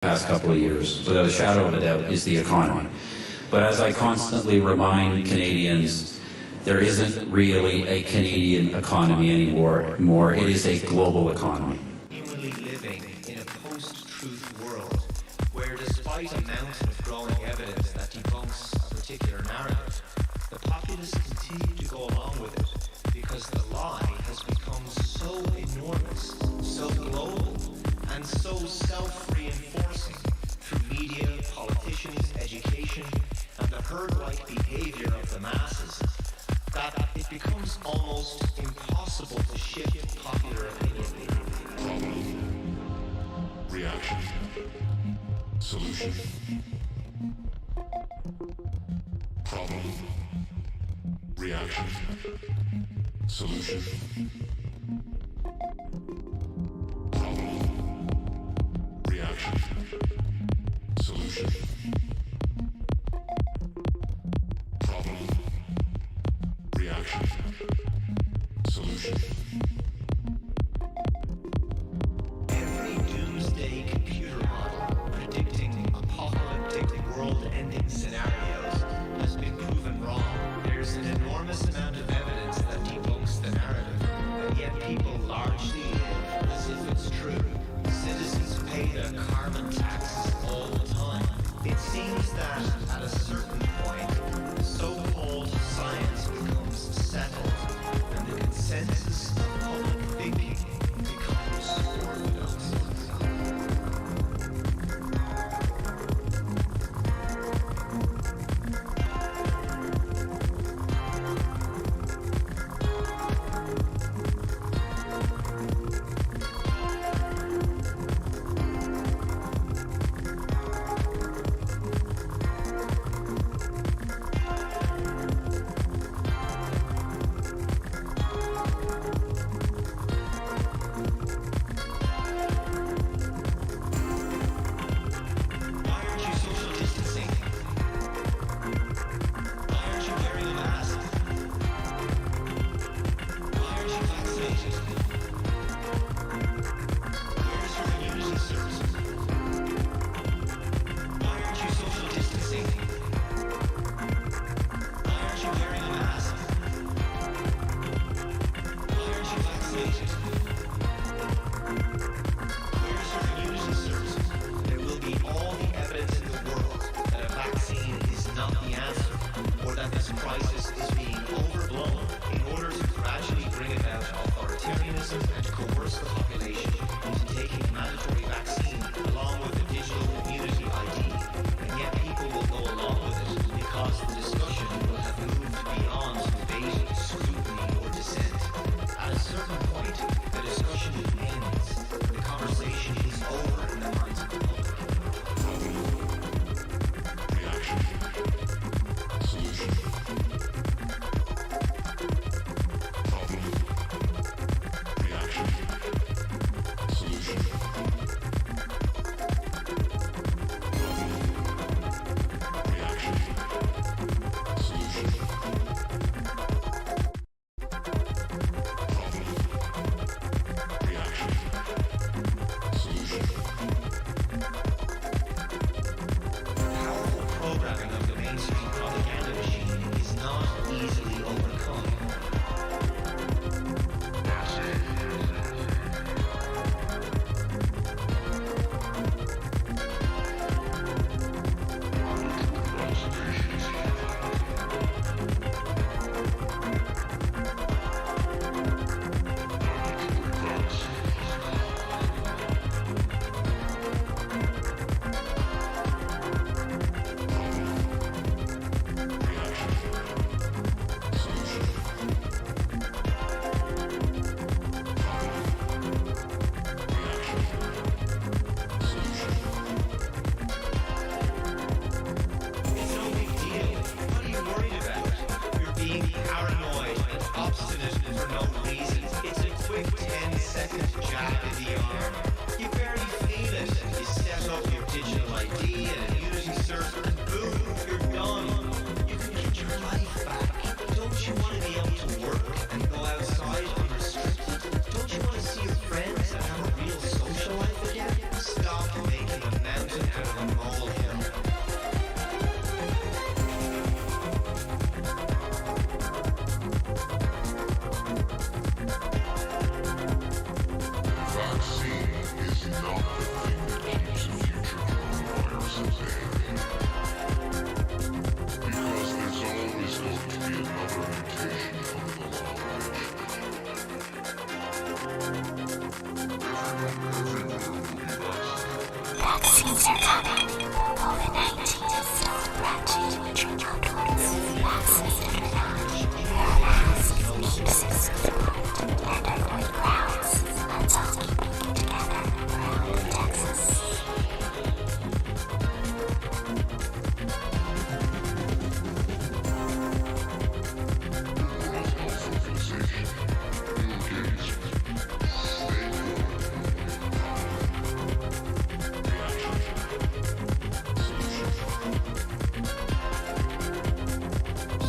past couple of years, without a shadow of a doubt, is the economy. But as I constantly remind Canadians, there isn't really a Canadian economy anymore. It is a global economy. Humanly living in a post-truth world where, despite a mountain of growing evidence that debunks a particular narrative, the populace continue to go along with it because the lie has become so enormous, so global, and so self-reinforcing through media, politicians, education, and the herd-like behavior of the masses that it becomes almost impossible to shift popular opinion. Problem, reaction, solution. Problem, reaction, solution. Problem, reaction, solution. Problem, reaction, solution. Every doomsday computer model predicting apocalyptic world-ending scenarios has been proven wrong. There's an enormous amount of evidence that debunks the narrative, and yet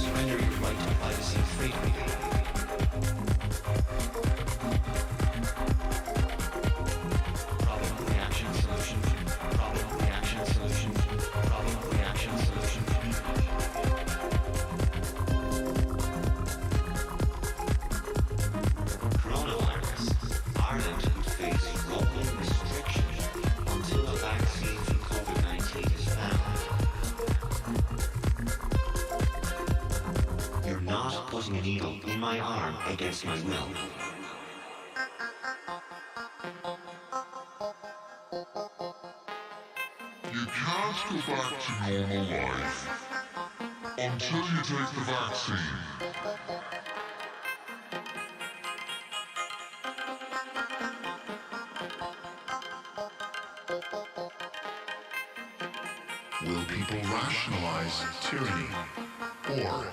Surrender your right to privacy and freedom. Problem, reaction, solution. Problem, reaction, solution. Problem, reaction, solution. Coronavirus. Ireland could face rolling restrictions until a vaccine for COVID-19 is found. You're not putting a needle in my arm against my will. You can't go back to normal life until you take the vaccine. Will people rationalize tyranny? Or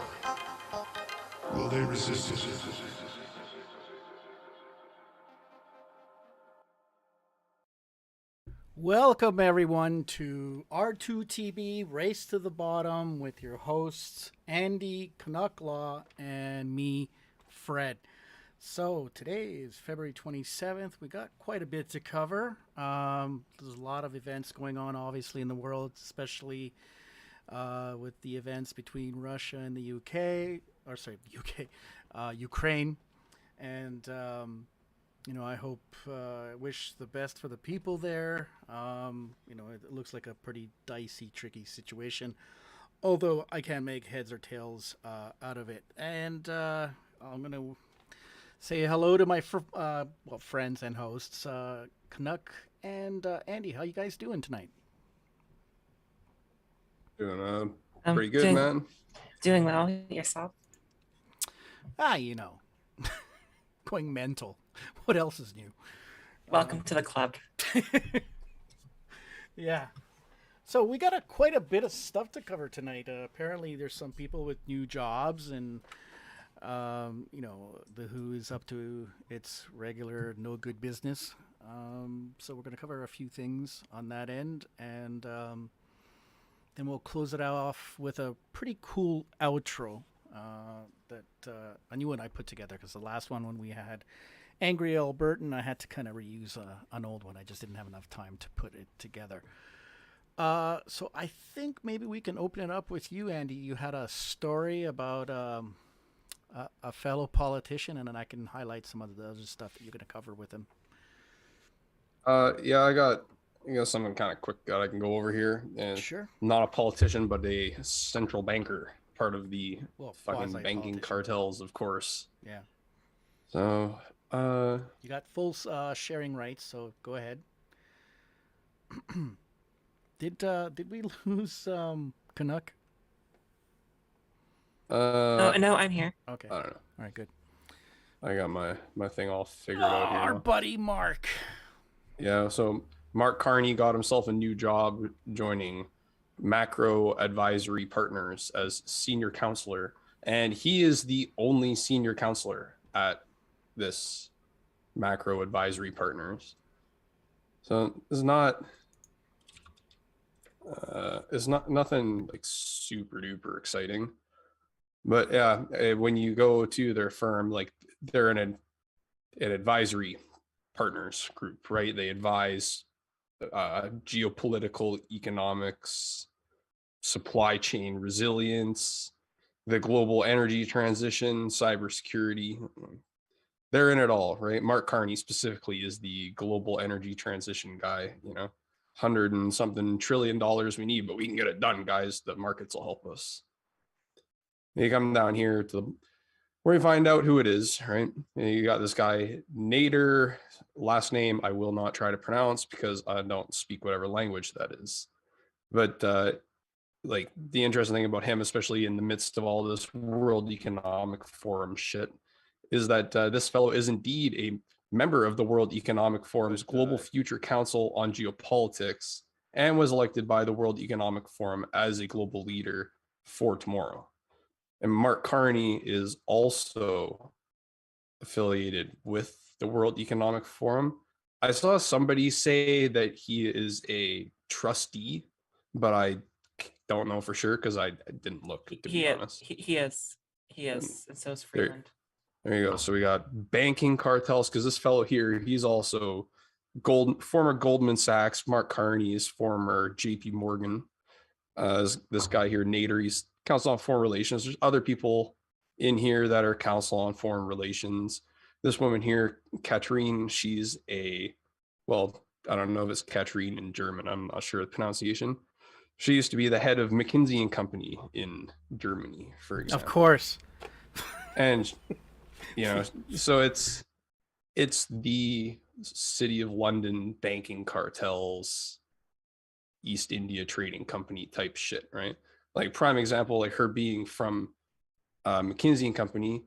will they resist it? Welcome everyone to R2TB Race to the Bottom with your hosts Andy, Canucklaw, and me, Fred. So today is February 27th. We got quite a bit to cover. There's a lot of events going on obviously in the world, especially with the events between Russia and the Ukraine. And I hope, wish the best for the people there. It looks like a pretty dicey, tricky situation, although I can't make heads or tails out of it. And I'm going to say hello to my friends and hosts, Canuck and Andy. How you guys doing tonight? Doing pretty good, man. Doing well. Yourself? Going mental. What else is new? Welcome to the club. Yeah. So we got quite a bit of stuff to cover tonight. Apparently there's some people with new jobs and, the WHO is up to its regular no good business. So we're going to cover a few things on that end. And then we'll close it off with a pretty cool outro that a new one I put together, because the last one when we had Angry Albertan, I had to kind of reuse an old one. I just didn't have enough time to put it together. So I think maybe we can open it up with you, Andy. You had a story about a fellow politician, and then I can highlight some of the other stuff that you're going to cover with him. Yeah, I got something kind of quick that I can go over here. And Sure. Not a politician, but a central banker, part of the fucking banking quasi-politician. cartels, of course. Yeah. So, You got full sharing rights, so go ahead. Did we lose Canuck? No, I'm here. Okay. I don't know. All right, good. I got my thing all figured out here. Our now. buddy Mark. Yeah, so Mark Carney got himself a new job joining Macro Advisory Partners as senior counselor, and he is the only senior counselor at this Macro Advisory Partners. So it's not nothing like super duper exciting, but yeah, when you go to their firm, like they're an advisory partners group, right? They advise geopolitical, economics, supply chain resilience, the global energy transition, cybersecurity. They're in it all, right? Mark Carney specifically is the global energy transition guy, 100 and something trillion dollars we need, but we can get it done, guys. The markets will help us. They come down here to where you find out who it is, right? And you got this guy, Nader, last name I will not try to pronounce because I don't speak whatever language that is. But like the interesting thing about him, especially in the midst of all this World Economic Forum shit, is that this fellow is indeed a member of the World Economic Forum's Global Future Council on Geopolitics and was elected by the World Economic Forum as a global leader for tomorrow. And Mark Carney is also affiliated with the World Economic Forum. I saw somebody say that he is a trustee, but I don't know for sure because I didn't look, to be honest. He is, and so is There- Freeland. There you go. So we got banking cartels because this fellow here, he's also former Goldman Sachs. Mark Carney is former JP Morgan. This guy here, Nader, he's counsel on foreign relations. There's other people in here that are counsel on foreign relations. This woman here, Katrine, she's well, I don't know if it's Katrine in German. I'm not sure of the pronunciation. She used to be the head of McKinsey and Company in Germany, for example. Of course. And so it's the City of London banking cartels, East India Trading Company type shit, right? Like prime example, like her being from McKinsey and Company.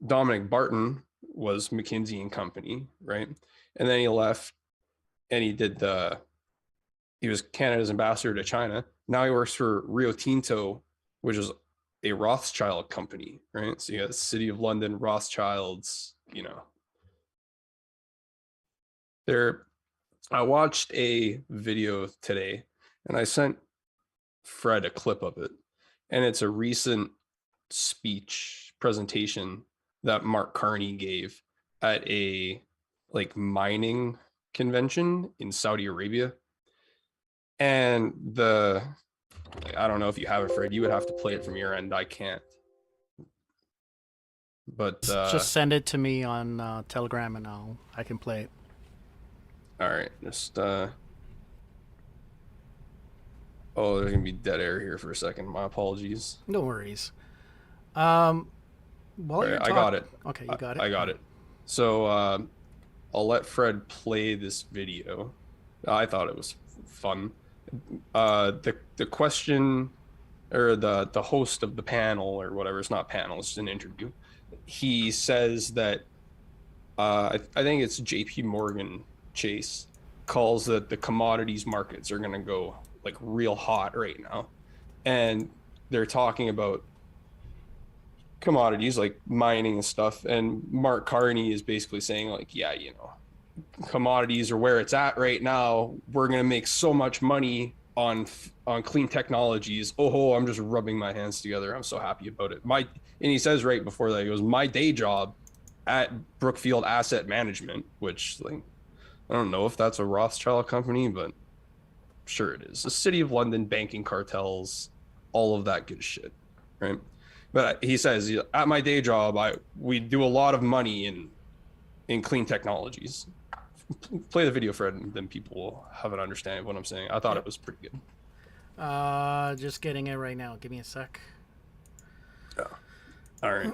Dominic Barton was McKinsey and Company, right? And then he left and he was Canada's ambassador to China. Now he works for Rio Tinto, which is a Rothschild company, right? So you got the City of London, Rothschilds, I watched a video today and I sent Fred a clip of it. And it's a recent speech presentation that Mark Carney gave at a mining convention in Saudi Arabia. And I don't know if you have it, Fred, you would have to play it from your end. I can't. But just send it to me on Telegram and I can play it. All right, just oh, there's gonna be dead air here for a second. My apologies. No worries. While you're I got it. Okay, you got it. I got it. So I'll let Fred play this video. I thought it was fun. The question, or the host of the panel or whatever, it's not panel, it's just an interview. He says that I think it's JP Morgan Chase calls that the commodities markets are going to go real hot right now. And they're talking about commodities like mining and stuff. And Mark Carney is basically saying yeah, commodities are where it's at right now. We're going to make so much money on clean technologies. Oh, I'm just rubbing my hands together. I'm so happy about it. And he says right before that, he goes, my day job at Brookfield Asset Management, which I don't know if that's a Rothschild company, but sure it is. The City of London banking cartels, all of that good shit, right? But he says, at my day job, we do a lot of money in clean technologies. Play the video, Fred, and then people will have an understanding of what I'm saying. I thought it was pretty good. Just getting it right now. Give me a sec. Yeah. All right.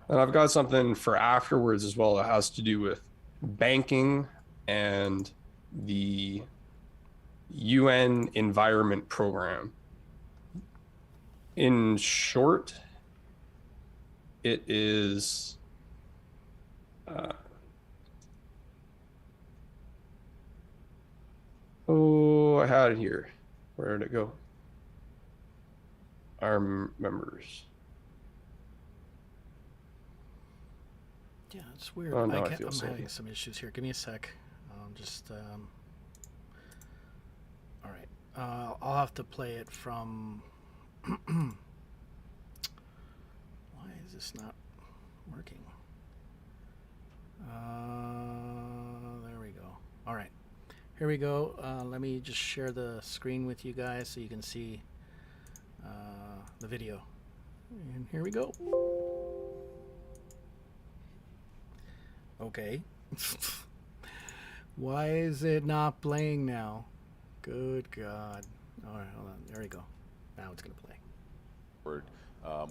And I've got something for afterwards as well that has to do with banking and the UN Environment Program. In short, it is I had it here. Where did it go? Our members. Yeah, it's weird. Oh, no, I'm safe. having some issues here. Give me a sec. All right. I'll have to play it from. Why is this not working? There we go. All right. Here we go. Let me just share the screen with you guys so you can see the video. And here we go. Okay. Why is it not playing now? Good God. All right, hold on. There we go. Now it's going to play.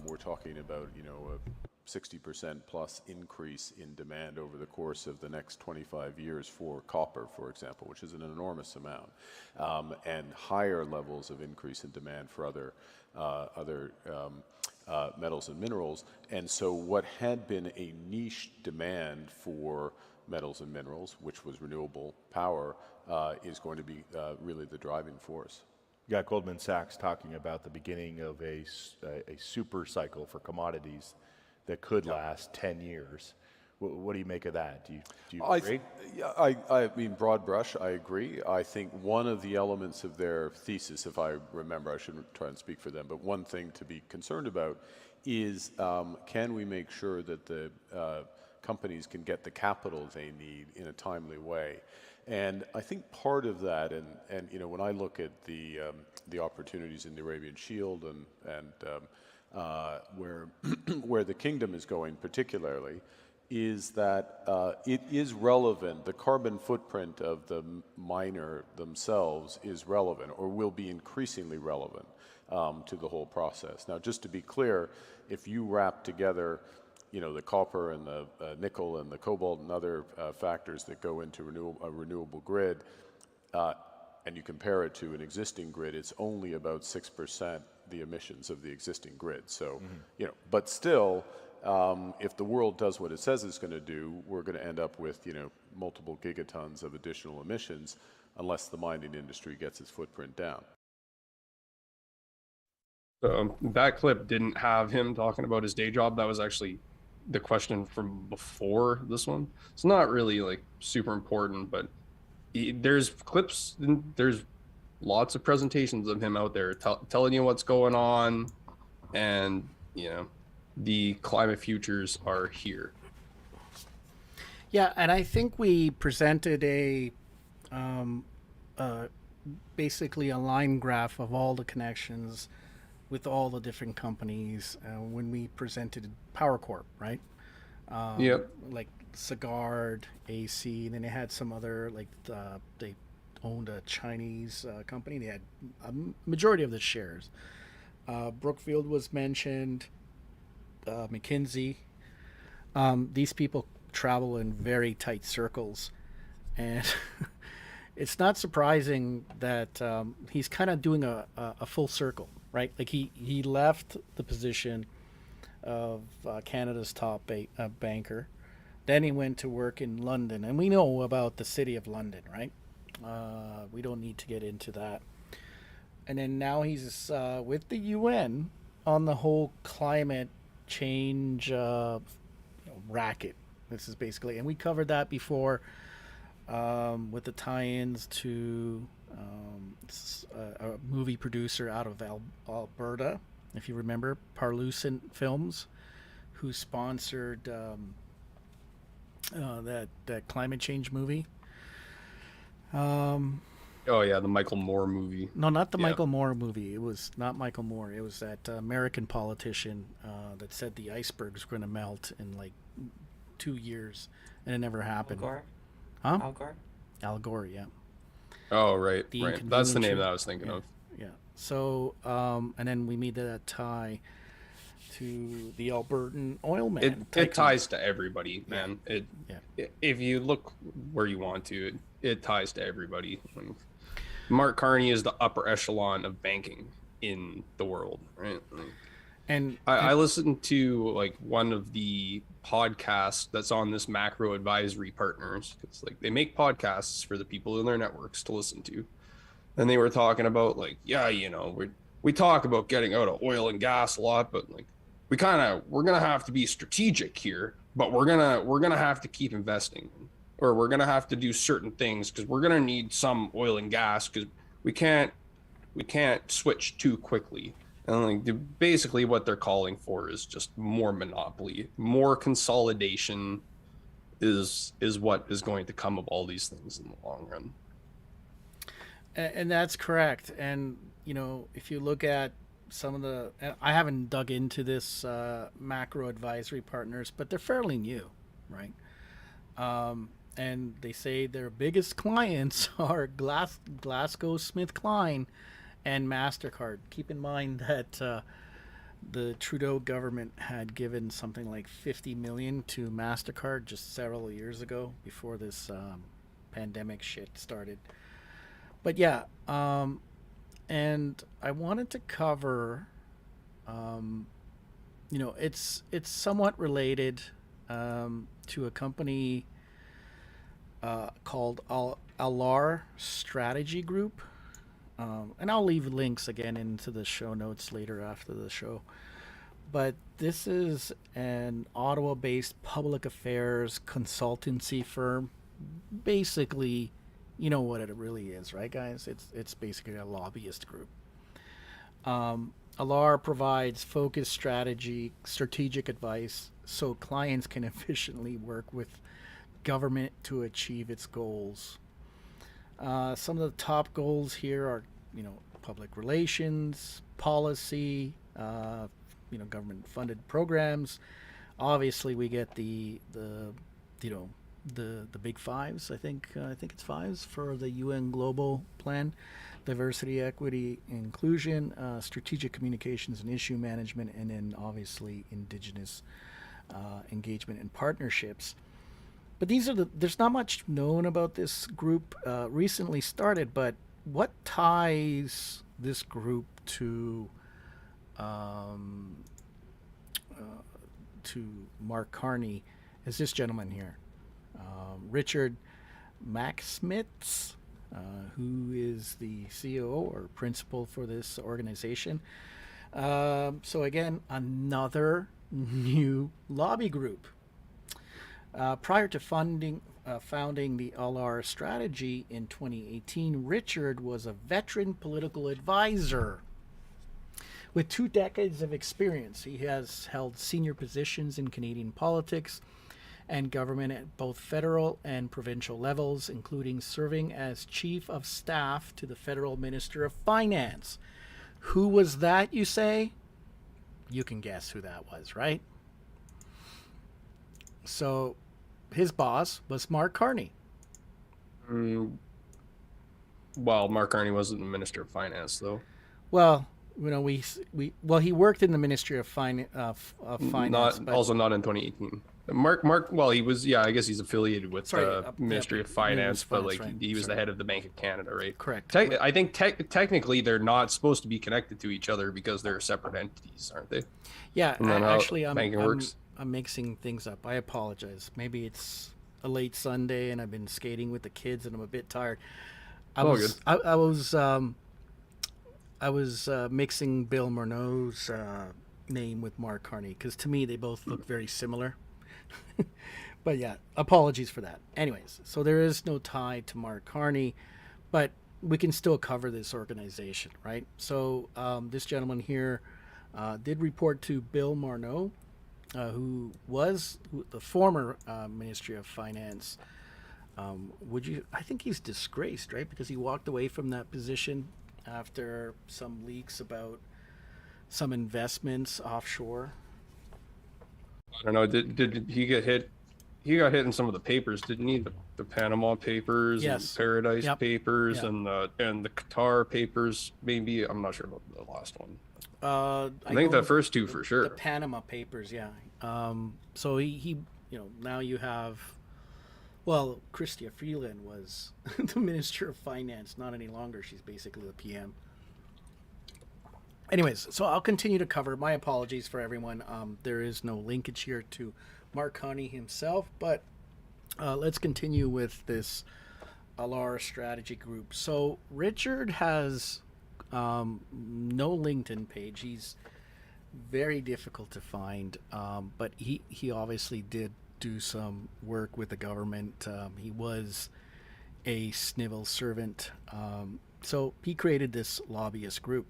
We're talking about, a 60% plus increase in demand over the course of the next 25 years for copper, for example, which is an enormous amount, and higher levels of increase in demand for other metals and minerals. And so what had been a niche demand for metals and minerals, which was renewable power, is going to be really the driving force. You got Goldman Sachs talking about the beginning of a super cycle for commodities that could last 10 years. What do you make of that? Do you agree? I mean, broad brush, I agree. I think one of the elements of their thesis, if I remember, I shouldn't try and speak for them, but one thing to be concerned about is can we make sure that the companies can get the capital they need in a timely way? And I think part of that, and when I look at the opportunities in the Arabian Shield and where the kingdom is going particularly, is that it is relevant. The carbon footprint of the miner themselves is relevant, or will be increasingly relevant to the whole process. Now, just to be clear, if you wrap together the copper and the nickel and the cobalt and other factors that go into a renewable grid, and you compare it to an existing grid, it's only about 6% the emissions of the existing grid. So, but still, if the world does what it says it's going to do, we're going to end up with, multiple gigatons of additional emissions unless the mining industry gets its footprint down. That clip didn't have him talking about his day job. That was actually the question from before this one. It's not really like super important, but there's clips, there's lots of presentations of him out there telling you what's going on, and the climate futures are here. Yeah, and I think we presented basically a line graph of all the connections with all the different companies when we presented Power Corp, right? Yep. Like Sagard, AC, and then they had some other, like they owned a Chinese company. They had a majority of the shares. Brookfield was mentioned, McKinsey. These people travel in very tight circles, and it's not surprising that he's kind of doing a full circle, right? Like he left the position of Canada's top banker. Then he went to work in London, and we know about the city of London, right? We don't need to get into that. And then now he's with the UN on the whole climate change racket. This is basically, and we covered that before with the tie-ins to a movie producer out of Alberta, if you remember, Parlucent Films, who sponsored that climate change movie. Oh yeah, the Michael Moore movie. No, not the Michael Moore movie. It was not Michael Moore. It was that American politician that said the icebergs were going to melt in like 2 years, and it never happened. Al Gore? Huh? Al Gore? Al Gore, yeah. Oh right, The right. That's the name Inconvenient that I was thinking of. Yeah. So, and then we made that tie to the Albertan oil man. It ties to everybody, man. Yeah. If you look where you want to, it ties to everybody. Mark Carney is the upper echelon of banking in the world, right? And I listened to like one of the podcasts that's on this Macro Advisory Partners. It's like they make podcasts for the people in their networks to listen to, and they were talking about like, we talk about getting out of oil and gas a lot, but like we're gonna have to be strategic here, but we're gonna have to keep investing, or we're gonna have to do certain things because we're gonna need some oil and gas because we can't switch too quickly. And like basically what they're calling for is just more monopoly, more consolidation is what is going to come of all these things in the long run. And that's correct. And if you look at some of the, I haven't dug into this Macro Advisory Partners, but they're fairly new, right? And they say their biggest clients are GlaxoSmithKline and MasterCard. Keep in mind that the Trudeau government had given something like 50 million to MasterCard just several years ago before this pandemic shit started. But yeah, and I wanted to cover, it's somewhat related to a company called Alar Strategy Group. And I'll leave links again into the show notes later after the show. But this is an Ottawa-based public affairs consultancy firm. Basically, you know what it really is, right, guys? It's basically a lobbyist group. Alar provides focused strategic advice so clients can efficiently work with government to achieve its goals. Some of the top goals here are, public relations, policy, government-funded programs. Obviously, we get the big fives. I think it's fives for the UN Global Plan: diversity, equity, inclusion, strategic communications and issue management, and then obviously Indigenous engagement and partnerships. But there's not much known about this group, recently started, but what ties this group to Mark Carney is this gentleman here, Richard Macksmith, who is the CEO or principal for this organization. So again, another new lobby group. Prior to founding the Alar Strategy in 2018, Richard was a veteran political advisor with 2 decades of experience. He has held senior positions in Canadian politics and government at both federal and provincial levels, including serving as Chief of Staff to the Federal Minister of Finance. Who was that, you say? You can guess who that was, right? So his boss was Mark Carney. Well, Mark Carney wasn't the Minister of Finance, though. Well, he worked in the Ministry of Finance. Also not in 2018. Mark. Well, he was. Yeah, I guess he's affiliated with the Ministry of Finance, but he was the head of the Bank of Canada, right? Correct. I think technically they're not supposed to be connected to each other because they're separate entities, aren't they? Yeah, actually, works. I'm mixing things up. I apologize. Maybe it's a late Sunday and I've been skating with the kids and I'm a bit tired. I was mixing Bill Murnau's name with Mark Carney because to me they both look very similar. But yeah, apologies for that. Anyways, so there is no tie to Mark Carney, but we can still cover this organization, right? So this gentleman here did report to Bill Murnau, who was the former Ministry of Finance. I think he's disgraced, right? Because he walked away from that position after some leaks about some investments offshore. I don't know. Did he get hit? He got hit in some of the papers, didn't he? The Panama Papers, yes. And Paradise Papers, and the Qatar Papers. Maybe I'm not sure about the last one. I think the first two for sure. The Panama Papers, yeah. So he now you have, well, Chrystia Freeland was the Minister of Finance, not any longer. She's basically the PM. Anyways, so I'll continue to cover. My apologies for everyone. There is no linkage here to Mark Carney himself, but let's continue with this Alar Strategy Group. So Richard has no LinkedIn page. He's very difficult to find, but he obviously did do some work with the government. He was a civil servant. So he created this lobbyist group.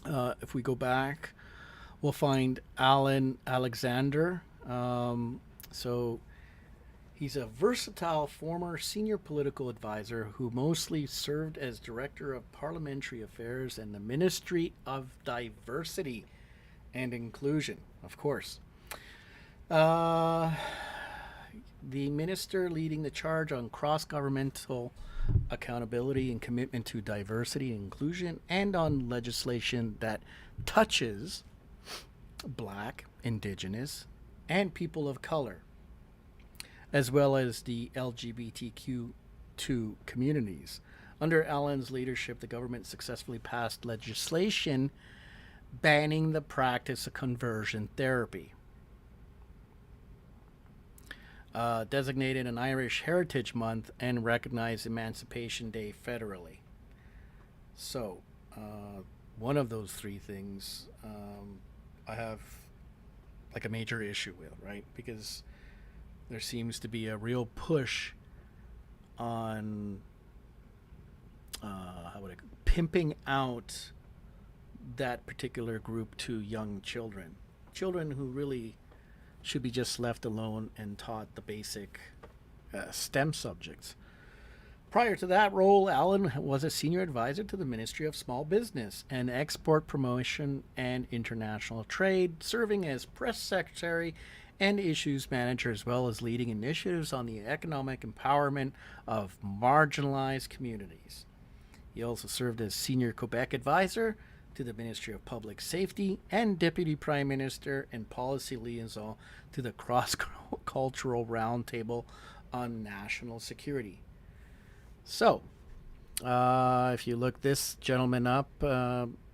If we go back, we'll find Alan Alexander. So he's a versatile former senior political advisor who mostly served as Director of Parliamentary Affairs and the Ministry of Diversity and Inclusion, of course. The minister leading the charge on cross-governmental accountability and commitment to diversity and inclusion, and on legislation that touches Black, Indigenous, and people of color, as well as the LGBTQ2 communities. Under Allen's leadership, the government successfully passed legislation banning the practice of conversion therapy, designated an Irish Heritage Month, and recognized Emancipation Day federally. So, one of those three things I have like a major issue with, right? Because there seems to be a real push on pimping out that particular group to young children who really should be just left alone and taught the basic STEM subjects. Prior to that role, Allen was a senior advisor to the Ministry of Small Business and Export Promotion and International Trade, serving as press secretary and issues manager, as well as leading initiatives on the economic empowerment of marginalized communities. He also served as senior Quebec advisor to the Ministry of Public Safety and Deputy Prime Minister and Policy Liaison to the Cross-Cultural Roundtable on National Security. So, if you look this gentleman up,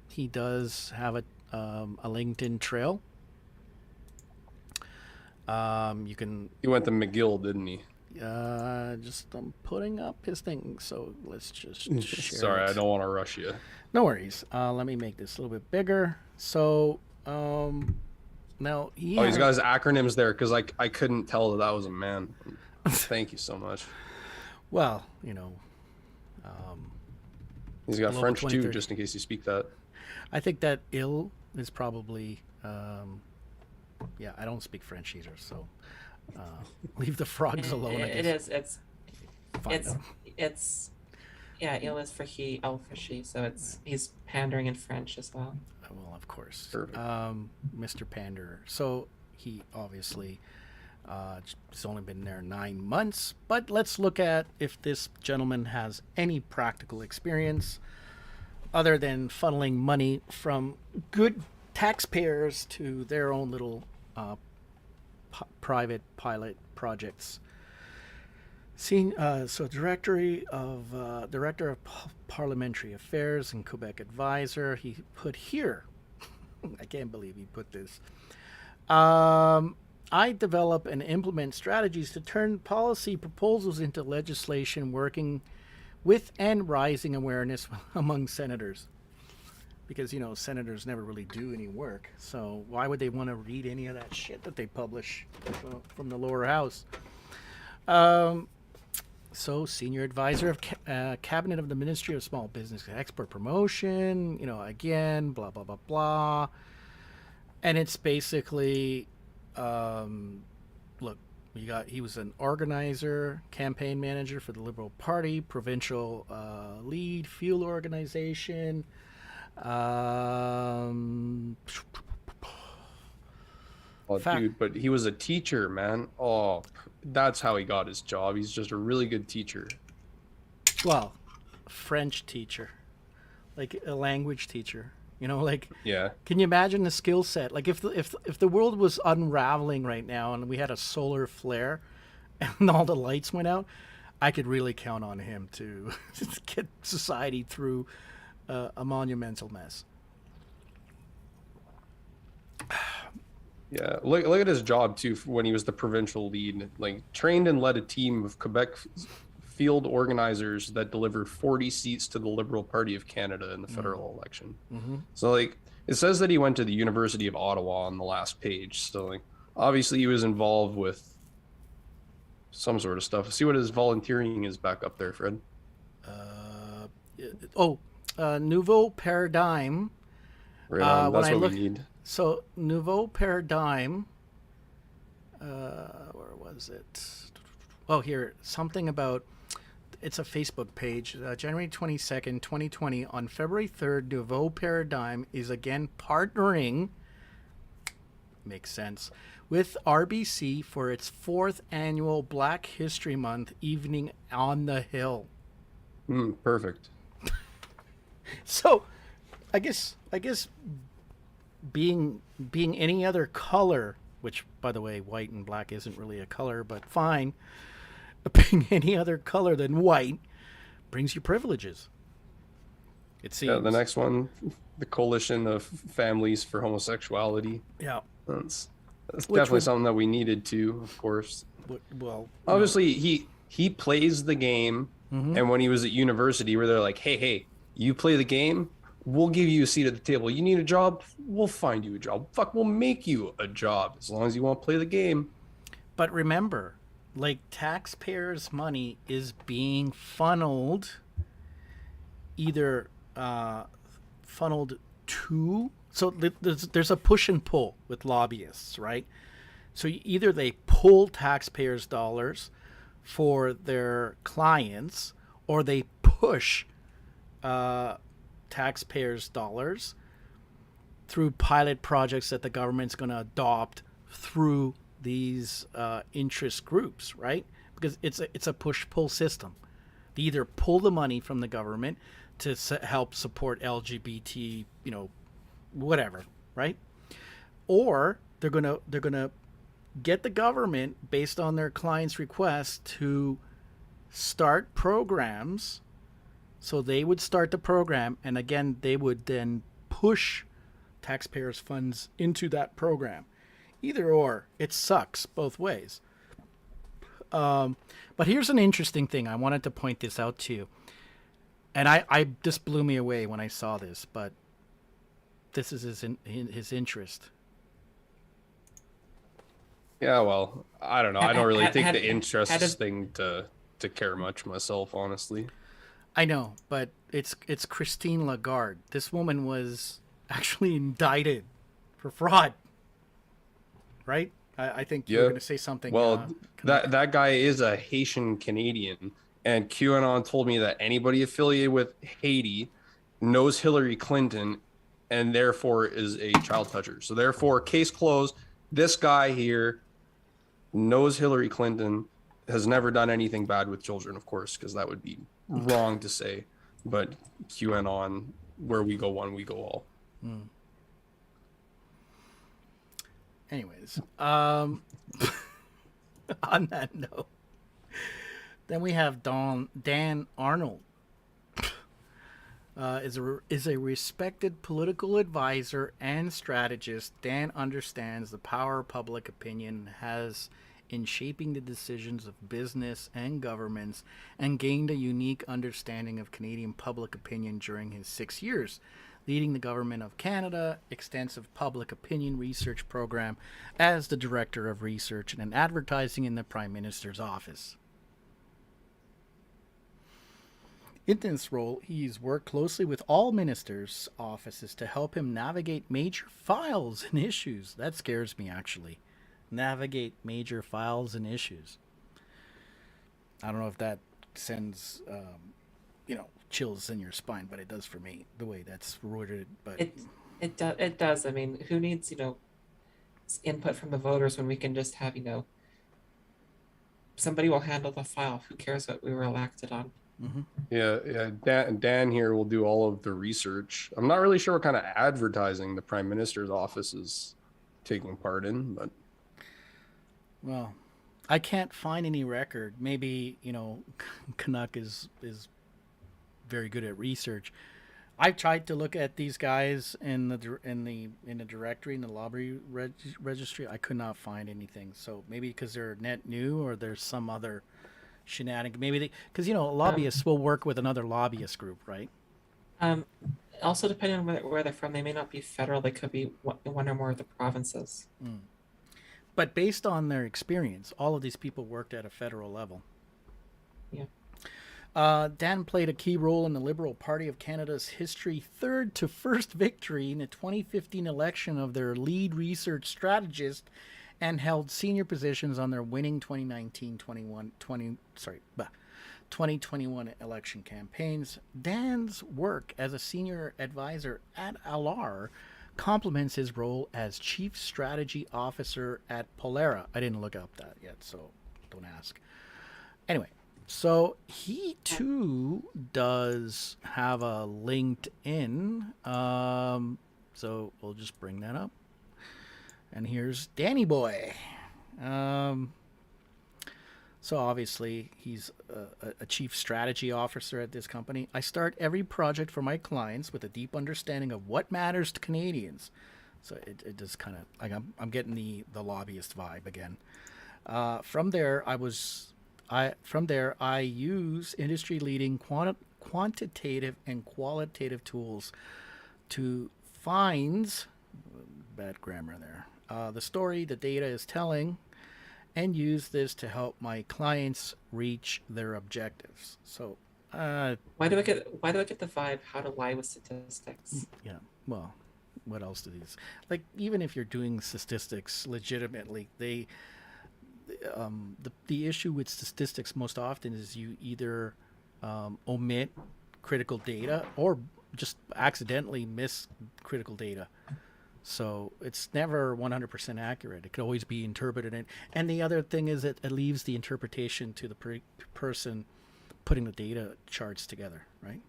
he does have a LinkedIn trail. You can. He went to McGill, didn't he? I'm putting up his thing, so let's just share Sorry, it. I don't want to rush you. No worries. Let me make this a little bit bigger. So, now he. Oh, he's got his acronyms there because I couldn't tell that was a man. Thank you so much. Well, He's got French too, 2030. just in case you speak that. I think that ill is probably. Yeah, I don't speak French either, so leave the frogs alone. I guess. It's yeah, il is for he, el for she, so he's pandering in French as well. Well, of course. Perfect. Mr. Pander. So he obviously has only been there 9 months, but let's look at if this gentleman has any practical experience other than funneling money from good taxpayers to their own little private pilot projects. Director of Parliamentary Affairs and Quebec advisor. He put here, I can't believe he put this. I develop and implement strategies to turn policy proposals into legislation, working with and rising awareness among senators. Because, senators never really do any work. So why would they want to read any of that shit that they publish from the lower house? So senior advisor of cabinet of the Ministry of Small Business and Export Promotion, again, blah, blah, blah, blah. And it's basically, look, he was an organizer, campaign manager for the Liberal Party, provincial lead, field organization. Dude, but he was a teacher, man. Oh, that's how he got his job. He's just a really good teacher. Well, French teacher, like a language teacher. Yeah. Can you imagine the skill set? Like if the world was unraveling right now and we had a solar flare and all the lights went out, I could really count on him to get society through a monumental mess. Yeah, look at his job too when he was the provincial lead. Like, trained and led a team of Quebec field organizers that delivered 40 seats to the Liberal Party of Canada in the federal election. Mm-hmm. So, like, it says that he went to the University of Ottawa on the last page. So, like, obviously he was involved with some sort of stuff. See what his volunteering is back up there, Fred. Nouveau Paradigm. Right on. That's what we need. So, Nouveau Paradigm, where was it? Oh, here, something about, it's a Facebook page, January 22nd, 2020. On February 3rd, Nouveau Paradigm is again partnering, makes sense, with RBC for its 4th annual Black History Month evening on the Hill. Perfect. So, I guess being any other color, which by the way, white and black isn't really a color, but fine. Being any other color than white brings you privileges. It seems. Yeah, the next one, the Coalition of Families for Homosexuality. Yeah. That's definitely something that we needed to, of course. Well, obviously he plays the game, and when he was at university, where they're like, hey, you play the game, we'll give you a seat at the table. You need a job, we'll find you a job. Fuck, we'll make you a job as long as you want to play the game. But remember, like, taxpayers' money is being funneled either funneled to, so there's a push and pull with lobbyists, right? So either they pull taxpayers' dollars for their clients, or they push taxpayers' dollars through pilot projects that the government's going to adopt through these interest groups, right? Because it's a push-pull system. They either pull the money from the government to help support LGBT, whatever, right? Or they're gonna get the government, based on their client's request, to start programs. So they would start the program, and again, they would then push taxpayers' funds into that program. Either or, it sucks both ways. But here's an interesting thing. I wanted to point this out to you. And I this blew me away when I saw this, but this is his interest. Yeah, well, I don't know. I don't really take the interest thing to care much myself, honestly. I know, but it's Christine Lagarde. This woman was actually indicted for fraud, right? I think you were going to say something. Well, that guy is a Haitian Canadian, and QAnon told me that anybody affiliated with Haiti knows Hillary Clinton, and therefore is a child toucher. So therefore, case closed. This guy here knows Hillary Clinton, has never done anything bad with children, of course, because that would be wrong to say. But QAnon, where we go one, we go all. Anyways, on that note, then we have Dan Arnold. Is a respected political advisor and strategist. Dan understands the power public opinion has in shaping the decisions of business and governments, and gained a unique understanding of Canadian public opinion during his 6 years leading the Government of Canada extensive public opinion research program as the Director of Research and Advertising in the Prime Minister's office. In this role, he's worked closely with all ministers' offices to help him navigate major files and issues. That scares me, actually. Navigate major files and issues. I don't know if that sends, chills in your spine, but it does for me, the way that's worded. But it does. I mean, who needs, input from the voters when we can just have, somebody will handle the file. Who cares what we were elected on? Mm-hmm. Yeah. Dan here will do all of the research. I'm not really sure what kind of advertising the Prime Minister's office is taking part in, but well, I can't find any record. Maybe Canuck is very good at research. I tried to look at these guys in the directory, in the lobby registry. I could not find anything. So maybe because they're net new, or there's some other shenanigans. Maybe because lobbyists will work with another lobbyist group, right? Also, depending on where they're from, they may not be federal. They could be one or more of the provinces. But based on their experience, all of these people worked at a federal level. Yeah. Dan played a key role in the Liberal Party of Canada's history third to first victory in the 2015 election of their lead research strategist, and held senior positions on their winning 2021 election campaigns. Dan's work as a senior advisor at LR complements his role as Chief Strategy Officer at Polera. I didn't look up that yet, so don't ask. Anyway, so he too does have a LinkedIn. So we'll just bring that up. And here's Danny Boy. So obviously he's a chief strategy officer at this company. I start every project for my clients with a deep understanding of what matters to Canadians. So it does kind of like I'm getting the lobbyist vibe again. From there I use industry leading quantitative and qualitative tools to find bad grammar there. The story the data is telling, and use this to help my clients reach their objectives. So, why do I get the vibe how to lie with statistics? yeah, well, what else do these like? Even if you're doing statistics legitimately, the issue with statistics most often is you either omit critical data or just accidentally miss critical data. So it's never 100% accurate. It could always be interpreted. And the other thing is it leaves the interpretation to the person putting the data charts together, right?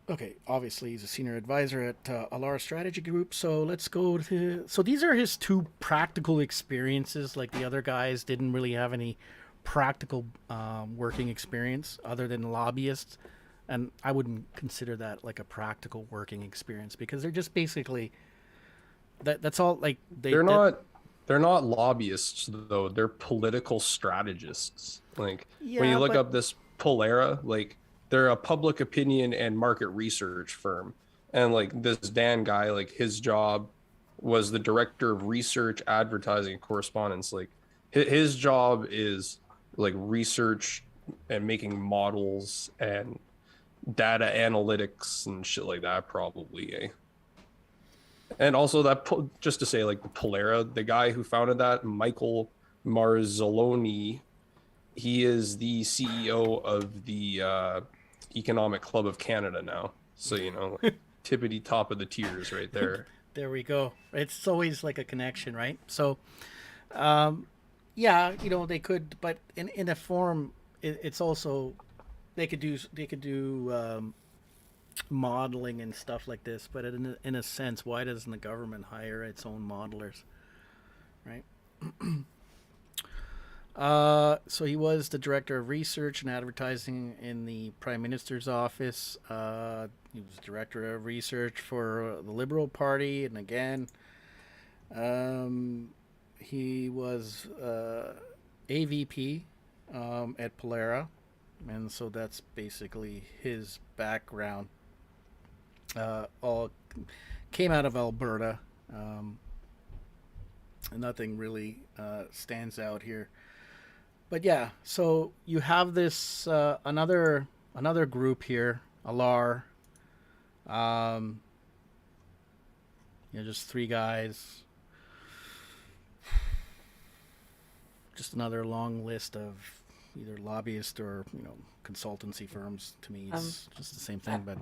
Okay, obviously he's a senior advisor at Alara Strategy Group. So let's go to... So these are his two practical experiences. Like the other guys didn't really have any practical working experience other than lobbyists. And I wouldn't consider that like a practical working experience because they're just basically that's all like they're not lobbyists though. They're political strategists. Like when you look up this Polera, like they're a public opinion and market research firm. And like this Dan guy, like his job was the director of research, advertising, and correspondence. Like his job is like research and making models and data analytics and shit like that, probably. And also that, just to say, like the Polera, the guy who founded that, Michael Marzoloni, he is the CEO of the Economic Club of Canada now. So, you know, tippity top of the tiers right there. There we go. It's always like a connection, right? So, yeah, you know, they could, but in a form, it's also... They could do modeling and stuff like this, but in a sense, why doesn't the government hire its own modelers, right? So he was the director of research and advertising in the Prime Minister's office. He was director of research for the Liberal Party, and again, he was AVP at Polera. And so that's basically his background. All came out of Alberta. Nothing really stands out here. But yeah, so you have this another group here, Alar. Just three guys. Just another long list of either lobbyist or consultancy firms. To me, it's just the same thing. But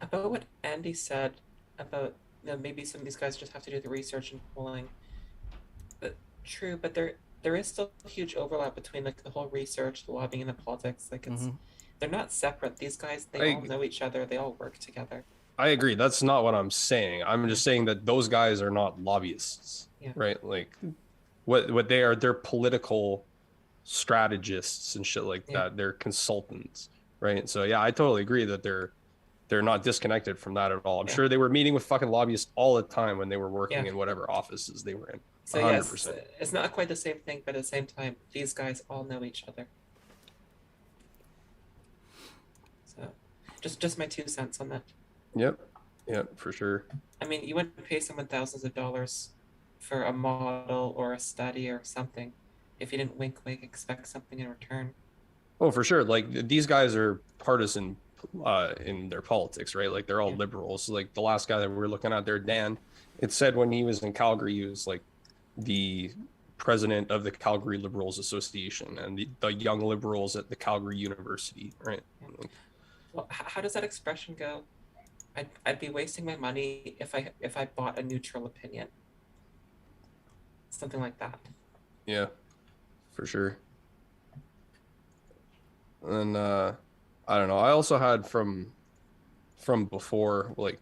about what Andy said about maybe some of these guys just have to do the research and polling. But true, but there is still a huge overlap between like the whole research, the lobbying, and the politics. Like it's they're not separate. These guys, they all know each other. They all work together. I agree. That's not what I'm saying. I'm just saying that those guys are not lobbyists, right? Like what they are, they're political strategists and shit like that. They're consultants, right? So yeah, I totally agree that they're not disconnected from that at all. I'm sure they were meeting with fucking lobbyists all the time when they were working in whatever offices they were in. 100%. So yes, it's not quite the same thing, but at the same time, these guys all know each other. So just my 2 cents on that. Yep, for sure. I mean, you wouldn't pay someone thousands of dollars for a model or a study or something if you didn't wink expect something in return. Oh, for sure. Like these guys are partisan in their politics, right? Like they're all liberals. Like the last guy that we were looking at there, Dan, it said when he was in Calgary, he was like the president of the Calgary Liberals Association and the young liberals at the Calgary University, right? Well, how does that expression go? I'd be wasting my money if I bought a neutral opinion. Something like that. Yeah, for sure. And I don't know. I also had from from before. Like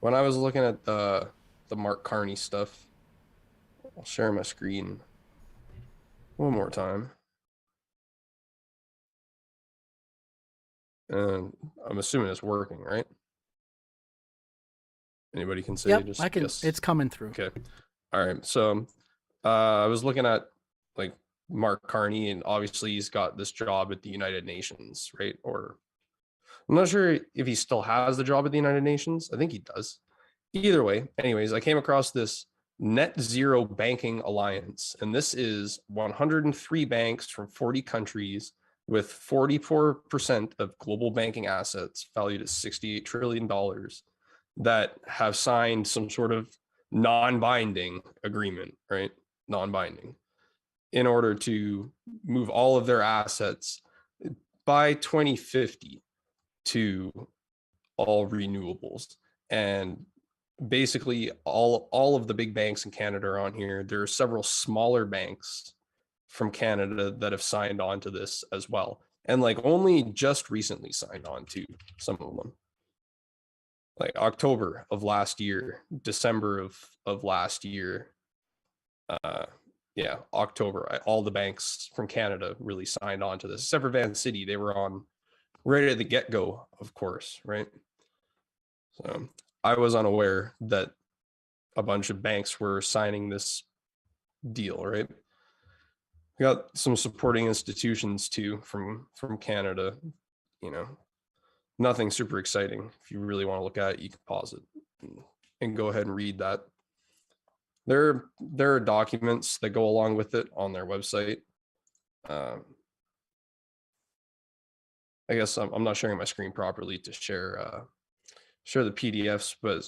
when I was looking at the Mark Carney stuff, I'll share my screen one more time. And I'm assuming it's working, right? Anybody can say Yep, just I can. yes. It's coming through. Okay. All right. So I was looking at like Mark Carney, and obviously he's got this job at the United Nations, right? Or I'm not sure if he still has the job at the United Nations. I think he does. Either way, anyways, I came across this net zero banking alliance, and this is 103 banks from 40 countries with 44% of global banking assets valued at $68 trillion that have signed some sort of non-binding agreement, right? Non-binding, in order to move all of their assets by 2050 to all renewables. And basically all of the big banks in Canada are on here. There are several smaller banks from Canada that have signed on to this as well. And like only just recently signed on to some of them. Like October of last year, December of last year. Yeah, October, all the banks from Canada really signed on to this, except for Van City. They were on right at the get-go, of course, right? So I was unaware that a bunch of banks were signing this deal, right? We got some supporting institutions too from Canada, you know, nothing super exciting. If you really want to look at it, you can pause it and go ahead and read that. There are documents that go along with it on their website. I guess I'm not sharing my screen properly to share the PDFs, but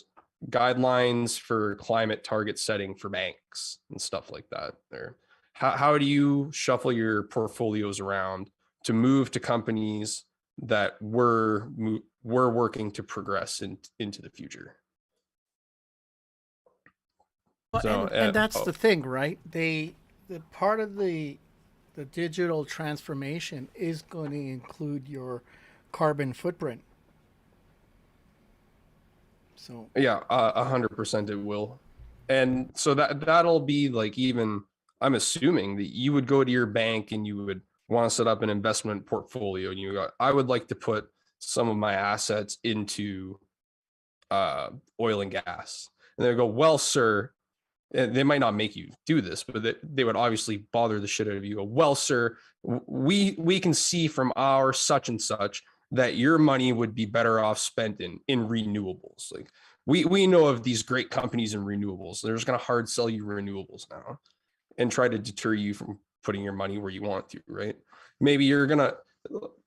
guidelines for climate target setting for banks and stuff like that. There, how do you shuffle your portfolios around to move to companies that we're working to progress into the future? Well, So, and that's the thing, right? The part of the digital transformation is going to include your carbon footprint. So yeah, 100% it will. And so that'll be like, even I'm assuming that you would go to your bank and you would want to set up an investment portfolio, and you go, I would like to put some of my assets into oil and gas. And they go, well, sir, they might not make you do this, but they would obviously bother the shit out of you. Go, well, sir, we can see from our such and such that your money would be better off spent in renewables. Like we know of these great companies in renewables. They're just going to hard sell you renewables now and try to deter you from putting your money where you want to, right? Maybe you're going to,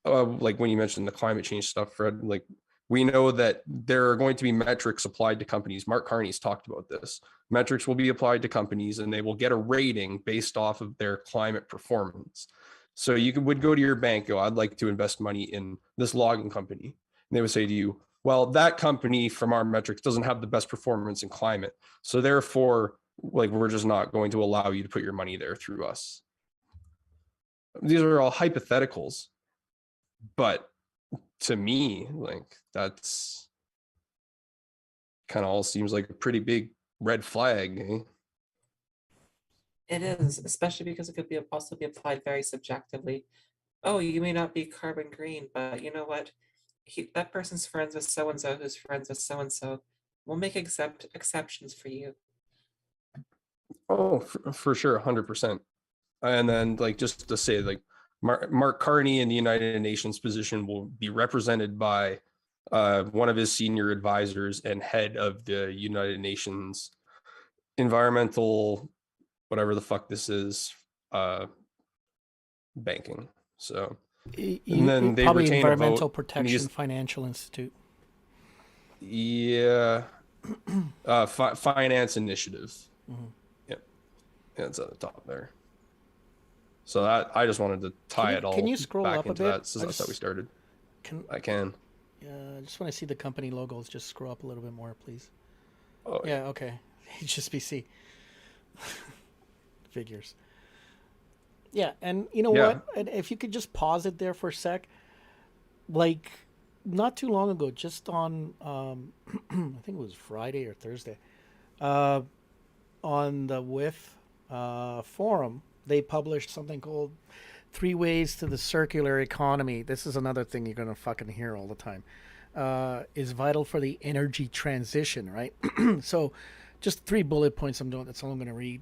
like when you mentioned the climate change stuff, Fred, like we know that there are going to be metrics applied to companies. Mark Carney's talked about this. Metrics will be applied to companies and they will get a rating based off of their climate performance. So you would go to your bank, go, I'd like to invest money in this logging company. And they would say to you, well, that company from our metrics doesn't have the best performance in climate. So therefore, like, we're just not going to allow you to put your money there through us. These are all hypotheticals, but to me, like, that's kind of all seems like a pretty big red flag. Eh? It is, especially because it could also be applied very subjectively. Oh, you may not be carbon green, but you know what? That person's friends with so and so, who's friends with so and so. We'll make exceptions for you. Oh, for sure, 100%. And then, like, just to say, like, Mark Carney in the United Nations position will be represented by one of his senior advisors and head of the United Nations environmental, whatever the fuck this is, banking. So, and then they probably retain Environmental a vote. Protection Financial Institute. Yeah, finance initiative. Mm-hmm. Yep, yeah, it's at the top there. So that I just wanted to tie it all can you scroll back up into a bit? that. So that's how we started. I can. I just want to see the company logos. Just scroll up a little bit more, please. Oh yeah. Okay. HSBC. Figures. Yeah, and you know what? And if you could just pause it there for a sec, like not too long ago, just on I think it was Friday or Thursday, uh, on the WEF forum, they published something called Three Ways to the Circular Economy. This is another thing you're going to fucking hear all the time. Is vital for the energy transition, right? So, just 3 bullet points I'm doing. That's all I'm going to read.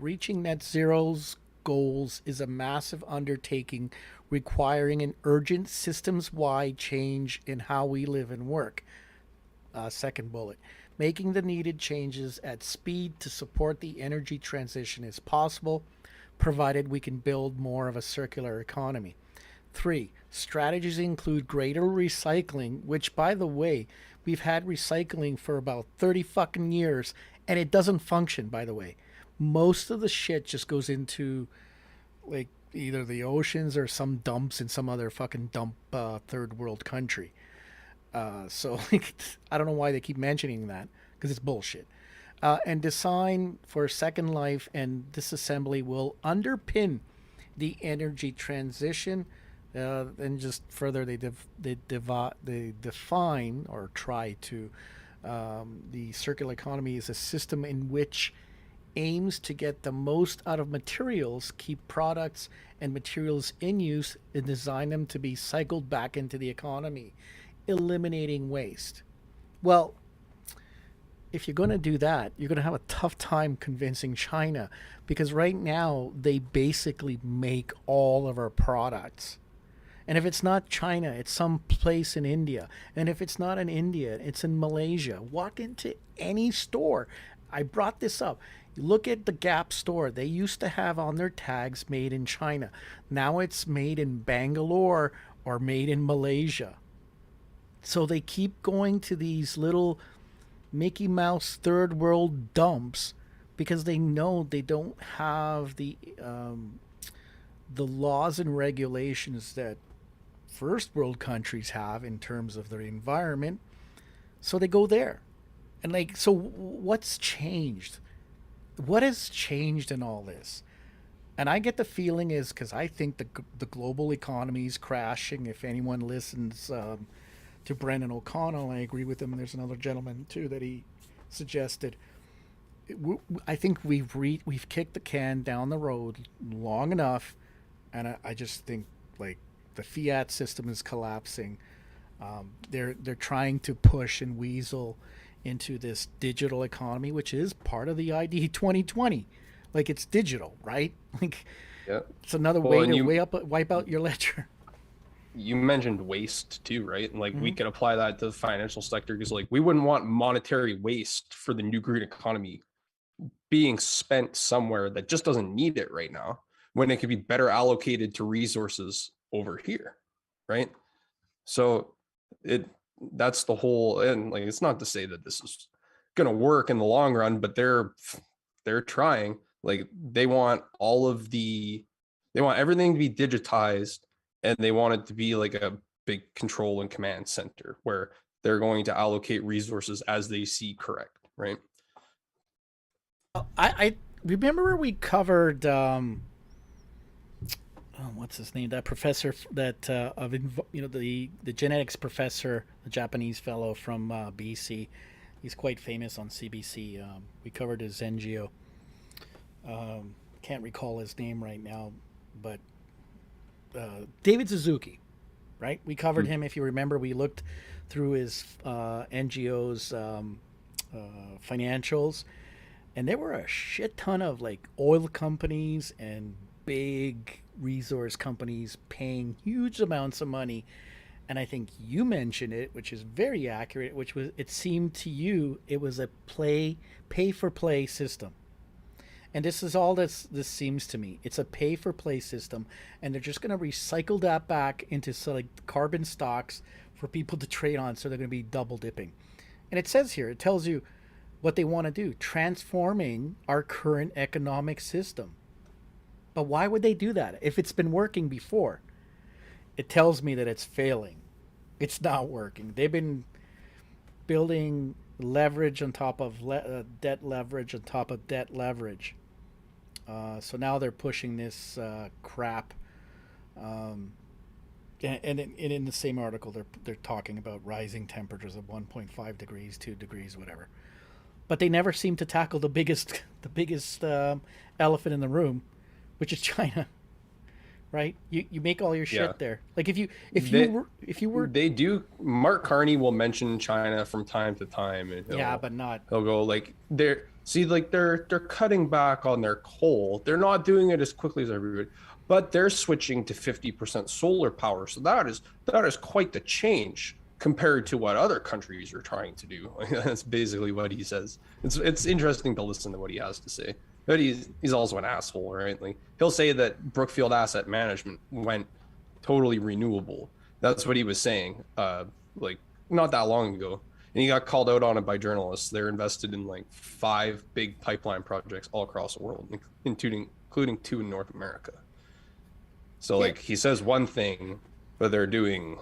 Reaching net zero's goals is a massive undertaking requiring an urgent systems-wide change in how we live and work. Second bullet. Making the needed changes at speed to support the energy transition is possible, provided we can build more of a circular economy. 3. Strategies include greater recycling, which, by the way, we've had recycling for about 30 fucking years, and it doesn't function, by the way. Most of the shit just goes into, like, either the oceans or some dumps in some other fucking dump third world country. So like, I don't know why they keep mentioning that, because it's bullshit. And design for second life and disassembly will underpin the energy transition. And just further, they define or try to the circular economy is a system in which aims to get the most out of materials, keep products and materials in use, and design them to be cycled back into the economy, eliminating waste. Well, if you're going to do that, you're going to have a tough time convincing China, because right now they basically make all of our products. And if it's not China, it's some place in India. And if it's not in India, it's in Malaysia. Walk into any store. I brought this up. Look at the Gap store. They used to have on their tags made in China. Now it's made in Bangalore or made in Malaysia. So they keep going to these little Mickey Mouse third world dumps because they know they don't have the laws and regulations that first world countries have in terms of their environment. So they go there. And like, so what's changed? What has changed in all this? And I get the feeling is because I think the global economy is crashing. If anyone listens to Brendan O'Connell, I agree with him. There's another gentleman too that he suggested. I think we've kicked the can down the road long enough, and I just think like the fiat system is collapsing. They're trying to push and weasel into this digital economy, which is part of the ID 2020. Like, it's digital, right? Like, Yeah. it's another way to wipe out your ledger. You mentioned waste too, right? And like we could apply that to the financial sector, because like we wouldn't want monetary waste for the new green economy being spent somewhere that just doesn't need it right now, when it could be better allocated to resources over here, right? So that's the whole, and like it's not to say that this is gonna work in the long run, but they're trying. Like they want everything to be digitized, and they want it to be like a big control and command center where they're going to allocate resources as they see correct, right? I remember we covered what's his name? That professor that the genetics professor, the Japanese fellow from BC. He's quite famous on CBC. We covered his NGO. Can't recall his name right now, but David Suzuki, right? We covered him. If you remember, we looked through his NGO's financials, and there were a shit ton of like oil companies and big resource companies paying huge amounts of money. And I think you mentioned it, which is very accurate, which was, it seemed to you it was a pay for play system. And this is all this seems to me. It's a pay for play system, and they're just going to recycle that back into like carbon stocks for people to trade on, so they're going to be double dipping. And it says here, it tells you what they want to do, transforming our current economic system. But why would they do that if it's been working before? It tells me that it's failing. It's not working. They've been building leverage on top of debt leverage on top of debt leverage. So now they're pushing this crap. and in the same article, they're talking about rising temperatures of 1.5 degrees, 2 degrees, whatever. But they never seem to tackle the biggest elephant in the room, which is China. Right? You make all your shit Yeah. there. Like if you were They do. Mark Carney will mention China from time to time, and yeah, but not he'll go like they're cutting back on their coal. They're not doing it as quickly as everybody, but they're switching to 50% solar power. So that is quite the change compared to what other countries are trying to do. That's basically what he says. It's interesting to listen to what he has to say. But he's also an asshole, right? Like he'll say that Brookfield Asset Management went totally renewable. That's what he was saying, like not that long ago. And he got called out on it by journalists. They're invested in like 5 big pipeline projects all across the world, including 2 in North America. So like he says one thing, but they're doing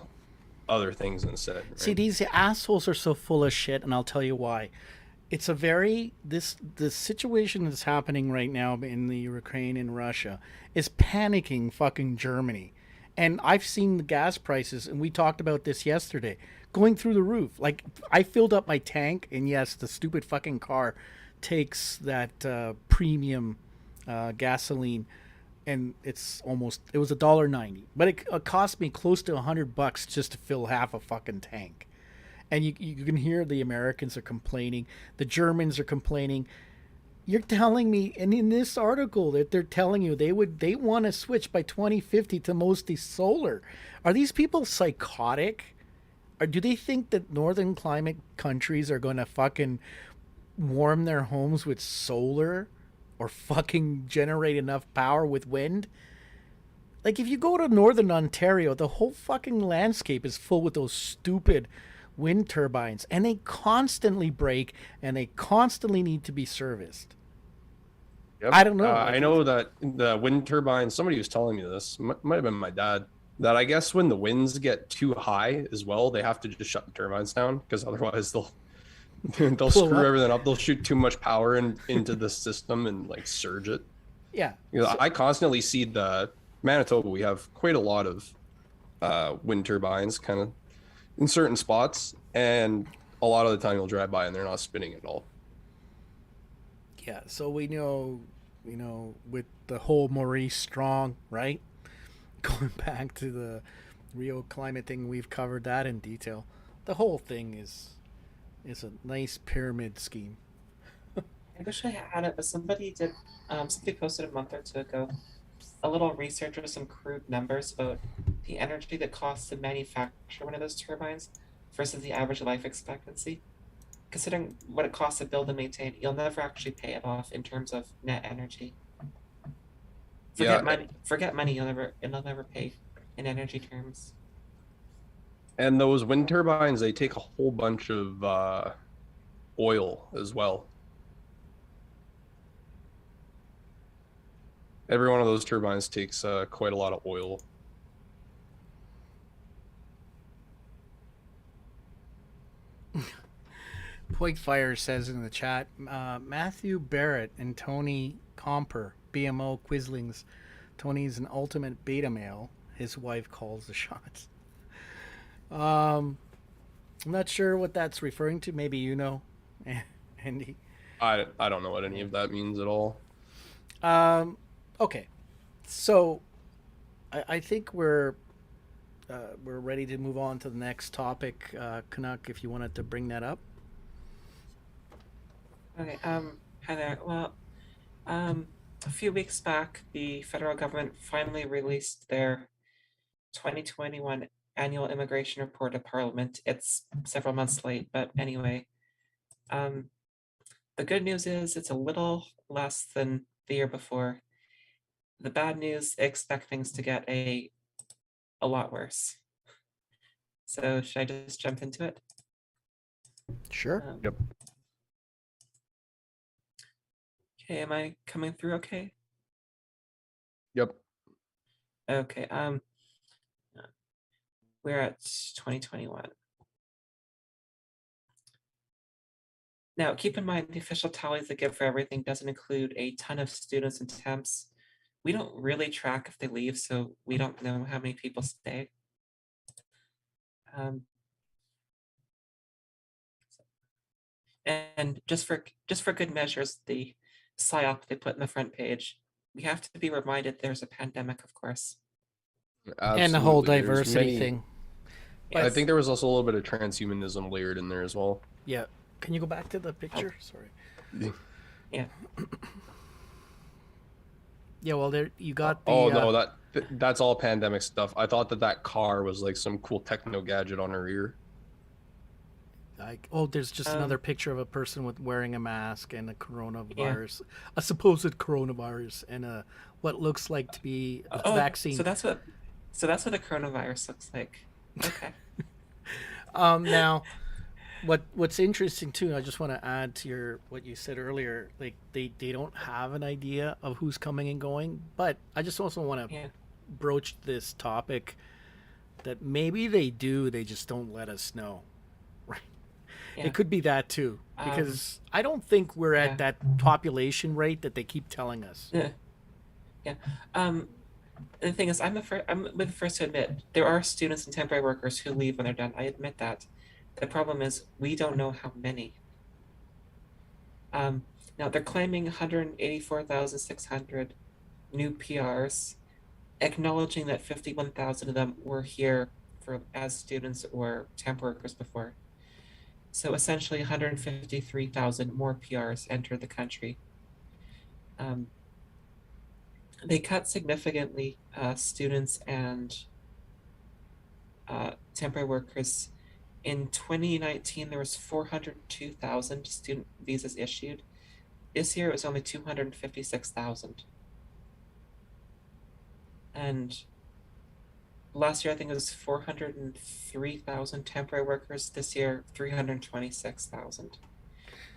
other things instead. Right? See, these assholes are so full of shit, and I'll tell you why. It's a very the situation that's happening right now in the Ukraine and Russia is panicking fucking Germany. And I've seen the gas prices, and we talked about this yesterday, going through the roof. Like I filled up my tank, and yes, the stupid fucking car takes that premium gasoline, and it was $1.90, but it cost me close to $100 just to fill half a fucking tank. And you can hear the Americans are complaining, the Germans are complaining. You're telling me, and in this article that they're telling you they want to switch by 2050 to mostly solar. Are these people psychotic? Or do they think that northern climate countries are going to fucking warm their homes with solar or fucking generate enough power with wind? Like if you go to northern Ontario, the whole fucking landscape is full with those stupid wind turbines, and they constantly break and they constantly need to be serviced. Yep. I don't know. I know that the wind turbines, somebody was telling me this, might have been my dad, that I guess when the winds get too high as well, they have to just shut the turbines down because otherwise they'll screw everything up. They'll shoot too much power into the system and like surge it. Yeah. I constantly see the Manitoba. We have quite a lot of wind turbines kind of in certain spots, and a lot of the time you'll drive by and they're not spinning at all. Yeah, so we know with the whole Maurice Strong, right? Going back to the Rio climate thing, we've covered that in detail. The whole thing is a nice pyramid scheme. I wish I had it, but somebody posted a month or 2 ago a little research with some crude numbers about the energy that costs to manufacture one of those turbines versus the average life expectancy. Considering what it costs to build and maintain, you'll never actually pay it off in terms of net energy. Forget money. It'll never pay in energy terms. And those wind turbines, they take a whole bunch of oil as well. Every one of those turbines takes quite a lot of oil. Point Fire says in the chat, Matthew Barrett and Tony Comper, BMO Quislings. Tony's an ultimate beta male. His wife calls the shots. I'm not sure what that's referring to. Maybe you know, Andy. I don't know what any of that means at all. Okay, so I think we're ready to move on to the next topic. Canuck, if you wanted to bring that up. Okay. Hi there. Well, a few weeks back, the federal government finally released their 2021 annual immigration report to Parliament. It's several months late, but anyway. The good news is it's a little less than the year before. The bad news, expect things to get a lot worse. So should I just jump into it? Sure. Yep. Okay, am I coming through okay? Yep. Okay, we're at 2021. Now, keep in mind the official tallies they give for everything doesn't include a ton of students and temps. We don't really track if they leave, so we don't know how many people stay. Um, and just for good measures, the psyop they put in the front page, we have to be reminded there's a pandemic, of course. And the whole Absolutely. There's diversity many. thing. I Yes. think there was also a little bit of transhumanism layered in there as well. Yeah. Can you go back to the picture? Sorry. Yeah. Yeah, well, there you got the. Oh no, that's all pandemic stuff. I thought that car was like some cool techno gadget on her ear. Like, there's just another picture of a person with wearing a mask and a coronavirus, Yeah. a supposed coronavirus, and what looks like to be a vaccine. So that's what the coronavirus looks like. Okay. Now, what's interesting too, I just want to add to what you said earlier. Like they don't have an idea of who's coming and going, but I just also want to broach this topic that maybe they do, they just don't let us know. Right? Yeah. It could be that too, because I don't think we're at that population rate that they keep telling us. Yeah. Yeah. The thing is, I'm the first to admit there are students and temporary workers who leave when they're done. I admit that. The problem is we don't know how many. Now they're claiming 184,600 new PRs, acknowledging that 51,000 of them were here as students or temp workers before. So essentially 153,000 more PRs entered the country. They cut significantly students and temporary workers. In 2019, there was 402,000 student visas issued. This year, it was only 256,000. And last year, I think it was 403,000 temporary workers. This year, 326,000.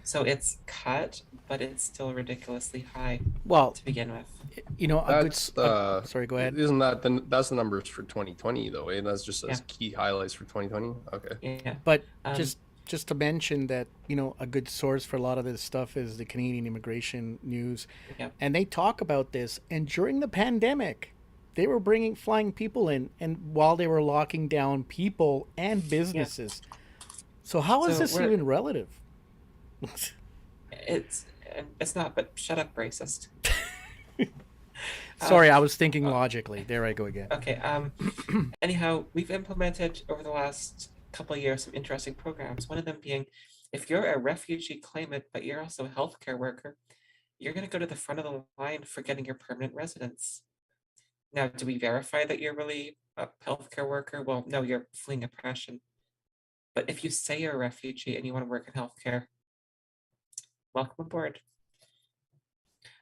So it's cut, but it's still ridiculously high to begin with. You know, sorry, go ahead. Isn't that's the numbers for 2020 though? Eh? That's just as key highlights for 2020. Okay. Yeah. But just to mention that, you know, a good source for a lot of this stuff is the Canadian Immigration News, and they talk about this. And during the pandemic, they were flying people in, and while they were locking down people and businesses. So how is this even relative? It's not, but shut up, racist. Sorry, I was thinking logically. There I go again. Okay. Anyhow, we've implemented over the last couple of years some interesting programs. One of them being, if you're a refugee claimant, but you're also a healthcare worker, you're going to go to the front of the line for getting your permanent residence. Now, do we verify that you're really a healthcare worker? Well, no, you're fleeing oppression. But if you say you're a refugee and you want to work in healthcare, welcome aboard.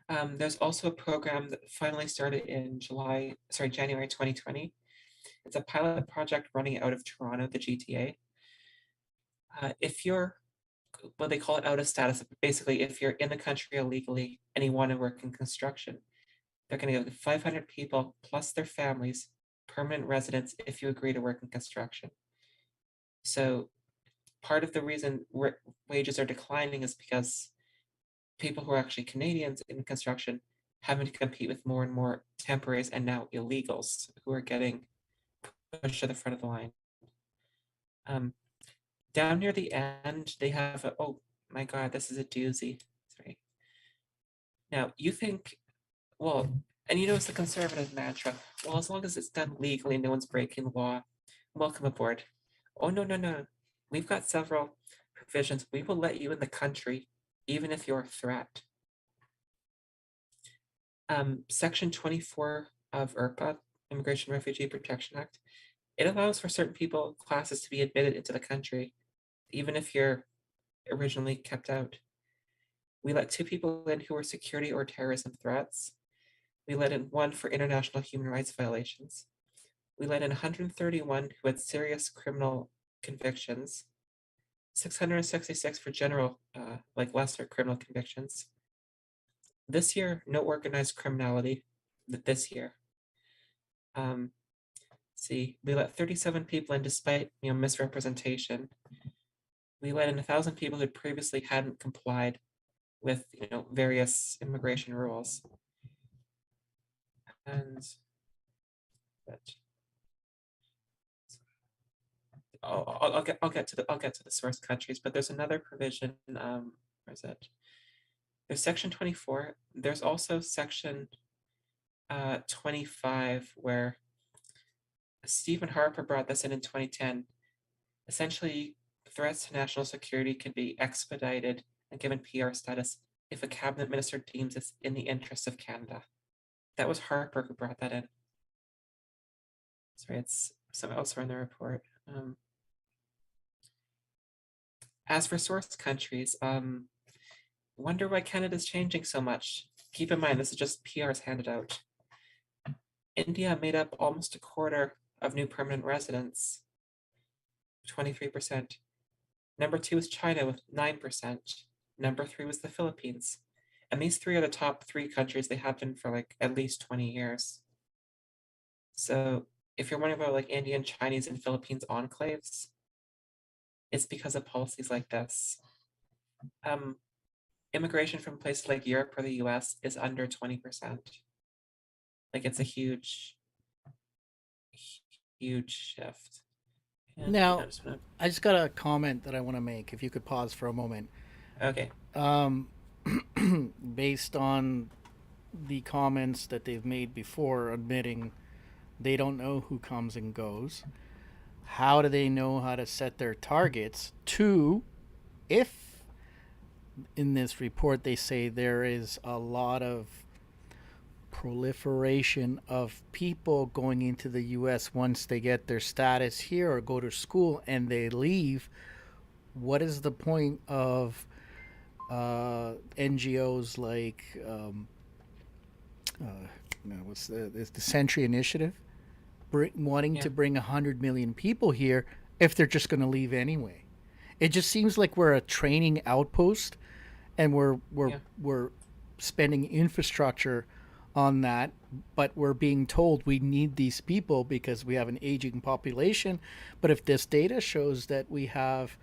There's also a program that finally started in January 2020. It's a pilot project running out of Toronto, the GTA. If you're, well, they call it out of status, but basically if you're in the country illegally and you want to work in construction, they're going to give 500 people plus their families permanent residence if you agree to work in construction. So part of the reason wages are declining is because people who are actually Canadians in construction having to compete with more and more temporaries and now illegals who are getting pushed to the front of the line. Down near the end, they have oh my God, this is a doozy. Sorry. Now you think, well, and you know it's the conservative mantra. Well, as long as it's done legally, no one's breaking the law. Welcome aboard. Oh no. We've got several provisions. We will let you in the country even if you're a threat. Section 24 of IRPA, Immigration Refugee Protection Act, it allows for certain classes to be admitted into the country, even if you're originally kept out. We let 2 people in who were security or terrorism threats. We let in 1 for international human rights violations. We let in 131 who had serious criminal convictions, 666 for general, lesser criminal convictions. This year, no organized criminality. This year, we let 37 people in despite misrepresentation. We let in 1,000 people who previously hadn't complied with various immigration rules. And I'll get to the source countries, but there's another provision. Where is it? There's section 24. There's also section 25, where Stephen Harper brought this in 2010. Essentially, threats to national security can be expedited and given PR status if a cabinet minister deems it's in the interest of Canada. That was Harper who brought that in. Sorry, it's some elsewhere in the report. As for source countries, wonder why Canada's changing so much. Keep in mind, this is just PRs handed out. India made up almost a quarter of new permanent residents, 23%. Number 2 is China with 9%. Number 3 was the Philippines. And these 3 are the top 3 countries. They have been for like at least 20 years. So if you're wondering about like Indian, Chinese, and Philippines enclaves, it's because of policies like this. Immigration from places like Europe or the US is under 20%. Like it's a huge shift. And Now, I just got a comment that I want to make. If you could pause for a moment. Okay. Based on the comments that they've made before, admitting they don't know who comes and goes, how do they know how to set their targets? 2, if in this report they say there is a lot of proliferation of people going into the US once they get their status here or go to school and they leave, what is the point of NGOs like what's the Century Initiative wanting to bring 100 million people here if they're just going to leave anyway? It just seems like we're a training outpost, and we're spending infrastructure on that, but we're being told we need these people because we have an aging population. But if this data shows that we have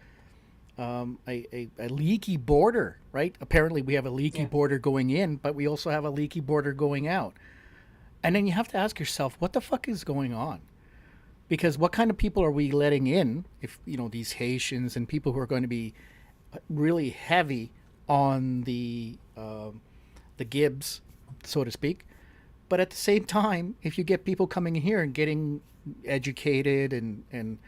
a leaky border, right? Apparently we have a leaky border going in, but we also have a leaky border going out. And then you have to ask yourself, what the fuck is going on? Because what kind of people are we letting in? If, you know, these Haitians and people who are going to be really heavy on the Gibbs, so to speak. But at the same time, if you get people coming in here and getting educated and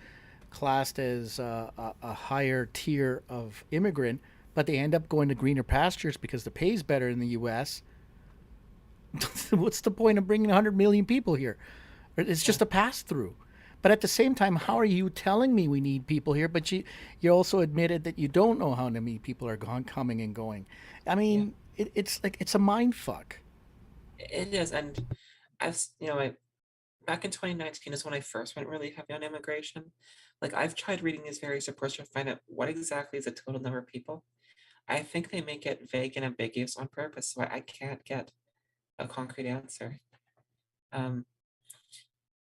classed as a higher tier of immigrant, but they end up going to greener pastures because the pay is better in the U.S., what's the point of bringing 100 million people here? It's just a pass-through. But at the same time, how are you telling me we need people here, but you also admitted that you don't know how many people are coming and going? I mean, it's like, it's a mind fuck. It is, and as you know, back in 2019 is when I first went really heavy on immigration. Like, I've tried reading these various reports to find out what exactly is the total number of people. I think they make it vague and ambiguous on purpose, so I can't get a concrete answer.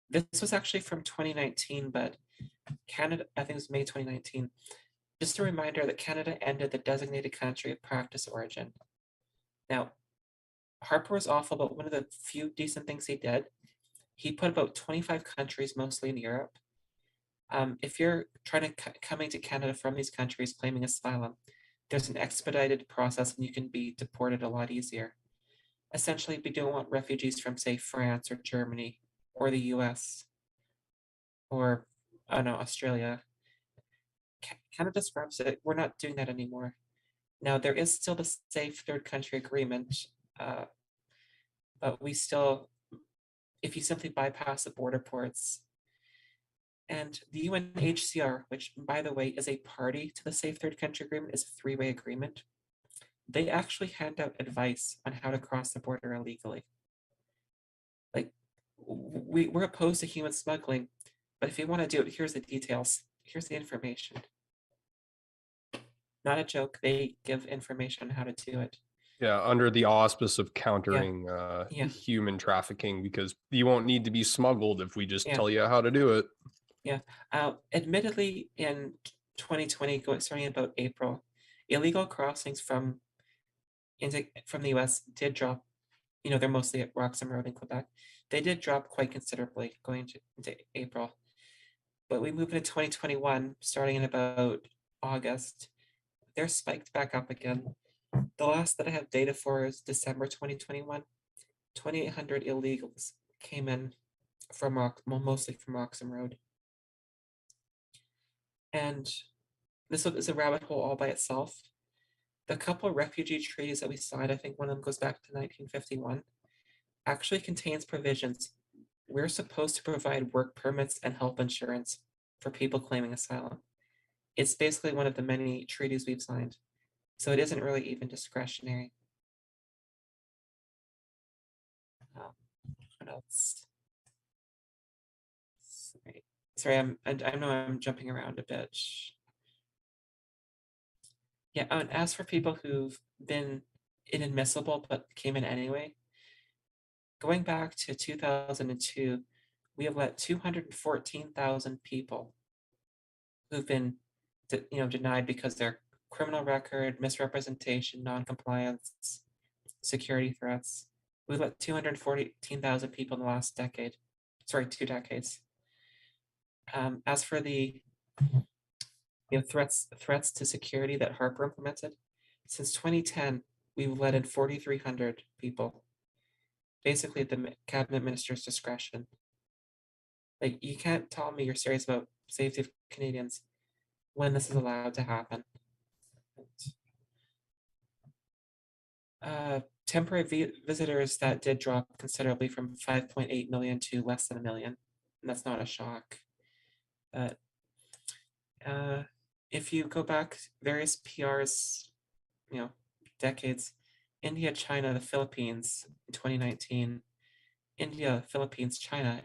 This was actually from 2019, but Canada, I think it was May 2019. Just a reminder that Canada ended the designated country of practice origin. Now, Harper was awful, but one of the few decent things he did, he put about 25 countries, mostly in Europe. If you're trying to coming to Canada from these countries claiming asylum, there's an expedited process and you can be deported a lot easier. Essentially, we don't want refugees from, say, France or Germany or the US or, I don't know, Australia. Canada scraps it. We're not doing that anymore. Now, there is still the safe third country agreement, but we still, if you simply bypass the border ports, and the UNHCR, which, by the way, is a party to the safe third country agreement, is a 3-way agreement. They actually hand out advice on how to cross the border illegally. Like, we're opposed to human smuggling, but if you want to do it, here's the details. Here's the information. Not a joke. They give information on how to do it. Yeah, under the auspice of countering human trafficking, because you won't need to be smuggled if we just tell you how to do it. Yeah. Admittedly, in 2020, starting about April, illegal crossings from the US did drop. You know, they're mostly at Roxham Road in Quebec. They did drop quite considerably going into April. But we move into 2021, starting in about August, they're spiked back up again. The last that I have data for is December 2021. 2,800 illegals came in from mostly from Roxham Road. And this is a rabbit hole all by itself. The couple of refugee treaties that we signed, I think one of them goes back to 1951, actually contains provisions. We're supposed to provide work permits and health insurance for people claiming asylum. It's basically one of the many treaties we've signed. So it isn't really even discretionary. What else? Sorry, I know I'm jumping around a bit. Yeah, and as for people who've been inadmissible but came in anyway, going back to 2002, we have let 214,000 people who've been denied because their criminal record, misrepresentation, non-compliance, security threats. We've let 214,000 people in the last decade. Sorry, 2 decades. As for the threats to security that Harper implemented, since 2010, we've let in 4,300 people, basically at the cabinet minister's discretion. Like, you can't tell me you're serious about safety of Canadians when this is allowed to happen. Temporary visitors that did drop considerably from 5.8 million to less than 1 million. And that's not a shock. But if you go back various PRs, decades, India, China, the Philippines in 2019, India, Philippines, China,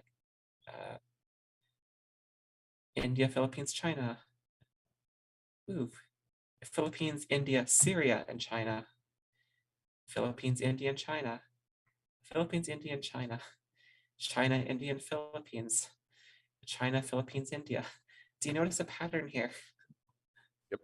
India, Philippines, China. Ooh. Philippines, India, Syria, and China. Philippines, India, and China. Philippines, India, and China. China, India, and Philippines. China, Philippines, India. Do you notice a pattern here? Yep.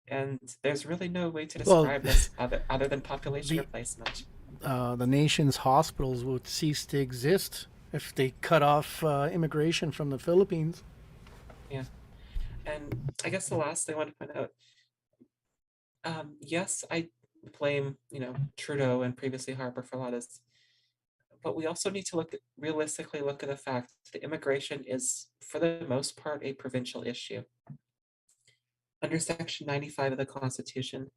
And there's really no way to describe this other than population replacement. The nation's hospitals would cease to exist if they cut off immigration from the Philippines. Yeah. And I guess the last thing I want to point out, yes, I blame, Trudeau and previously Harper for a lot of this, but we also need to realistically look at the fact that immigration is, for the most part, a provincial issue. Under Section 95 of the Constitution,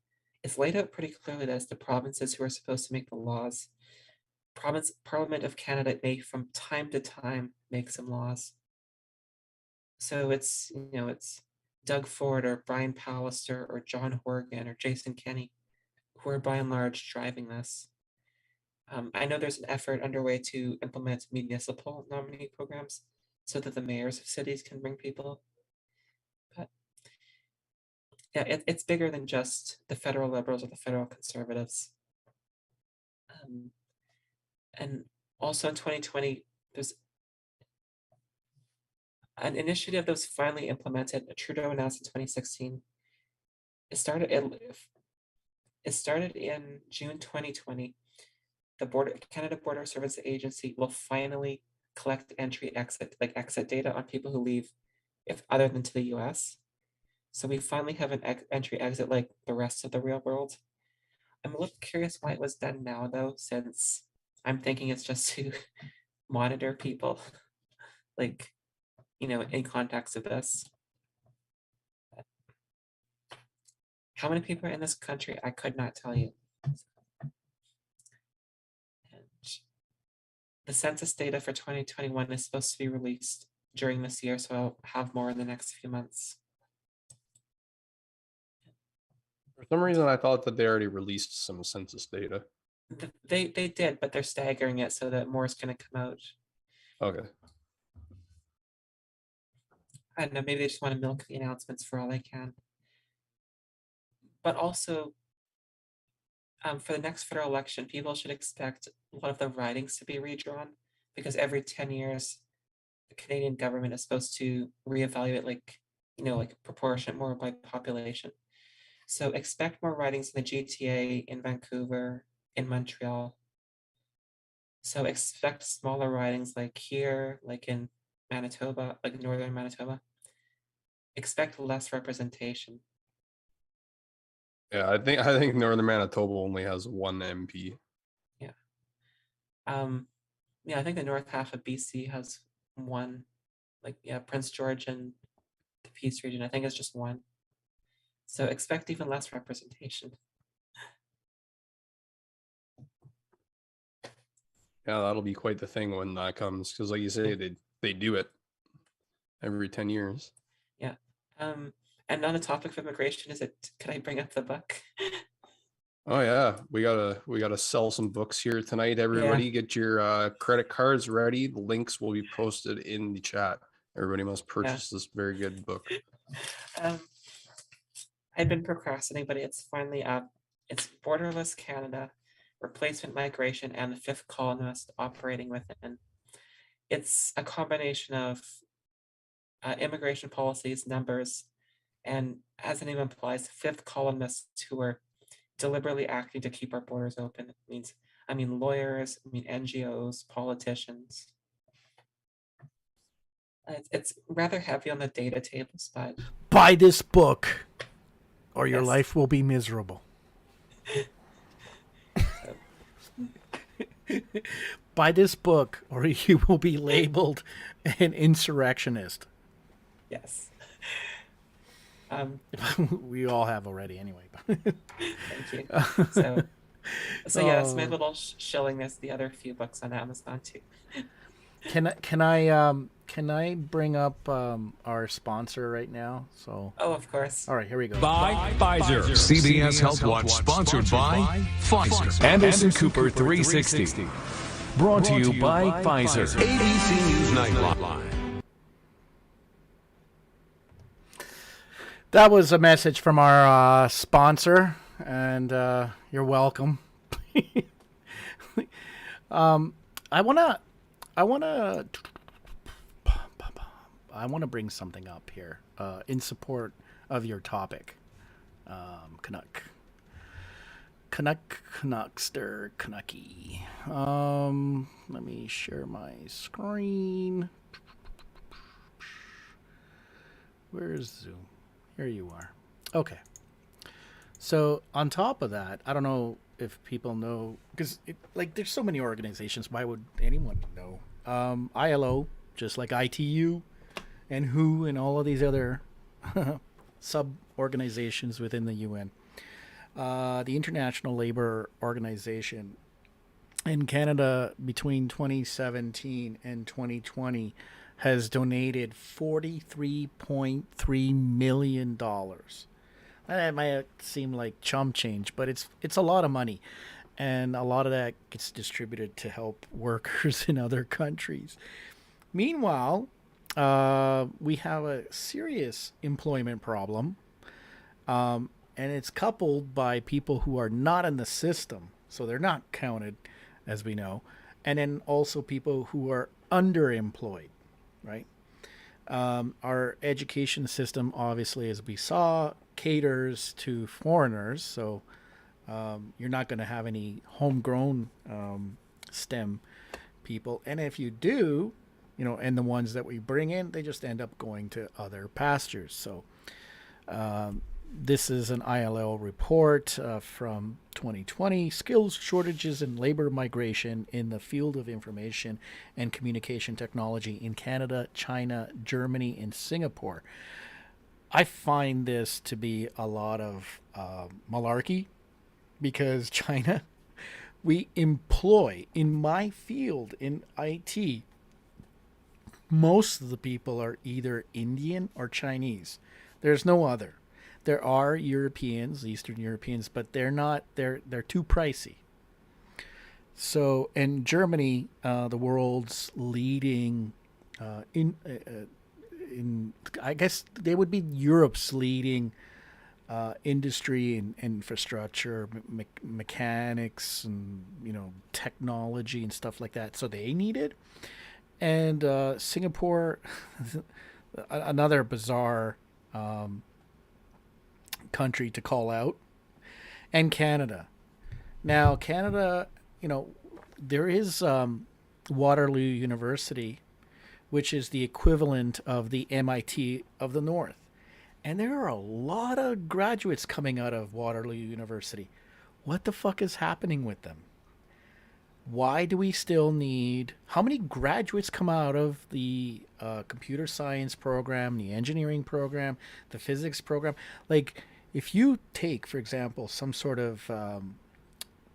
it's laid out pretty clearly that it's the provinces who are supposed to make the laws. Parliament of Canada may, from time to time, make some laws. So it's Doug Ford or Brian Pallister or John Horgan or Jason Kenney who are by and large driving this. I know there's an effort underway to implement municipal nominee programs so that the mayors of cities can bring people. But yeah, it's bigger than just the federal Liberals or the federal Conservatives. And also in 2020, there's an initiative that was finally implemented. Trudeau announced in 2016. It started in June 2020. The Canada Border Service Agency will finally collect exit data on people who leave, if other than to the US. So we finally have an entry exit like the rest of the real world. I'm a little curious why it was done now though, since I'm thinking it's just to monitor people, in context of this. How many people are in this country? I could not tell you. And the census data for 2021 is supposed to be released during this year, so I'll have more in the next few months. For some reason, I thought that they already released some census data. They did, but they're staggering it so that more is going to come out. Okay. I don't know, maybe they just want to milk the announcements for all they can. But also, for the next federal election, people should expect a lot of the ridings to be redrawn, because every 10 years, the Canadian government is supposed to reevaluate, proportion more by population. So expect more ridings in the GTA, in Vancouver, in Montreal. So expect smaller ridings like here, like in Manitoba, like northern Manitoba. Expect less representation. Yeah, I think Northern Manitoba only has one MP. Yeah. Yeah, I think the north half of BC has one. Like, yeah, Prince George and the Peace region, I think it's just one. So expect even less representation. Yeah, that'll be quite the thing when that comes, because like you say, they do it every 10 years. Yeah. And on the topic of immigration, can I bring up the book? Oh yeah, we gotta sell some books here tonight. Everybody, get your credit cards ready. The links will be posted in the chat. Everybody must purchase this very good book. I've been procrastinating, but it's finally up. It's Borderless Canada, Replacement Migration, and the Fifth Colonist Operating Within. It's a combination of immigration policies, numbers, and as the name implies, fifth columnists who are deliberately acting to keep our borders open. It means, lawyers, NGOs, politicians. It's rather heavy on the data tables, but Buy this book, or your Yes. life will be miserable. Buy this book, or you will be labeled an insurrectionist. yes. We all have already, anyway. Thank you. So yes, my little shilling this the other few books on Amazon too. Can I bring up our sponsor right now? So. Oh, of course. All right, here we go. By Pfizer. CBS Health Watch sponsored by Pfizer. Anderson Cooper 360. Brought to you by Pfizer. ABC News Nightline. That was a message from our sponsor, and you're welcome. I wanna bring something up here in support of your topic, Canuckster, Canucky. Let me share my screen. Where's Zoom? Here you are. Okay. So on top of that, I don't know if people know, because there's so many organizations. Why would anyone know? ILO, just like ITU, and WHO, and all of these other sub-organizations within the UN. The International Labour Organization in Canada between 2017 and 2020 has donated $43.3 million. That might seem like chump change, but it's a lot of money. And a lot of that gets distributed to help workers in other countries. Meanwhile, we have a serious employment problem. And it's coupled by people who are not in the system. So they're not counted, as we know. And then also people who are underemployed. Right? Our education system, obviously, as we saw, caters to foreigners. So you're not going to have any homegrown STEM people. And if you do, and the ones that we bring in, they just end up going to other pastures. So this is an ILO report from 2020, skills shortages and labor migration in the field of information and communication technology in Canada, China, Germany, and Singapore. I find this to be a lot of malarkey, because China, we employ, in my field, in IT, most of the people are either Indian or Chinese. There's no other. There are Europeans, Eastern Europeans, but they're not. They're too pricey. So, in Germany, the world's leading I guess they would be Europe's leading industry and infrastructure, mechanics, and technology and stuff like that. So they need it. And Singapore, another bizarre country to call out, and Canada. Now, Canada, there is Waterloo University, which is the equivalent of the MIT of the North. And there are a lot of graduates coming out of Waterloo University. What the fuck is happening with them? Why do we still need... How many graduates come out of the computer science program, the engineering program, the physics program? Like, if you take, for example, some sort of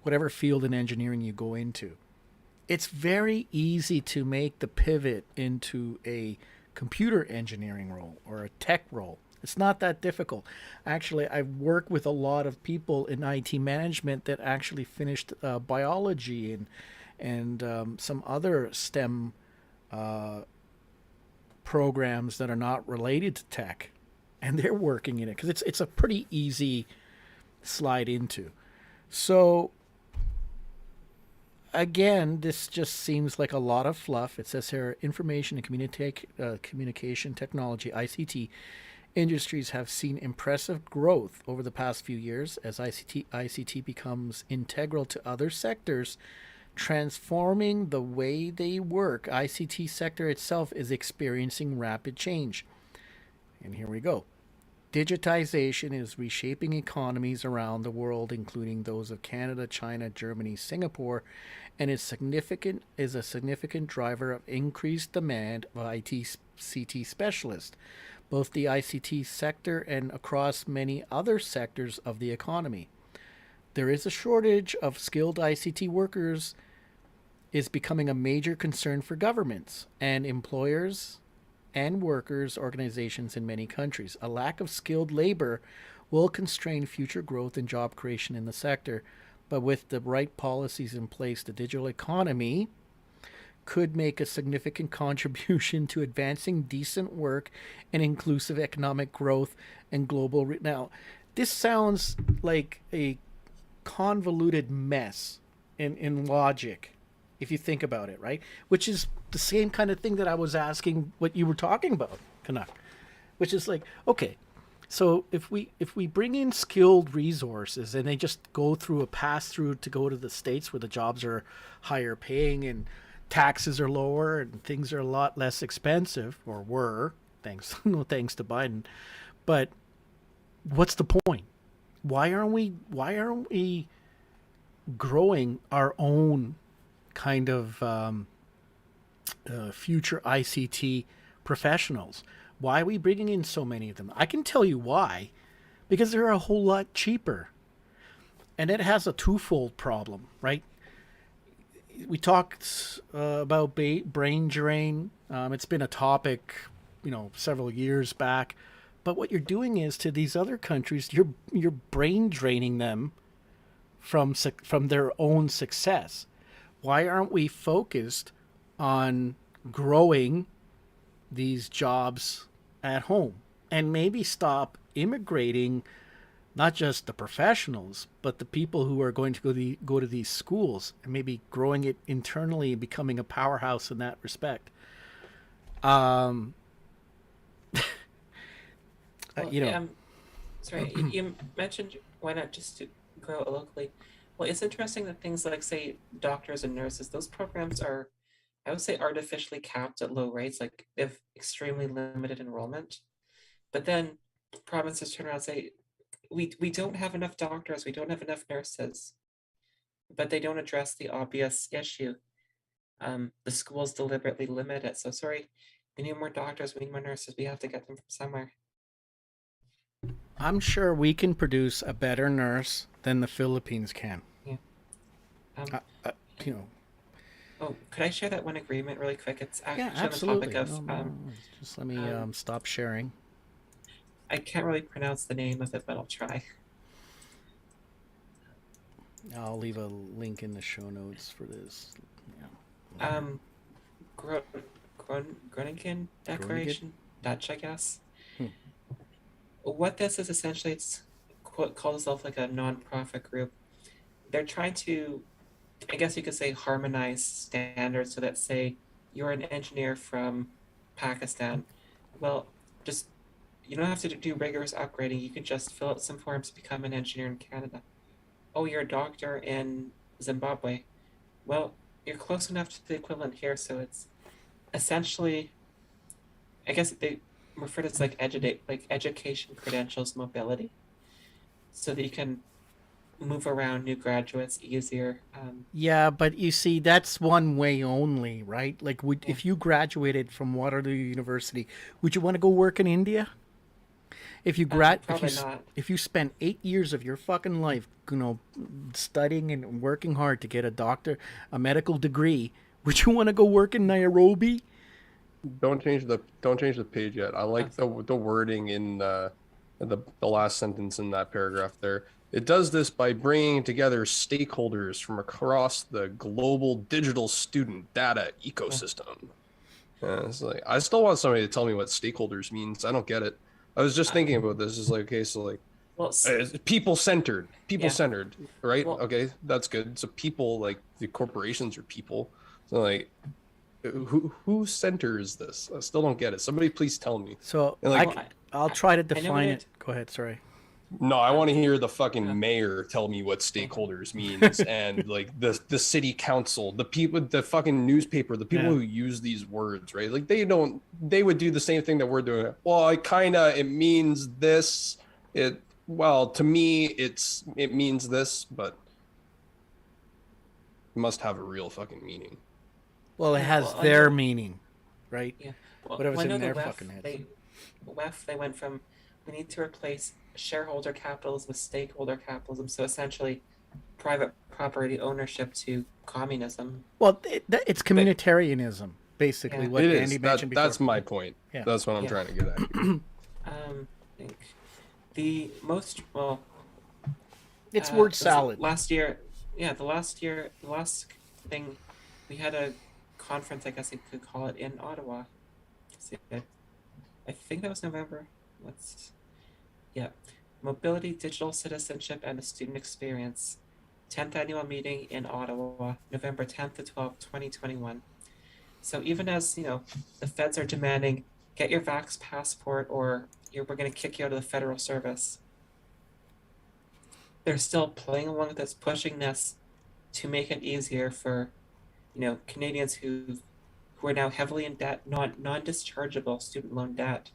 whatever field in engineering you go into, it's very easy to make the pivot into a computer engineering role or a tech role. It's not that difficult. Actually, I've worked with a lot of people in IT management that actually finished biology and some other STEM programs that are not related to tech, and they're working in it because it's a pretty easy slide into. So again, this just seems like a lot of fluff. It says here, information and communication technology, ICT, industries have seen impressive growth over the past few years as ICT becomes integral to other sectors, transforming the way they work. ICT sector itself is experiencing rapid change. And here we go. Digitization is reshaping economies around the world, including those of Canada, China, Germany, Singapore, and is a significant driver of increased demand of ICT specialists, both the ICT sector and across many other sectors of the economy. There is a shortage of skilled ICT workers is becoming a major concern for governments and employers and workers' organizations in many countries. A lack of skilled labor will constrain future growth and job creation in the sector, but with the right policies in place, the digital economy could make a significant contribution to advancing decent work and inclusive economic growth and global... Now, this sounds like a convoluted mess in logic, if you think about it, right? Which is the same kind of thing that I was asking what you were talking about, Canuck. Which is like, okay, so if we bring in skilled resources and they just go through a pass-through to go to the States where the jobs are higher paying and taxes are lower and things are a lot less expensive, or were, thanks to Biden. But what's the point? Why aren't we growing our own kind of future ICT professionals? Why are we bringing in so many of them? I can tell you why. Because they're a whole lot cheaper. And it has a twofold problem, right? We talked about brain drain. It's been a topic, several years back. But what you're doing is, to these other countries, you're brain draining them from their own success. Why aren't we focused on growing these jobs at home and maybe stop immigrating not just the professionals, but the people who are going to go to these schools, and maybe growing it internally and becoming a powerhouse in that respect. Sorry, you mentioned why not just to grow locally. Well, it's interesting that things like, say, doctors and nurses, those programs are, I would say, artificially capped at low rates, like they have extremely limited enrollment. But then provinces turn around and say, we don't have enough doctors, we don't have enough nurses, but they don't address the obvious issue. The schools deliberately limit it. So sorry, we need more doctors, we need more nurses, we have to get them from somewhere. I'm sure we can produce a better nurse than the Philippines can. Yeah. Oh, could I share that one agreement really quick? It's actually absolutely. on the topic of... Just let me stop sharing. I can't really pronounce the name of it, but I'll try. I'll leave a link in the show notes for this. Yeah. Groningen Declaration, Dutch, I guess. What this is essentially, it's called itself like a non-profit group. They're trying to, I guess you could say, harmonize standards so that, say, you're an engineer from Pakistan. Well, just, you don't have to do rigorous upgrading. You can just fill out some forms to become an engineer in Canada. Oh, you're a doctor in Zimbabwe. Well, you're close enough to the equivalent here, so it's essentially, I guess they refer to it as like education credentials mobility, so that you can move around new graduates easier. Yeah, but you see, that's one way only, right? Like, Yeah. if you graduated from Waterloo University, would you want to go work in India? If you Probably not. if you spent 8 years of your fucking life, studying and working hard to get a medical degree, would you want to go work in Nairobi? Don't change the page yet. I like the wording in the last sentence in that paragraph there. It does this by bringing together stakeholders from across the global digital student data ecosystem. Yeah, it's like, I still want somebody to tell me what stakeholders means. I don't get it. I was just thinking about this. It's like, okay, so like, Well, people centered, Yeah. right? Well- Okay, that's good. So people, like the corporations are people. So like, who centers this? I still don't get it. Somebody please tell me. So And like, I'll try to know what define it- it. Go ahead. Sorry. no, I want to hear the fucking mayor tell me what stakeholders means, and like the city council, the people, the fucking newspaper, the people Yeah. who use these words, right? Like they would do the same thing that we're doing. Well, it means this. Well, to me, it means this, but it must have a real fucking meaning. Well, it Yeah, has well, I their know- meaning, right? Yeah. Well, Whatever's I know in the their WEF, fucking heads. they went from, we need to replace shareholder capitalism with stakeholder capitalism. So essentially, private property ownership to communism. Well, it's communitarianism, basically. Yeah. What It Andy is. mentioned before. That's my point. Yeah. That's what I'm Yeah. trying to get at. Here. I think the most well. It's word was it salad. Last year, the last thing, we had a conference, I guess you could call it, in Ottawa. Let's see, I think that was November. Mobility, digital citizenship, and the student experience. 10th annual meeting in Ottawa, November 10th to 12th, 2021. So even as, the feds are demanding, get your vax passport or we're going to kick you out of the federal service, they're still playing along with this, pushing this to make it easier for, Canadians who are now heavily in debt, non-dischargeable student loan debt,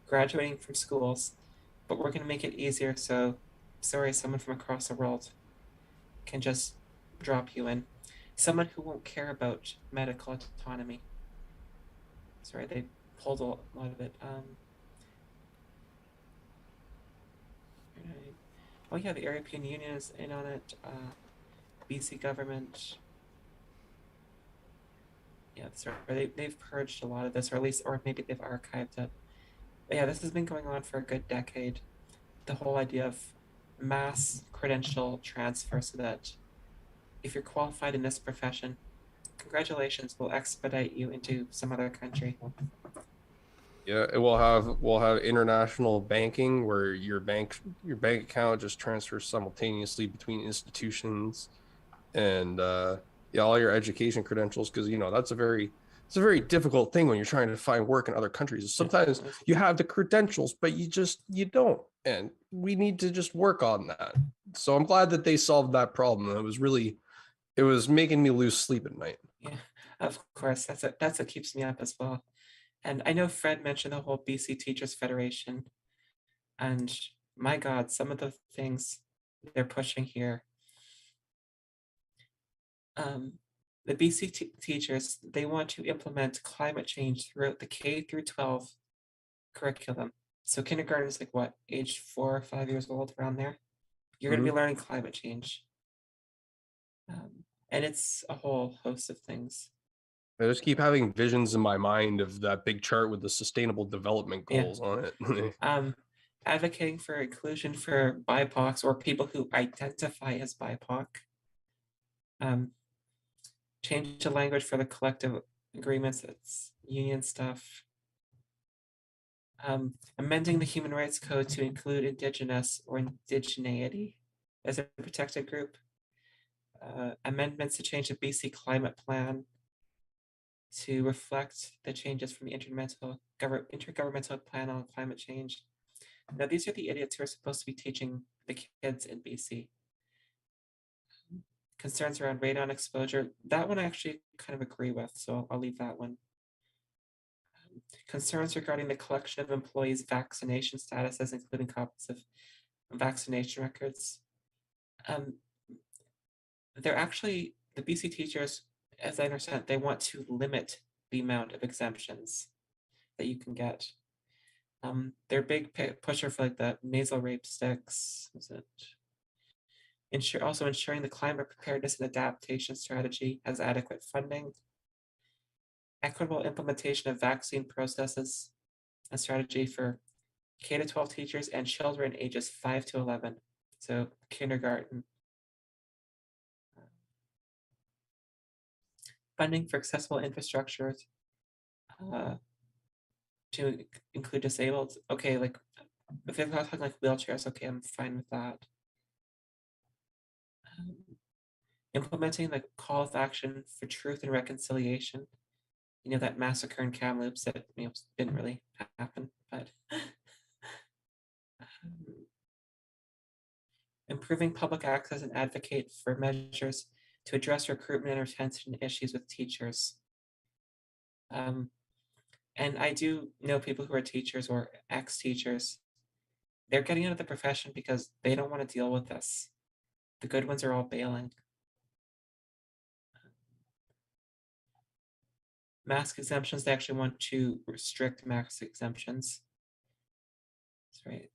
graduating from schools, but we're going to make it easier so, someone from across the world can just drop you in. Someone who won't care about medical autonomy. Sorry, they pulled a lot of it. Oh yeah, the European Union is in on it. BC government. Yeah, sorry, they've purged a lot of this, or maybe they've archived it. But yeah, this has been going on for a good decade. The whole idea of mass credential transfer, so that if you're qualified in this profession, congratulations, we'll expedite you into some other country. Yeah, we'll have international banking where your bank account just transfers simultaneously between institutions, and all your education credentials, because it's a very difficult thing when you're trying to find work in other countries. Sometimes you have the credentials, but you don't, and we need to just work on that. So I'm glad that they solved that problem. It was making me lose sleep at night. Yeah, of course, that's what keeps me up as well. And I know Fred mentioned the whole BC Teachers Federation, and my God, some of the things they're pushing here. The BC teachers, they want to implement climate change throughout the K through 12 curriculum. So kindergarten is like what, age 4 or 5 years old, around there. You're going to be learning climate change. And it's a whole host of things. I just keep having visions in my mind of that big chart with the sustainable development goals on it. Advocating for inclusion for BIPOCs or people who identify as BIPOC. Change the language for the collective agreements, that's union stuff. Amending the Human Rights Code to include Indigenous or indigeneity as a protected group. Amendments to change the BC Climate Plan to reflect the changes from the Intergovernmental Plan on Climate Change. Now, these are the idiots who are supposed to be teaching the kids in BC. Concerns around radon exposure, that one I actually kind of agree with, so I'll leave that one. Concerns regarding the collection of employees' vaccination statuses, including copies of vaccination records. They're actually, the BC teachers, as I understand, they want to limit the amount of exemptions that you can get. They're a big pusher for like the nasal rape sticks. Is it? Also ensuring the climate preparedness and adaptation strategy has adequate funding. Equitable implementation of vaccine processes and strategy for K-12 teachers and children ages 5 to 11, so kindergarten. Funding for accessible infrastructure to include disabled. Okay, like if they're talking like wheelchairs, okay, I'm fine with that. Implementing the call of action for truth and reconciliation. You know, that massacre in Kamloops that didn't really happen, but improving public access and advocate for measures to address recruitment and retention issues with teachers. And I do know people who are teachers or ex-teachers. They're getting out of the profession because they don't want to deal with this. The good ones are all bailing. Mask exemptions, they actually want to restrict mask exemptions. That's right.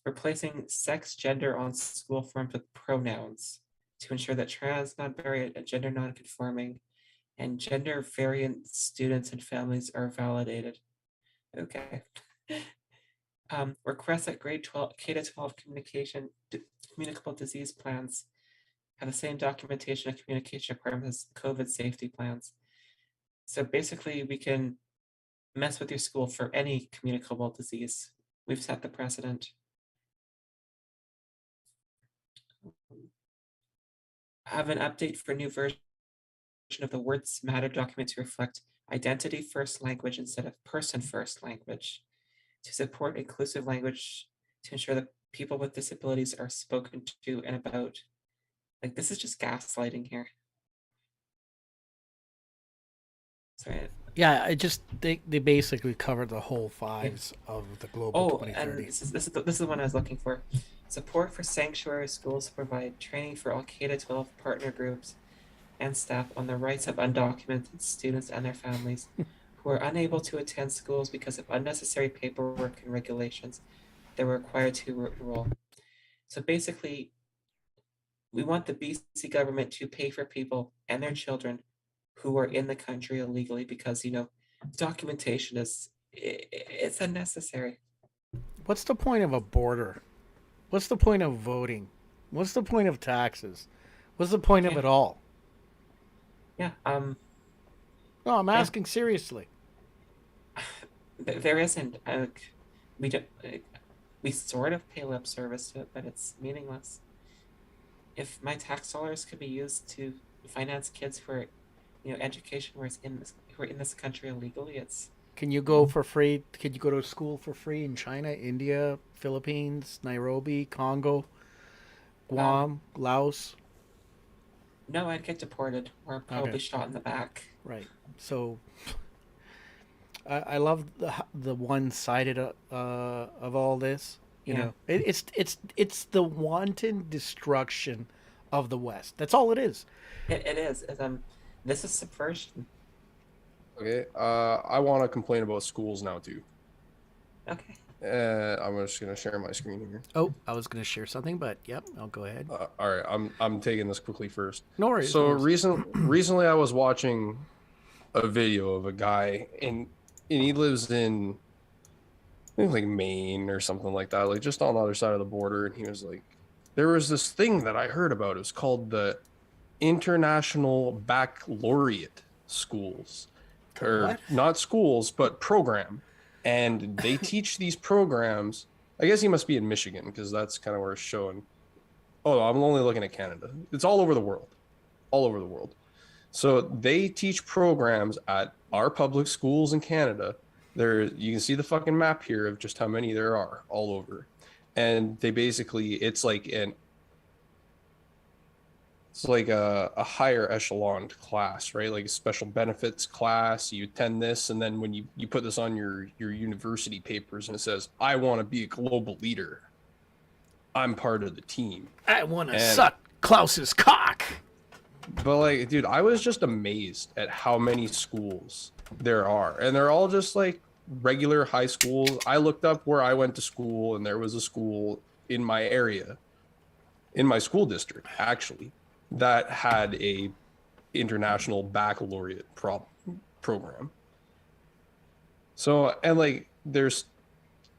Replacing sex, gender on school forms with pronouns to ensure that trans, non-variant, and gender non-conforming and gender variant students and families are validated. Okay. Request that grade 12, K-12 communicable disease plans have the same documentation and communication requirements as COVID safety plans. So basically we can mess with your school for any communicable disease. We've set the precedent. Have an update for a new version of the Words Matter document to reflect identity first language instead of person first language, to support inclusive language, to ensure that people with disabilities are spoken to and about. Like, this is just gaslighting here. Sorry. Yeah, they basically covered the whole fives of the global 2030. And this is the one I was looking for. Support for sanctuary schools to provide training for all K-12 partner groups and staff on the rights of undocumented students and their families who are unable to attend schools because of unnecessary paperwork and regulations that were required to enroll. So basically, we want the BC government to pay for people and their children who are in the country illegally because, you know, documentation it's unnecessary. What's the point of a border? What's the point of voting? What's the point of taxes? What's the point of it all? Yeah. No, I'm asking seriously. There isn't. We sort of pay lip service to it, but it's meaningless. If my tax dollars could be used to finance kids who are, you know, education who are in this country illegally, it's. Can you go for free? Can you go to school for free in China, India, Philippines, Nairobi, Congo, Guam, Laos? No, I'd get deported or probably shot in the back. Right. So I love the one-sided of all this. You know, it's the wanton destruction of the West. That's all it is. It is. This is subversion. Okay. I want to complain about schools now too. Okay. I'm just gonna share my screen here. Oh, I was gonna share something, but yep, I'll go ahead. All right, I'm taking this quickly first. No worries. So recently I was watching a video of a guy and he lives in I think like Maine or something like that, like just on the other side of the border. And he was like, there was this thing that I heard about. It was called the International Baccalaureate Schools, or not schools, but program. And they teach these programs. I guess he must be in Michigan because that's kind of where it's showing. Oh, I'm only looking at Canada. It's all over the world, all over the world. So they teach programs at our public schools in Canada. There, you can see the fucking map here of just how many there are all over. And they basically, it's like it's like a higher echelon class, right? Like a special benefits class. You attend this, and then when you put this on your university papers, and it says, "I want to be a global leader. I'm part of the team. I want to suck Klaus's cock." But like, dude, I was just amazed at how many schools there are, and they're all just like regular high schools. I looked up where I went to school, and there was a school in my area, in my school district, actually, that had a international baccalaureate program. So, and like, there's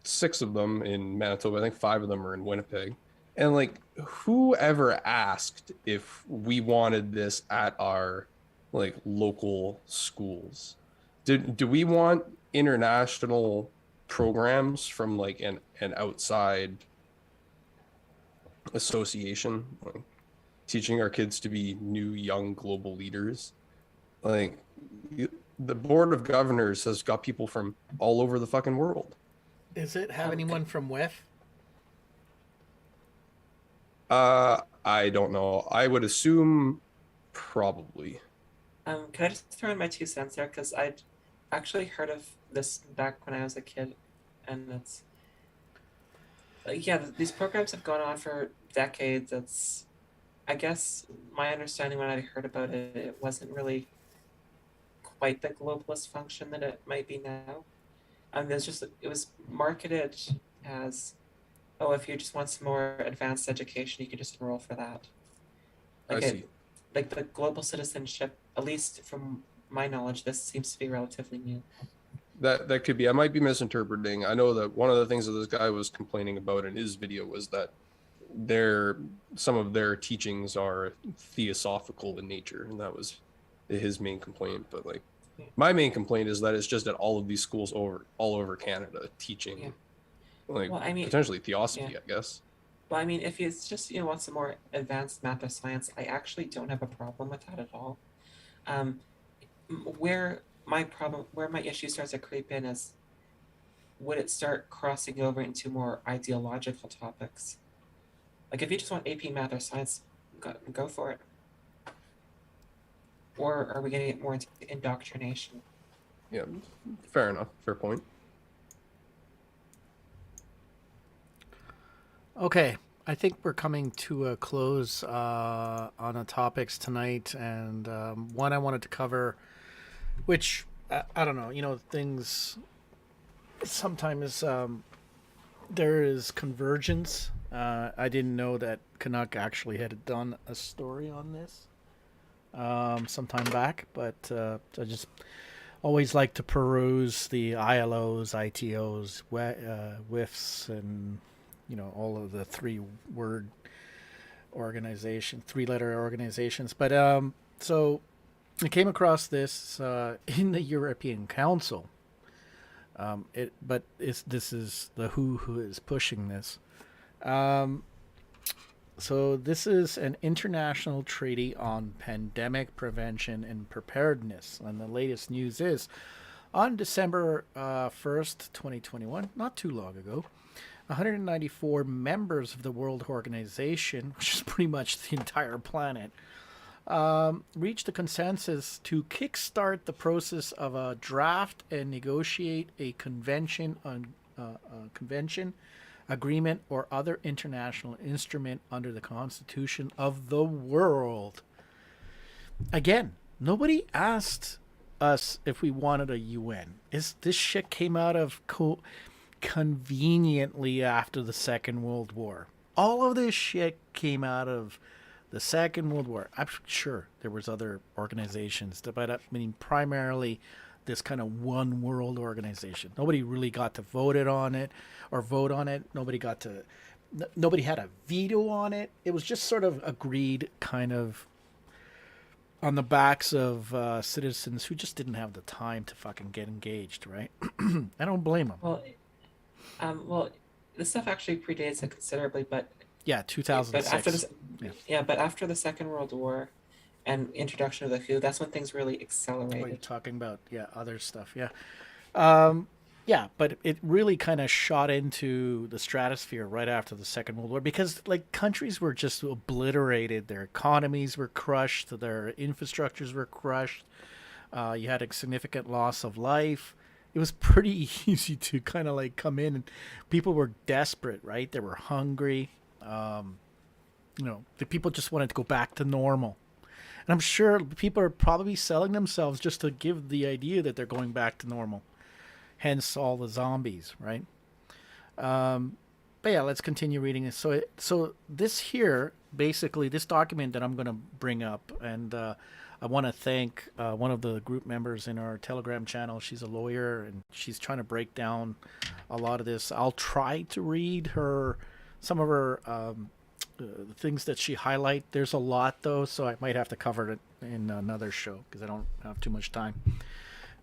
6 of them in Manitoba. I think 5 of them are in Winnipeg. And like, whoever asked if we wanted this at our like local schools? Do we want international programs from like an outside association, like, teaching our kids to be new young global leaders? Like, the board of governors has got people from all over the fucking world. Does it have anyone from WEF? I don't know. I would assume probably. Can I just throw in my 2 cents there? Because I'd actually heard of this back when I was a kid, and it's yeah, these programs have gone on for decades. It's, I guess, my understanding when I heard about it, it wasn't really quite the globalist function that it might be now. There's just, it was marketed as, oh, if you just want some more advanced education, you can just enroll for that. Like, I see. Like the global citizenship, at least from my knowledge, this seems to be relatively new. That could be. I might be misinterpreting. I know that one of the things that this guy was complaining about in his video was that some of their teachings are theosophical in nature, and that was his main complaint. But like, my main complaint is that it's just at all of these schools all over Canada teaching, like, well, I mean, potentially theosophy, I guess. Well, I mean, if you just want some more advanced math or science, I actually don't have a problem with that at all. Where my issue starts to creep in is, would it start crossing over into more ideological topics? Like, if you just want AP math or science, go for it. Or are we getting it more into indoctrination? Yeah, fair enough. Fair point. Okay, I think we're coming to a close on the topics tonight, and one I wanted to cover, which I don't know, things sometimes there is convergence. I didn't know that Canuck actually had done a story on this sometime back, but I just always like to peruse the ILOs, ITOs, WEFs, and all of the 3-letter organizations. But so I came across this in the European Council. This is the WHO is pushing this. So this is an international treaty on pandemic prevention and preparedness. And the latest news is, on December 1st, 2021, not too long ago, 194 members of the World Organization, which is pretty much the entire planet, reached a consensus to kickstart the process of a draft and negotiate a convention, agreement, or other international instrument under the Constitution of the world. Again, nobody asked us if we wanted a UN. This shit came out of conveniently after the Second World War. All of this shit came out of the Second World War. I'm sure there was other organizations, but I mean primarily this kind of one world organization. Nobody really got to vote on it. Nobody had a veto on it. It was just sort of agreed kind of on the backs of citizens who just didn't have the time to fucking get engaged, right? I don't blame them. Well, this stuff actually predates it considerably, but 2006. But after the Second World War and introduction of the WHO, that's when things really accelerated. What you're talking about, other stuff, Yeah, but it really kind of shot into the stratosphere right after the Second World War because like countries were just obliterated, their economies were crushed, their infrastructures were crushed. You had a significant loss of life. It was pretty easy to kind of like come in, and people were desperate, right? They were hungry. The people just wanted to go back to normal. And I'm sure people are probably selling themselves just to give the idea that they're going back to normal. Hence all the zombies, right? But yeah, let's continue reading this. So this here, basically, this document that I'm going to bring up, and I want to thank one of the group members in our Telegram channel. She's a lawyer, and she's trying to break down a lot of this. I'll try to read some of her things that she highlight. There's a lot, though, so I might have to cover it in another show because I don't have too much time.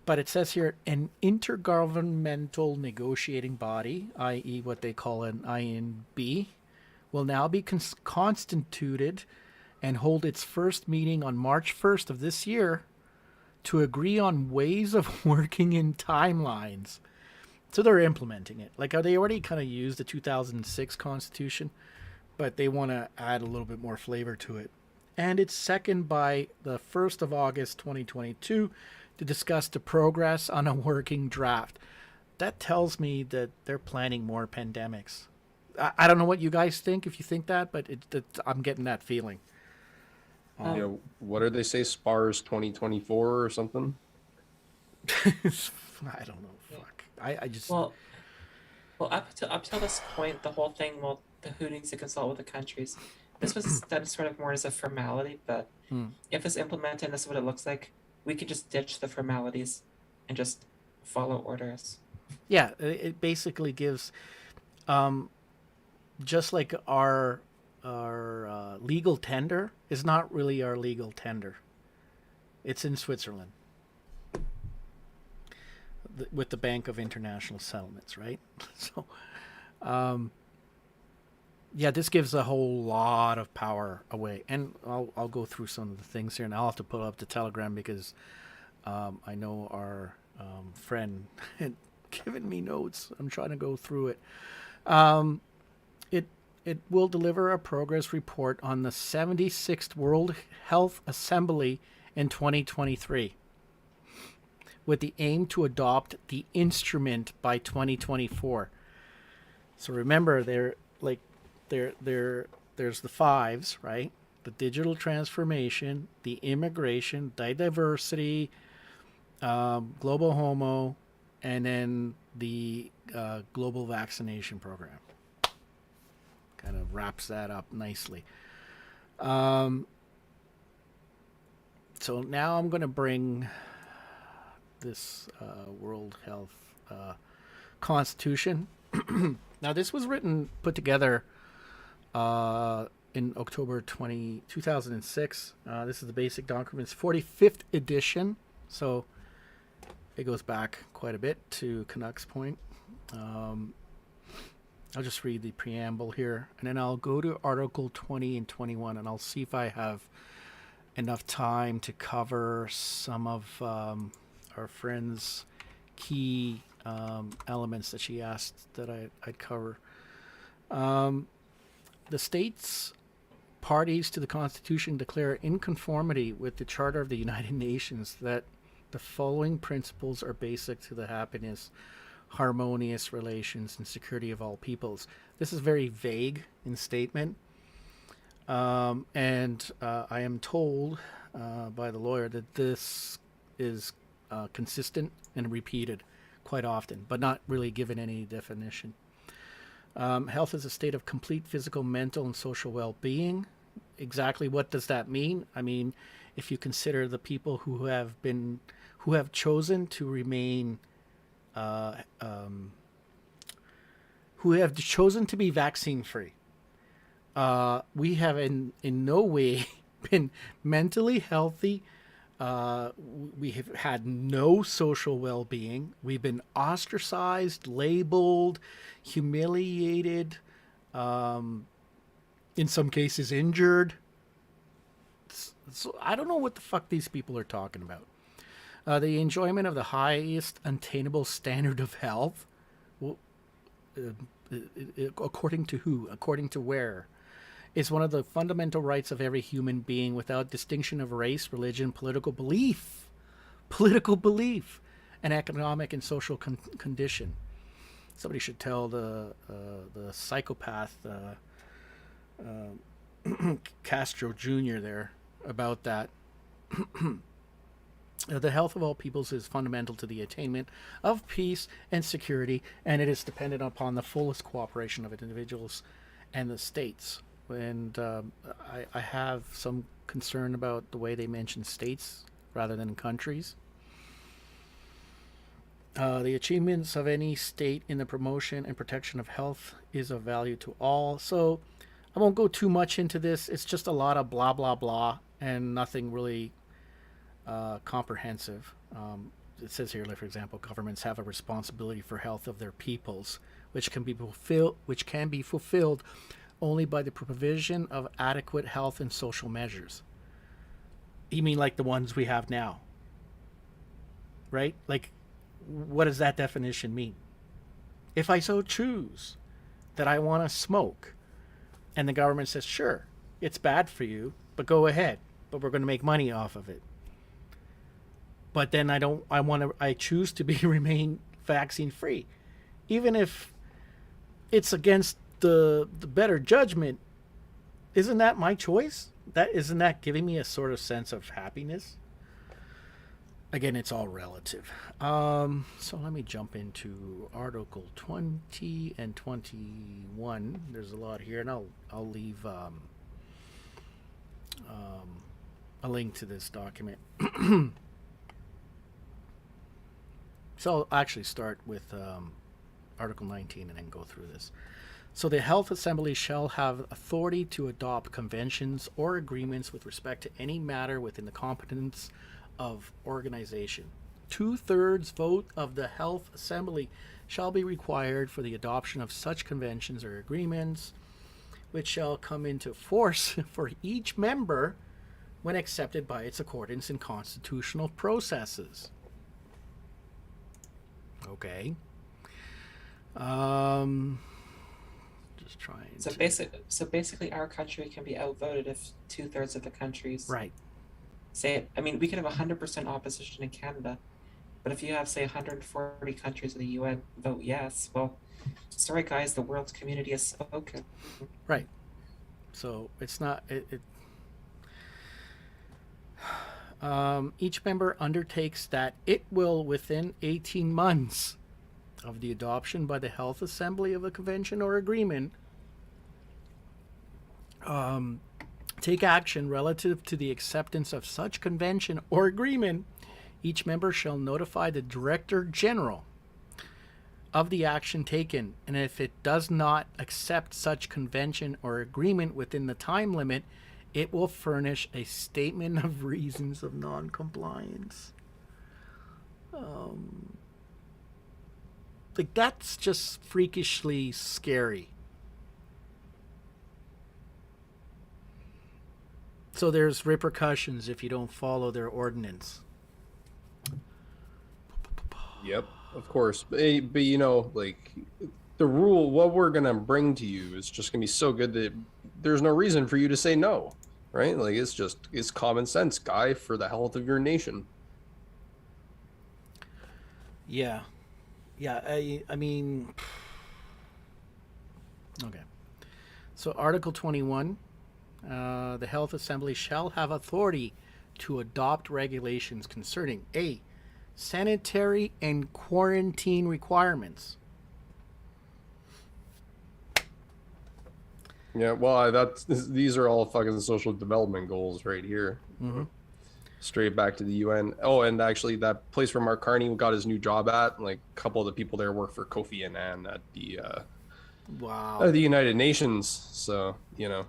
But it says here, an intergovernmental negotiating body, i.e. what they call an INB, will now be constituted and hold its first meeting on March 1st of this year to agree on ways of working in timelines. So they're implementing it. Like they already kind of used the 2006 Constitution, but they want to add a little bit more flavor to it. And it's second by the 1st of August 2022 to discuss the progress on a working draft. That tells me that they're planning more pandemics. I don't know what you guys think, if you think that, but I'm getting that feeling. What do they say? SPARS 2024 or something? I don't know. Fuck. I just... Well, up till this point, the whole thing, the who needs to consult with the countries, this was done sort of more as a formality, but if it's implemented and this is what it looks like, we could just ditch the formalities and just follow orders. Yeah, it basically gives, just like our legal tender is not really our legal tender. It's in Switzerland with the Bank of International Settlements, right? So, yeah, this gives a whole lot of power away. And I'll go through some of the things here, and I'll have to pull up the Telegram because I know our friend had given me notes. I'm trying to go through it. It will deliver a progress report on the 76th World Health Assembly in 2023 with the aim to adopt the instrument by 2024. So remember, there's the fives, right? The digital transformation, the immigration, the diversity, global homo, and then the global vaccination program. Kind of wraps that up nicely. So now I'm going to bring this World Health Constitution. Now this was put together in October 2006. This is the basic documents, 45th edition. So it goes back quite a bit to Canucks Point. I'll just read the preamble here, and then I'll go to Article 20 and 21, and I'll see if I have enough time to cover some of our friend's key elements that she asked that I'd cover. The states parties to the Constitution declare in conformity with the Charter of the United Nations that the following principles are basic to the happiness, harmonious relations, and security of all peoples. This is very vague in statement. And I am told by the lawyer that this is consistent and repeated quite often, but not really given any definition. Health is a state of complete physical, mental, and social well-being. Exactly what does that mean? I mean, if you consider the people who have chosen to remain who have chosen to be vaccine free. We have in no way been mentally healthy. We have had no social well-being. We've been ostracized, labeled, humiliated, in some cases injured. So I don't know what the fuck these people are talking about. The enjoyment of the highest attainable standard of health. Well, according to who? According to where? Is one of the fundamental rights of every human being without distinction of race, religion, political belief, and economic and social condition. Somebody should tell the psychopath Castro Jr. there about that. The health of all peoples is fundamental to the attainment of peace and security, and it is dependent upon the fullest cooperation of individuals and the states. And I have some concern about the way they mention states rather than countries. The achievements of any state in the promotion and protection of health is of value to all. So I won't go too much into this. It's just a lot of blah, blah, blah, and nothing really comprehensive. It says here, like, for example, governments have a responsibility for health of their peoples, which can be fulfilled only by the provision of adequate health and social measures. You mean like the ones we have now? Right? Like, what does that definition mean? If I so choose that I want to smoke, and the government says, sure, it's bad for you, but go ahead, but we're going to make money off of it. But then I choose to remain vaccine free. Even if it's against the better judgment, isn't that my choice? Isn't that giving me a sort of sense of happiness? Again, it's all relative. So let me jump into Article 20 and 21. There's a lot here, and I'll leave a link to this document. So I'll actually start with Article 19 and then go through this. So the Health Assembly shall have authority to adopt conventions or agreements with respect to any matter within the competence of organization. 2/3 vote of the Health Assembly shall be required for the adoption of such conventions or agreements, which shall come into force for each member when accepted by its accordance in constitutional processes. Okay. Just trying. So basically, our country can be outvoted if 2/3 of the countries right. say it. I mean, we could have 100% opposition in Canada, but if you have, say, 140 countries of the UN vote yes, well, sorry guys, the world's community has spoken. Right. So it's not each member undertakes that it will, within 18 months of the adoption by the Health Assembly of a convention or agreement, take action relative to the acceptance of such convention or agreement. Each member shall notify the Director General of the action taken, and if it does not accept such convention or agreement within the time limit, it will furnish a statement of reasons of non-compliance. Like, that's just freakishly scary. So there's repercussions if you don't follow their ordinance. Yep, of course. But you know, like, the rule, what we're going to bring to you is just going to be so good that there's no reason for you to say no, right? Like, it's common sense, guy, for the health of your nation. Yeah. Yeah, I mean, okay. So Article 21, the Health Assembly shall have authority to adopt regulations concerning A, sanitary and quarantine requirements. Yeah, well, these are all fucking social development goals right here. Mm-hmm. Straight back to the UN. Oh, and actually, that place where Mark Carney got his new job at, like, a couple of the people there work for Kofi Annan at the the United Nations. So, you know,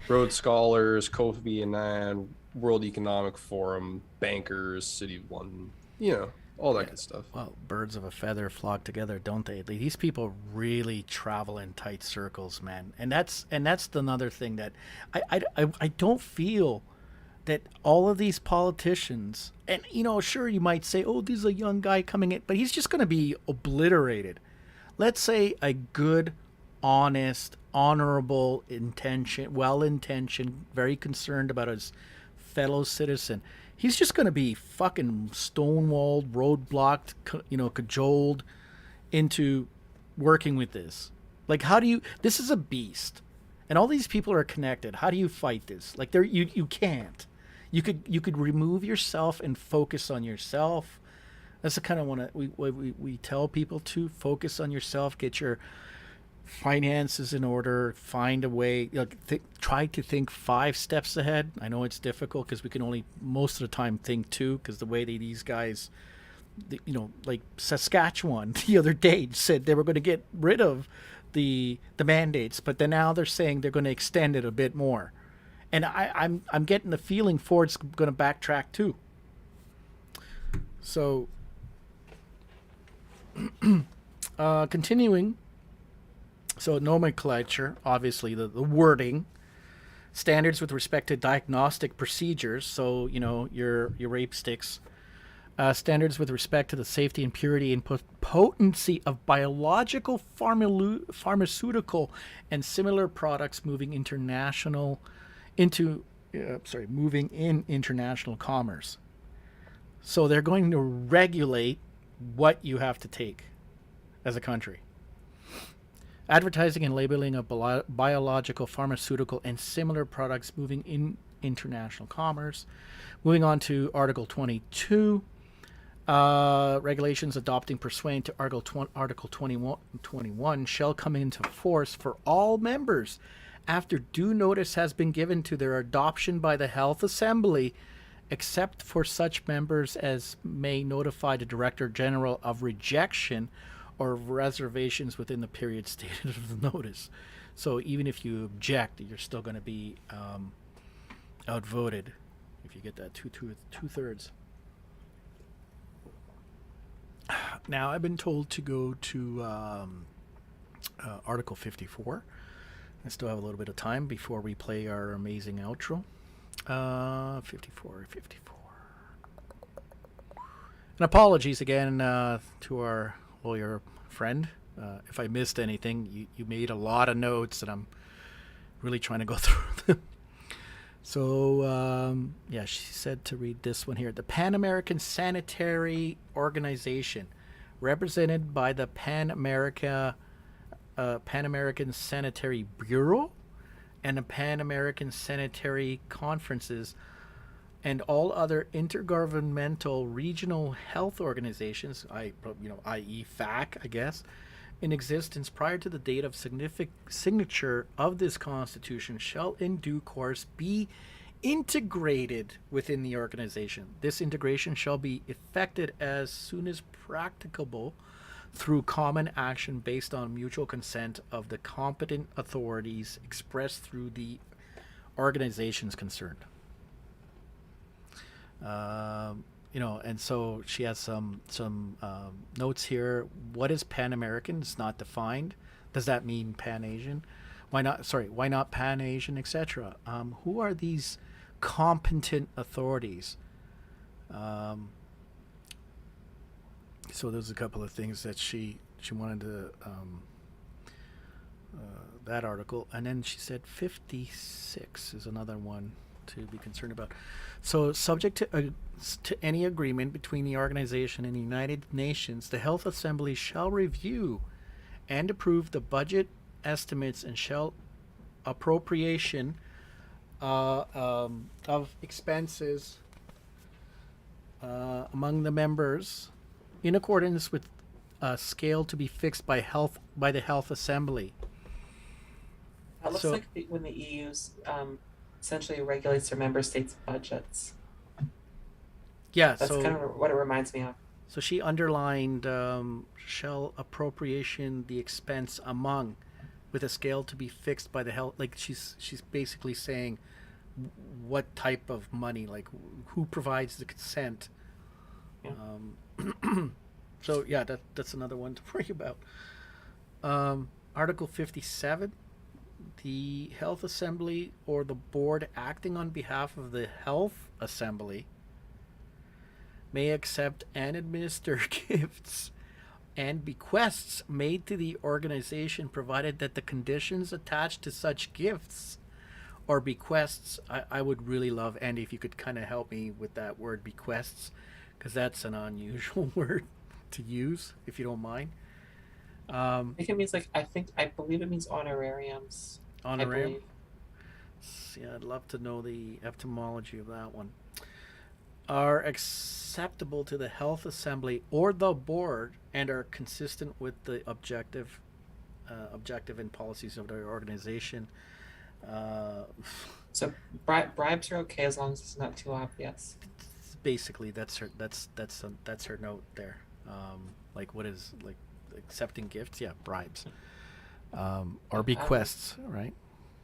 Rhodes Scholars, Kofi Annan, World Economic Forum, bankers, City of London, you know, all that good stuff. Well, birds of a feather flock together, don't they? These people really travel in tight circles, man. And that's another thing that I don't feel that all of these politicians, and sure, you might say, oh, this is a young guy coming in, but he's just going to be obliterated. Let's say a good, honest, honorable intention, well-intentioned, very concerned about his fellow citizen. He's just going to be fucking stonewalled, roadblocked, cajoled into working with this. Like, how do you? This is a beast, and all these people are connected. How do you fight this? Like, you can't. You could remove yourself and focus on yourself. That's the kind of one we tell people to focus on yourself. Get your finances in order. Find a way. Try to think 5 steps ahead. I know it's difficult because we can only most of the time think 2, because the way these guys, like Saskatchewan the other day said they were going to get rid of the mandates, but then now they're saying they're going to extend it a bit more. And I'm getting the feeling Ford's going to backtrack too. So, continuing. So nomenclature, obviously the wording, standards with respect to diagnostic procedures. So your rape sticks. Standards with respect to the safety and purity and potency of biological, pharmaceutical, and similar products moving in international commerce. So they're going to regulate what you have to take as a country. Advertising and labeling of biological, pharmaceutical, and similar products moving in international commerce. Moving on to Article 22. Regulations adopting pursuant to Article 21 shall come into force for all members after due notice has been given to their adoption by the Health Assembly, except for such members as may notify the Director General of rejection or reservations within the period stated of the notice. So even if you object, you're still going to be outvoted if you get that two-thirds. Now, I've been told to go to Article 54. I still have a little bit of time before we play our amazing outro. 54. And apologies again to our lawyer friend. If I missed anything, you made a lot of notes, and I'm really trying to go through them. So, she said to read this one here. The Pan American Sanitary Organization, represented by the Pan American Sanitary Bureau and the Pan American Sanitary Conferences, and all other intergovernmental regional health organizations, i.e. FAC, I guess, in existence prior to the date of signature of this Constitution shall in due course be integrated within the organization. This integration shall be effected as soon as practicable through common action based on mutual consent of the competent authorities expressed through the organizations concerned. And so she has some notes here. What is Pan American? It's not defined. Does that mean Pan Asian? Why not Pan Asian, etc.? Who are these competent authorities? So there's a couple of things that she wanted to that article, and then she said 56 is another one to be concerned about. So, subject to any agreement between the organization and the United Nations, the Health Assembly shall review and approve the budget estimates and shall appropriation of expenses among the members in accordance with a scale to be fixed by the Health Assembly. That looks like when the EU's essentially regulates their member states' budgets. Yeah, that's kind of what it reminds me of. So she underlined shall appropriation the expense among, with a scale to be fixed by the health. Like she's basically saying what type of money, like who provides the consent. Yeah. So that's another one to worry about. Article 57. the Health Assembly or the board acting on behalf of the Health Assembly may accept and administer gifts and bequests made to the organization, provided that the conditions attached to such gifts or bequests, I would really love, Andy, if you could kind of help me with that word bequests, because that's an unusual word to use, if you don't mind. I think it means I believe it means honorariums. Honorarium? Yeah, I'd love to know the etymology of that one. Are acceptable to the Health Assembly or the board and are consistent with the objective and policies of the organization. So bribes are okay as long as it's not too obvious. Basically, that's her note there. Like what is like accepting gifts? Yeah, bribes. Or bequests, right?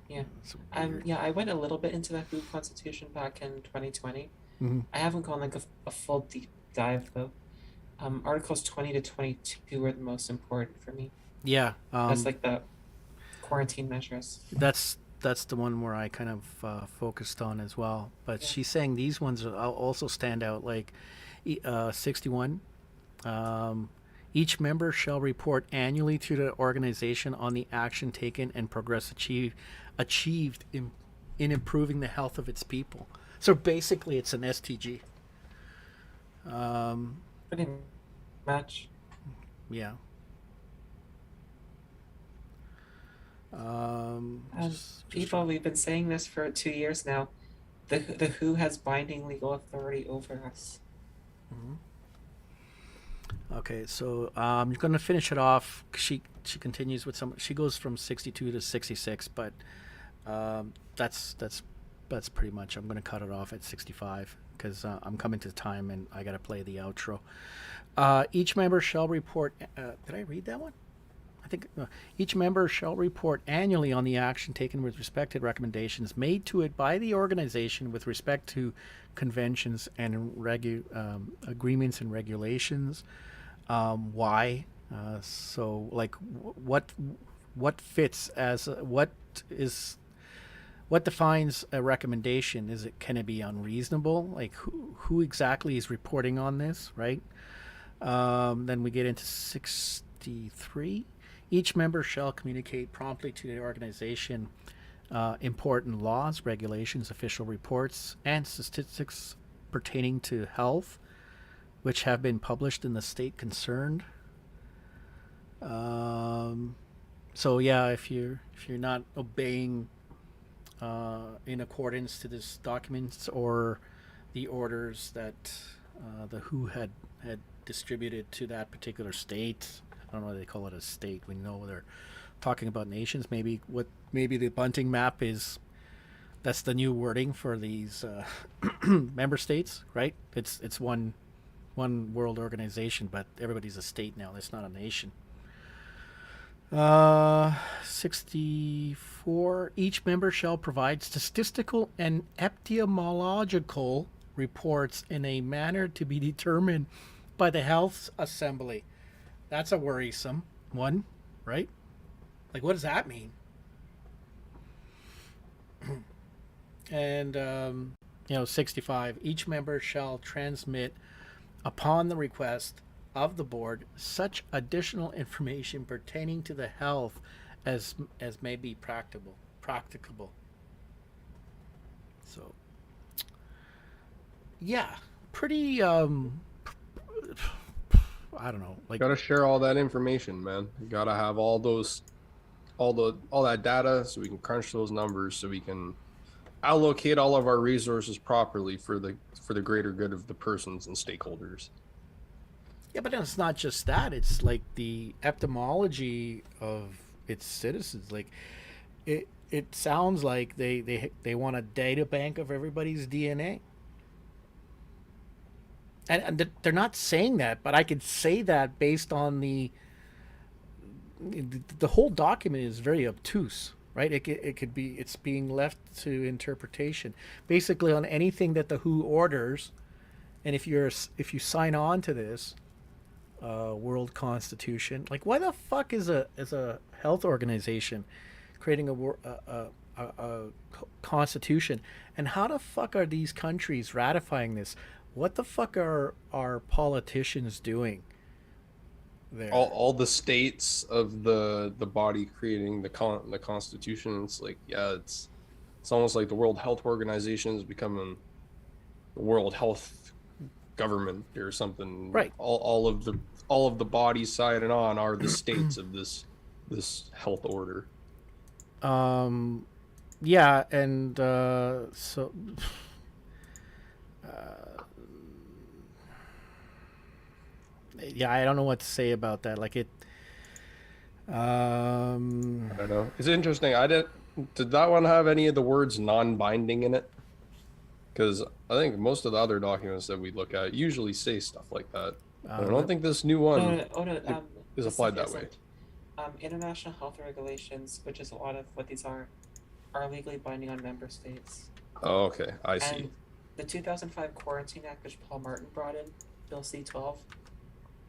Yeah. I went a little bit into the WHO Constitution back in 2020. Mm-hmm. I haven't gone like a full deep dive though. Articles 20 to 22 are the most important for me. Yeah. That's like the quarantine measures. That's the one where I kind of focused on as well. But yeah. She's saying these ones also stand out, like 61. Each member shall report annually to the organization on the action taken and progress achieved in improving the health of its people. So basically, it's an STG. Pretty much. Yeah. People, we've been saying this for 2 years now. The WHO has binding legal authority over us. Mm-hmm. Okay, so I'm going to finish it off. She continues with some. She goes from 62 to 66, but that's pretty much. I'm going to cut it off at 65 because I'm coming to time and I got to play the outro. Each member shall report. Did I read that one? I think each member shall report annually on the action taken with respect to recommendations made to it by the organization with respect to conventions and agreements and regulations. Why? So, like, what fits as what defines a recommendation? Can it be unreasonable? Like, who exactly is reporting on this, right? Then we get into 63. Each member shall communicate promptly to the organization important laws, regulations, official reports, and statistics pertaining to health, which have been published in the state concerned. So yeah, if you're not obeying in accordance to this documents or the orders that the WHO had distributed to that particular state. I don't know why they call it a state. We know they're talking about nations. Maybe the bunting map is, that's the new wording for these member states, right? It's one world organization, but everybody's a state now. It's not a nation. 64. Each member shall provide statistical and epidemiological reports in a manner to be determined by the Health Assembly. That's a worrisome one, right? Like, what does that mean? And 65. Each member shall transmit, upon the request of the board, such additional information pertaining to the health as may be practicable. So, yeah, pretty. I don't know. Like, gotta share all that information, man. You gotta have all that data so we can crunch those numbers, so we can allocate all of our resources properly for the greater good of the persons and stakeholders. Yeah, but it's not just that. It's like the epidemiology of its citizens. Like, it sounds like they want a data bank of everybody's DNA. And they're not saying that, but I could say that based on the whole document is very obtuse, right? It could be, it's being left to interpretation, basically on anything that the WHO orders. And if you sign on to this World Constitution, like, why the fuck is a health organization creating a constitution. And how the fuck are these countries ratifying this? What the fuck are our politicians doing there? All the states of the body creating the constitution. It's like, yeah, it's almost like the World Health Organization is becoming the World Health Government or something. Right. All of the bodies signing on are the states of this health order. Yeah, and so yeah, I don't know what to say about that. Like it I don't know. It's interesting. Did that one have any of the words non-binding in it? Because I think most of the other documents that we look at usually say stuff like that. I don't think this new one is applied that way. International health regulations, which is a lot of what these are legally binding on member states. Oh, okay. I see. And the 2005 Quarantine Act, which Paul Martin brought in, Bill C-12,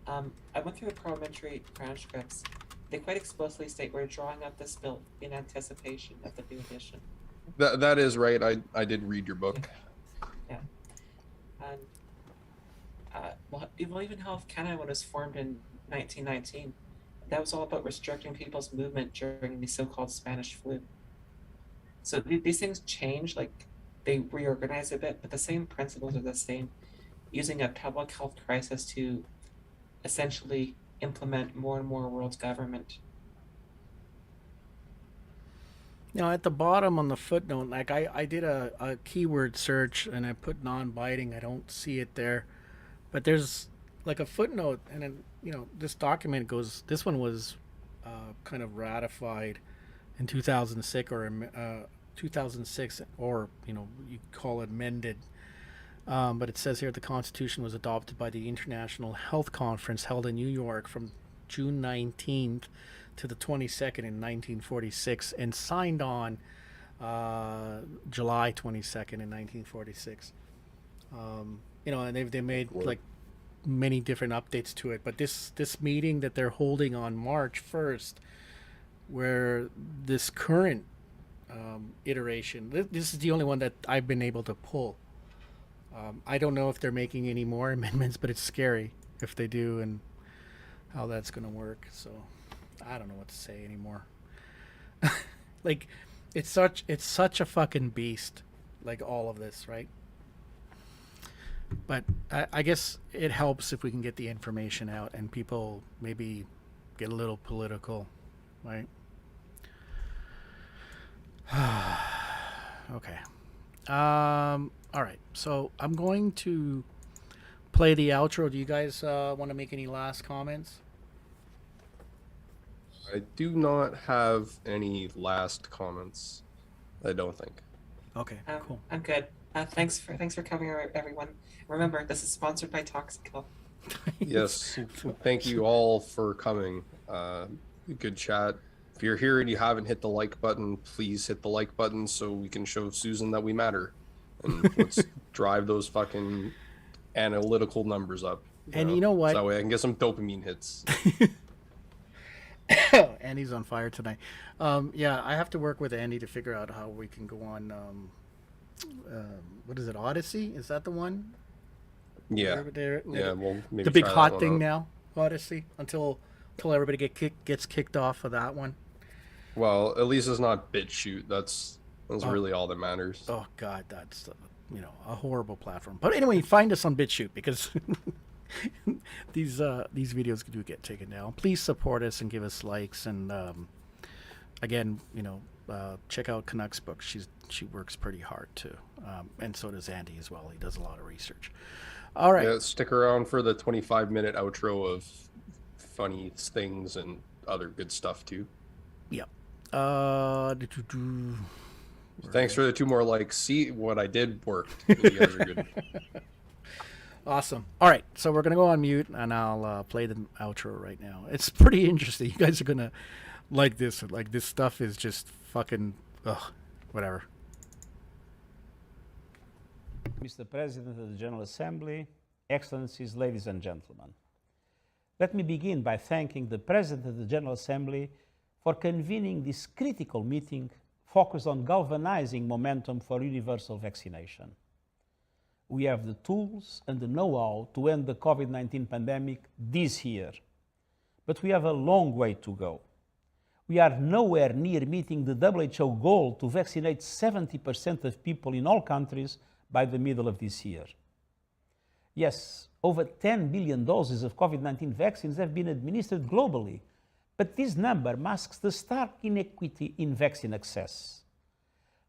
I went through the parliamentary transcripts. They quite explicitly state we're drawing up this bill in anticipation of the new edition. That is right. I did read your book. Yeah. And well, even Health Canada, when it was formed in 1919, that was all about restricting people's movement during the so-called Spanish flu. So these things change, like they reorganize a bit, but the same principles are the same, using a public health crisis to essentially implement more and more world government. Now, at the bottom on the footnote, like I did a keyword search and I put non-binding. I don't see it there, but there's like a footnote, and then this document goes. This one was kind of ratified in 2006 or 2006, or you call it amended. But it says here the Constitution was adopted by the International Health Conference held in New York from June 19th to the 22nd in 1946 and signed on July 22nd in 1946. And they made like many different updates to it. But this meeting that they're holding on March 1st, where this current iteration, this is the only one that I've been able to pull. I don't know if they're making any more amendments, but it's scary if they do and how that's going to work. So I don't know what to say anymore. Like it's such a fucking beast, like all of this, right? But I guess it helps if we can get the information out and people maybe get a little political, right? Okay. All right. So I'm going to play the outro. Do you guys want to make any last comments? I do not have any last comments. I don't think. Okay. Cool. I'm good. Thanks for coming, everyone. Remember, this is sponsored by Toxical. Yes. Thank you all for coming. Good chat. If you're here and you haven't hit the like button, please hit the like button so we can show Susan that we matter. And let's drive those fucking analytical numbers up. You know what? So that way I can get some dopamine hits. Andy's on fire tonight. Yeah, I have to work with Andy to figure out how we can go on. What is it? Odyssey? Is that the one? Yeah. Yeah. Well, maybe the big try hot that thing one now, Odyssey, until everybody gets kicked off of that one. Well, at least it's not BitChute. That's really all that matters. Oh God, that's a horrible platform. But anyway, find us on BitChute because these videos do get taken down. Please support us and give us likes. And again, check out Canuck's book. She works pretty hard too, and so does Andy as well. He does a lot of research. All right. Yeah, stick around for the 25-minute outro of funny things and other good stuff too. Yep. Thanks for the 2 more likes. See, what I did worked. You guys are good. Awesome. All right, so we're gonna go on mute, and I'll play the outro right now. It's pretty interesting. You guys are gonna like this. Like this stuff is just fucking whatever. Mr. President of the General Assembly, Excellencies, ladies and gentlemen. Let me begin by thanking the President of the General Assembly for convening this critical meeting focused on galvanizing momentum for universal vaccination. We have the tools and the know-how to end the COVID-19 pandemic this year, but we have a long way to go. We are nowhere near meeting the WHO goal to vaccinate 70% of people in all countries by the middle of this year. Yes, over 10 billion doses of COVID-19 vaccines have been administered globally, but this number masks the stark inequity in vaccine access.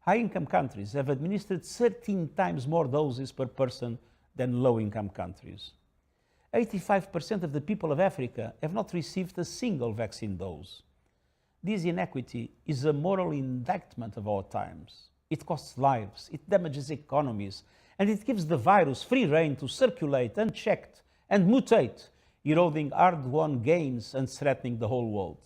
High-income countries have administered 13 times more doses per person than low-income countries. 85% of the people of Africa have not received a single vaccine dose. This inequity is a moral indictment of our times. It costs lives, it damages economies, and it gives the virus free rein to circulate unchecked and mutate, eroding hard-won gains and threatening the whole world.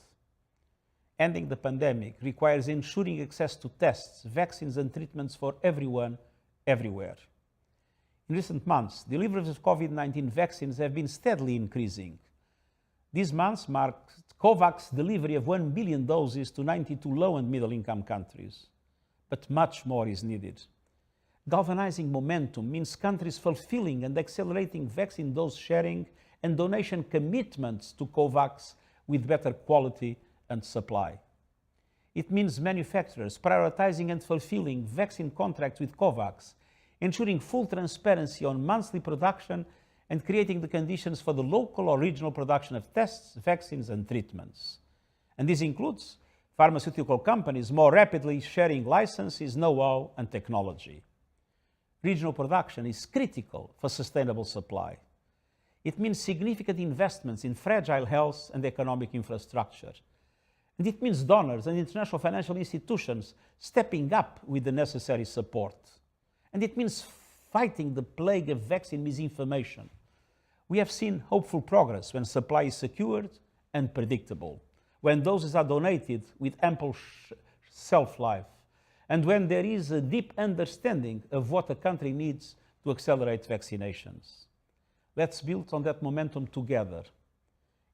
Ending the pandemic requires ensuring access to tests, vaccines, and treatments for everyone, everywhere. In recent months, deliveries of COVID-19 vaccines have been steadily increasing. These months marked COVAX delivery of 1 billion doses to 92 low and middle-income countries. But much more is needed. Galvanizing momentum means countries fulfilling and accelerating vaccine dose sharing and donation commitments to COVAX with better quality and supply. It means manufacturers prioritizing and fulfilling vaccine contracts with COVAX, ensuring full transparency on monthly production and creating the conditions for the local or regional production of tests, vaccines, and treatments. And this includes pharmaceutical companies more rapidly sharing licenses, know-how, and technology. Regional production is critical for sustainable supply. It means significant investments in fragile health and economic infrastructure. And it means donors and international financial institutions stepping up with the necessary support. And it means fighting the plague of vaccine misinformation. We have seen hopeful progress when supply is secured and predictable, when doses are donated with ample shelf life, and when there is a deep understanding of what a country needs to accelerate vaccinations. Let's build on that momentum together.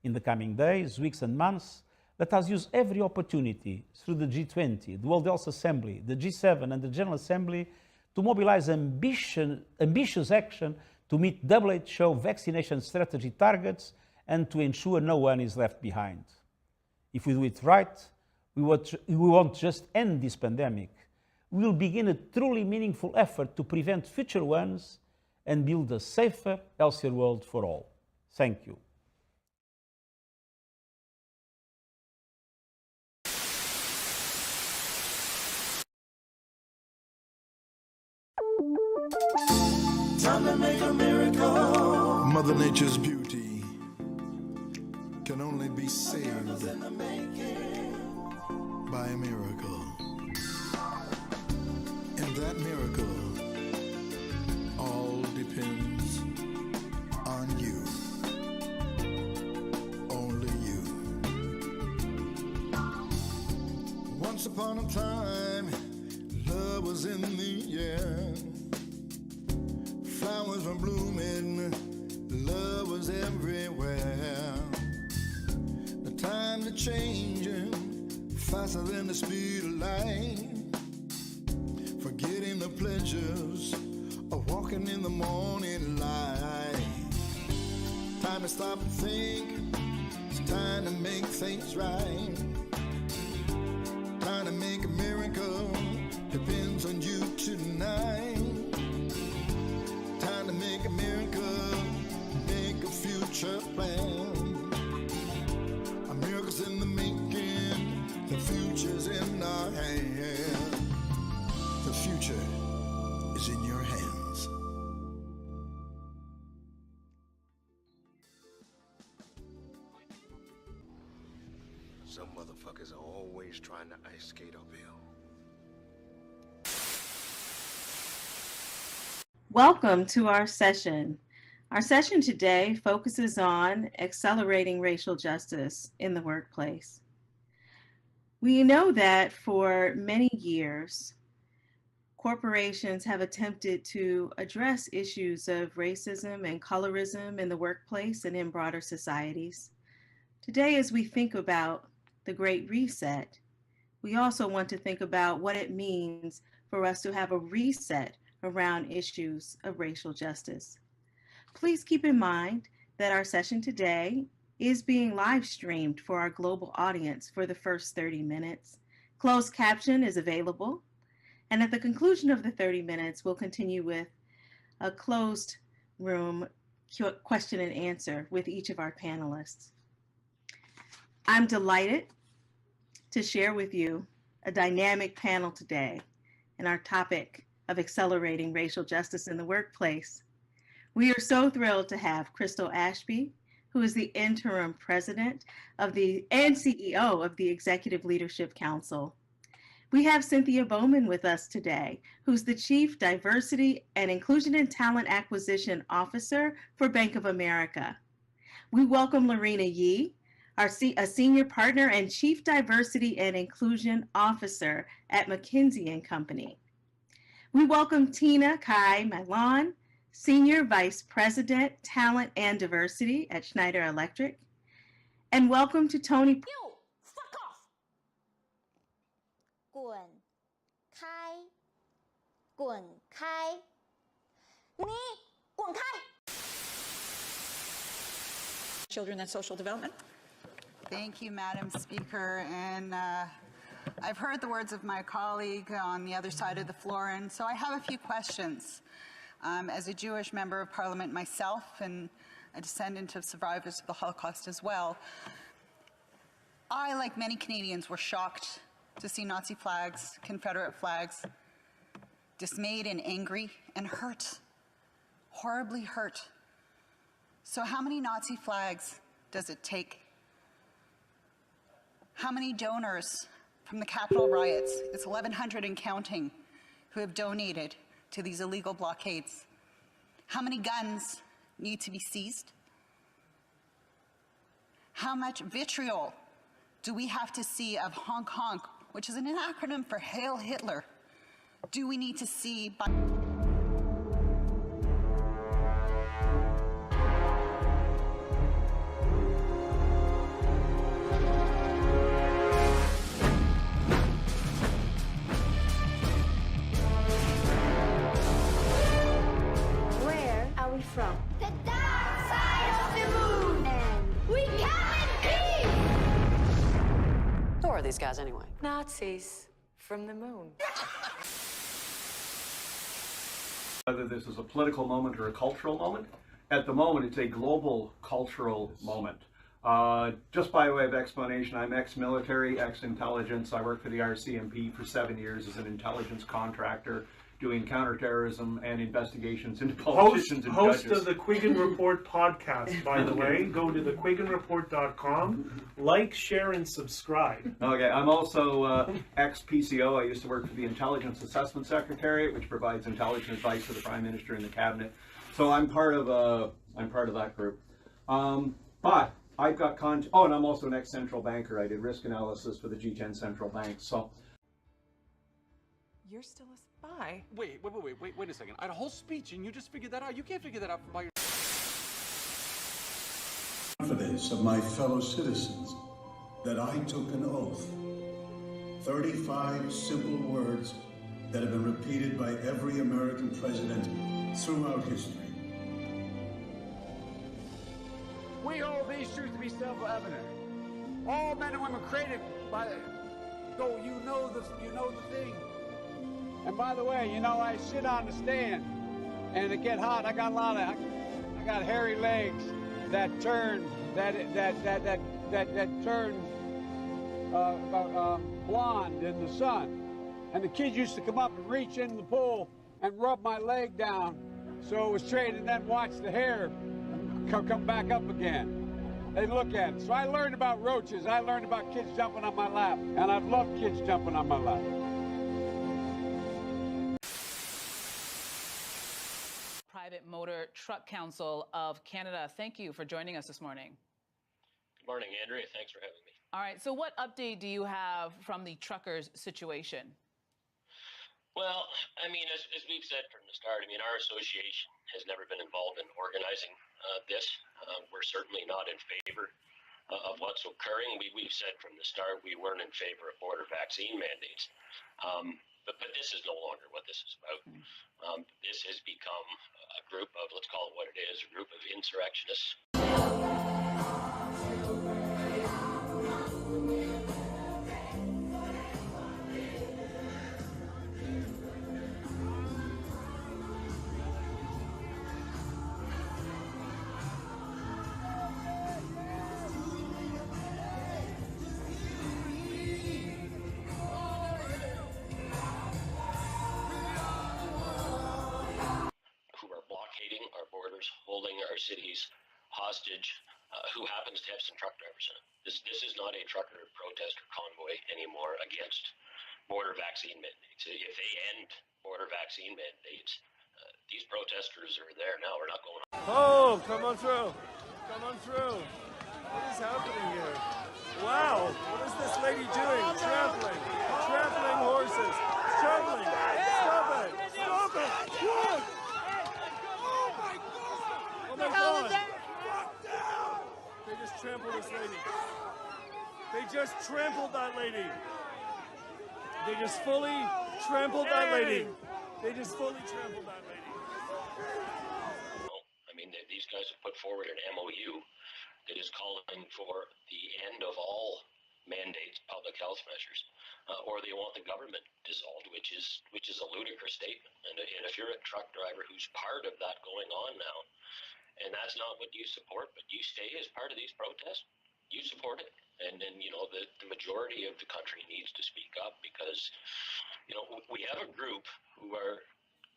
In the coming days, weeks, and months, let us use every opportunity through the G20, the World Health Assembly, the G7, and the General Assembly to mobilize ambitious action to meet WHO vaccination strategy targets and to ensure no one is left behind. If we do it right, we won't just end this pandemic. We will begin a truly meaningful effort to prevent future ones and build a safer, healthier world for all. Thank you. Time to make a miracle. Mother Nature's beauty can only be saved by a miracle. And that miracle all depends on you. Only you. Once upon a time, love was in the air. Flowers were blooming, love was everywhere. The times are changing faster than the speed of light. Forgetting the pleasures of walking in the morning light. Time to stop and think, it's time to make things right. Time to make a miracle, depends on you tonight. Time to make a miracle, make a future plan. A miracle's in the making, the future's in our hands. The future is in your hands. Some motherfuckers are always trying to ice skate uphill. Welcome to our session. Our session today focuses on accelerating racial justice in the workplace. We know that for many years, corporations have attempted to address issues of racism and colorism in the workplace and in broader societies. Today, as we think about the Great Reset, we also want to think about what it means for us to have a reset around issues of racial justice. Please keep in mind that our session today is being live streamed for our global audience for the first 30 minutes. Closed caption is available. And at the conclusion of the 30 minutes, we'll continue with a closed room question and answer with each of our panelists. I'm delighted to share with you a dynamic panel today and our topic of accelerating racial justice in the workplace. We are so thrilled to have Crystal Ashby, who is the interim president and CEO of the Executive Leadership Council. We have Cynthia Bowman with us today, who's the Chief Diversity and Inclusion and Talent Acquisition Officer for Bank of America. We welcome Lorena Yee, a Senior Partner and Chief Diversity and Inclusion Officer at McKinsey & Company. We welcome Tina Kai Milan, Senior Vice President, Talent and Diversity at Schneider Electric. And welcome to Tony. You, fuck off! 滚开，滚开，你滚开。Children and Social Development. Thank you, Madam Speaker. And I've heard the words of my colleague on the other side of the floor, and so I have a few questions. As a Jewish member of Parliament myself and a descendant of survivors of the Holocaust as well, I, like many Canadians, were shocked to see Nazi flags, Confederate flags, dismayed and angry and hurt, horribly hurt. So how many Nazi flags does it take? How many donors from the Capitol riots, it's 1,100 and counting, who have donated to these illegal blockades? How many guns need to be seized? How much vitriol do we have to see of honk honk, which is an acronym for Hail Hitler, do we need to see by... From the dark side of the moon, and we come in peace. Who are these guys anyway? Nazis from the moon. Whether this is a political moment or a cultural moment, at the moment it's a global cultural moment. Just by way of explanation, I'm ex-military, ex-intelligence. I worked for the RCMP for 7 years as an intelligence contractor, doing counterterrorism and investigations into politicians and host judges. of the Quiggin Report podcast, by the way. Go to thequigginreport.com, like, share, and subscribe. Okay, I'm also ex-PCO. I used to work for the Intelligence Assessment Secretariat, which provides intelligence advice to the Prime Minister and the Cabinet. So I'm part of that group. But I've got and I'm also an ex-central banker. I did risk analysis for the G10 central banks. So you're still a spy. Wait a second. I had a whole speech and you just figured that out. You can't figure that out by yourself. Confidence of my fellow citizens that I took an oath. 35 simple words that have been repeated by every American president throughout history. We hold these truths to be self-evident. All men and women created by the... So you know the thing. And by the way, you know, I sit on the stand and it get hot. I got hairy legs that turn blonde in the sun. And the kids used to come up and reach into the pool and rub my leg down so it was straight, and then watch the hair come back up again. They look at it. So I learned about roaches. I learned about kids jumping on my lap. And I've loved kids jumping on my lap. Private Motor Truck Council of Canada. Thank you for joining us this morning. Good morning, Andrea. Thanks for having me. All right, so what update do you have from the truckers' situation? Well, I mean, as we've said from the start, I mean, our association has never been involved in organizing this. We're certainly not in favor of what's occurring. We've said from the start we weren't in favor of border vaccine mandates. But this is no longer what this is about. This has become a group of, let's call it what it is, a group of insurrectionists. Our borders, holding our cities hostage, who happens to have some truck drivers in it. This is not a trucker protest or convoy anymore against border vaccine mandates. If they end border vaccine mandates, these protesters are there now. We're not going on. Oh, come on through. Come on through. What is happening here? Wow, what is this lady doing? Trampling. Trampling horses. Trampling. Stop it. Stop it. Look. Oh my God! They just trampled this lady. They just trampled that lady. They just fully trampled that lady. They just fully trampled that lady. I mean, these guys have put forward an MOU that is calling for the end of all mandates, public health measures, or they want the government dissolved, which is a ludicrous statement. And if you're a truck driver who's part of that going on now, and that's not what you support, but you stay as part of these protests, you support it. And then, the majority of the country needs to speak up because, we have a group who are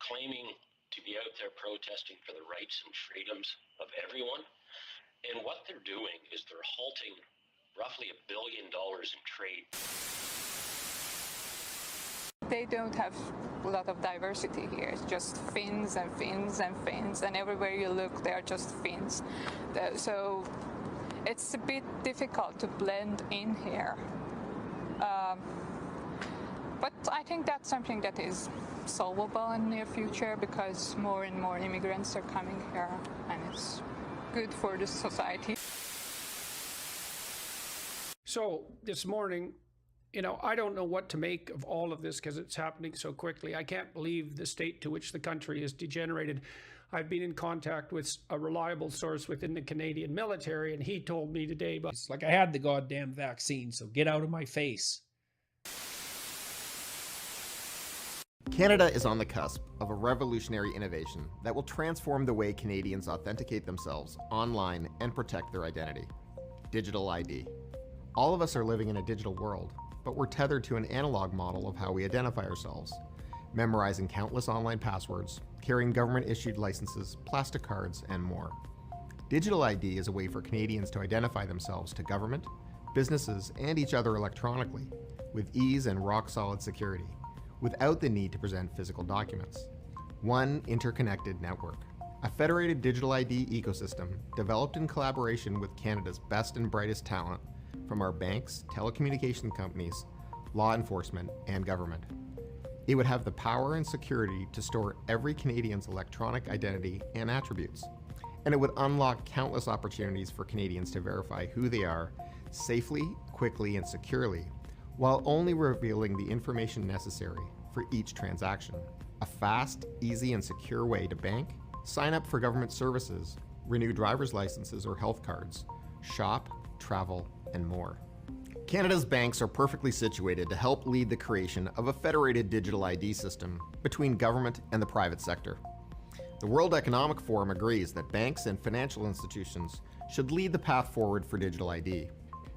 claiming to be out there protesting for the rights and freedoms of everyone. And what they're doing is they're halting roughly $1 billion in trade. They don't have a lot of diversity here. It's just Finns and Finns and Finns, and everywhere you look, they are just Finns. So it's a bit difficult to blend in here. But I think that's something that is solvable in the near future because more and more immigrants are coming here, and it's good for the society. So this morning, I don't know what to make of all of this because it's happening so quickly. I can't believe the state to which the country is degenerated. I've been in contact with a reliable source within the Canadian military, and he told me today, but it's like, I had the goddamn vaccine, so get out of my face. Canada is on the cusp of a revolutionary innovation that will transform the way Canadians authenticate themselves online and protect their identity. Digital ID. All of us are living in a digital world, but we're tethered to an analog model of how we identify ourselves, memorizing countless online passwords, carrying government-issued licenses, plastic cards, and more. Digital ID is a way for Canadians to identify themselves to government, businesses, and each other electronically, with ease and rock-solid security, without the need to present physical documents. One interconnected network. A federated digital ID ecosystem developed in collaboration with Canada's best and brightest talent from our banks, telecommunication companies, law enforcement, and government. It would have the power and security to store every Canadian's electronic identity and attributes, and it would unlock countless opportunities for Canadians to verify who they are safely, quickly, and securely, while only revealing the information necessary for each transaction. A fast, easy, and secure way to bank, sign up for government services, renew driver's licenses or health cards, shop, travel, and more. Canada's banks are perfectly situated to help lead the creation of a federated digital ID system between government and the private sector. The World Economic Forum agrees that banks and financial institutions should lead the path forward for digital ID.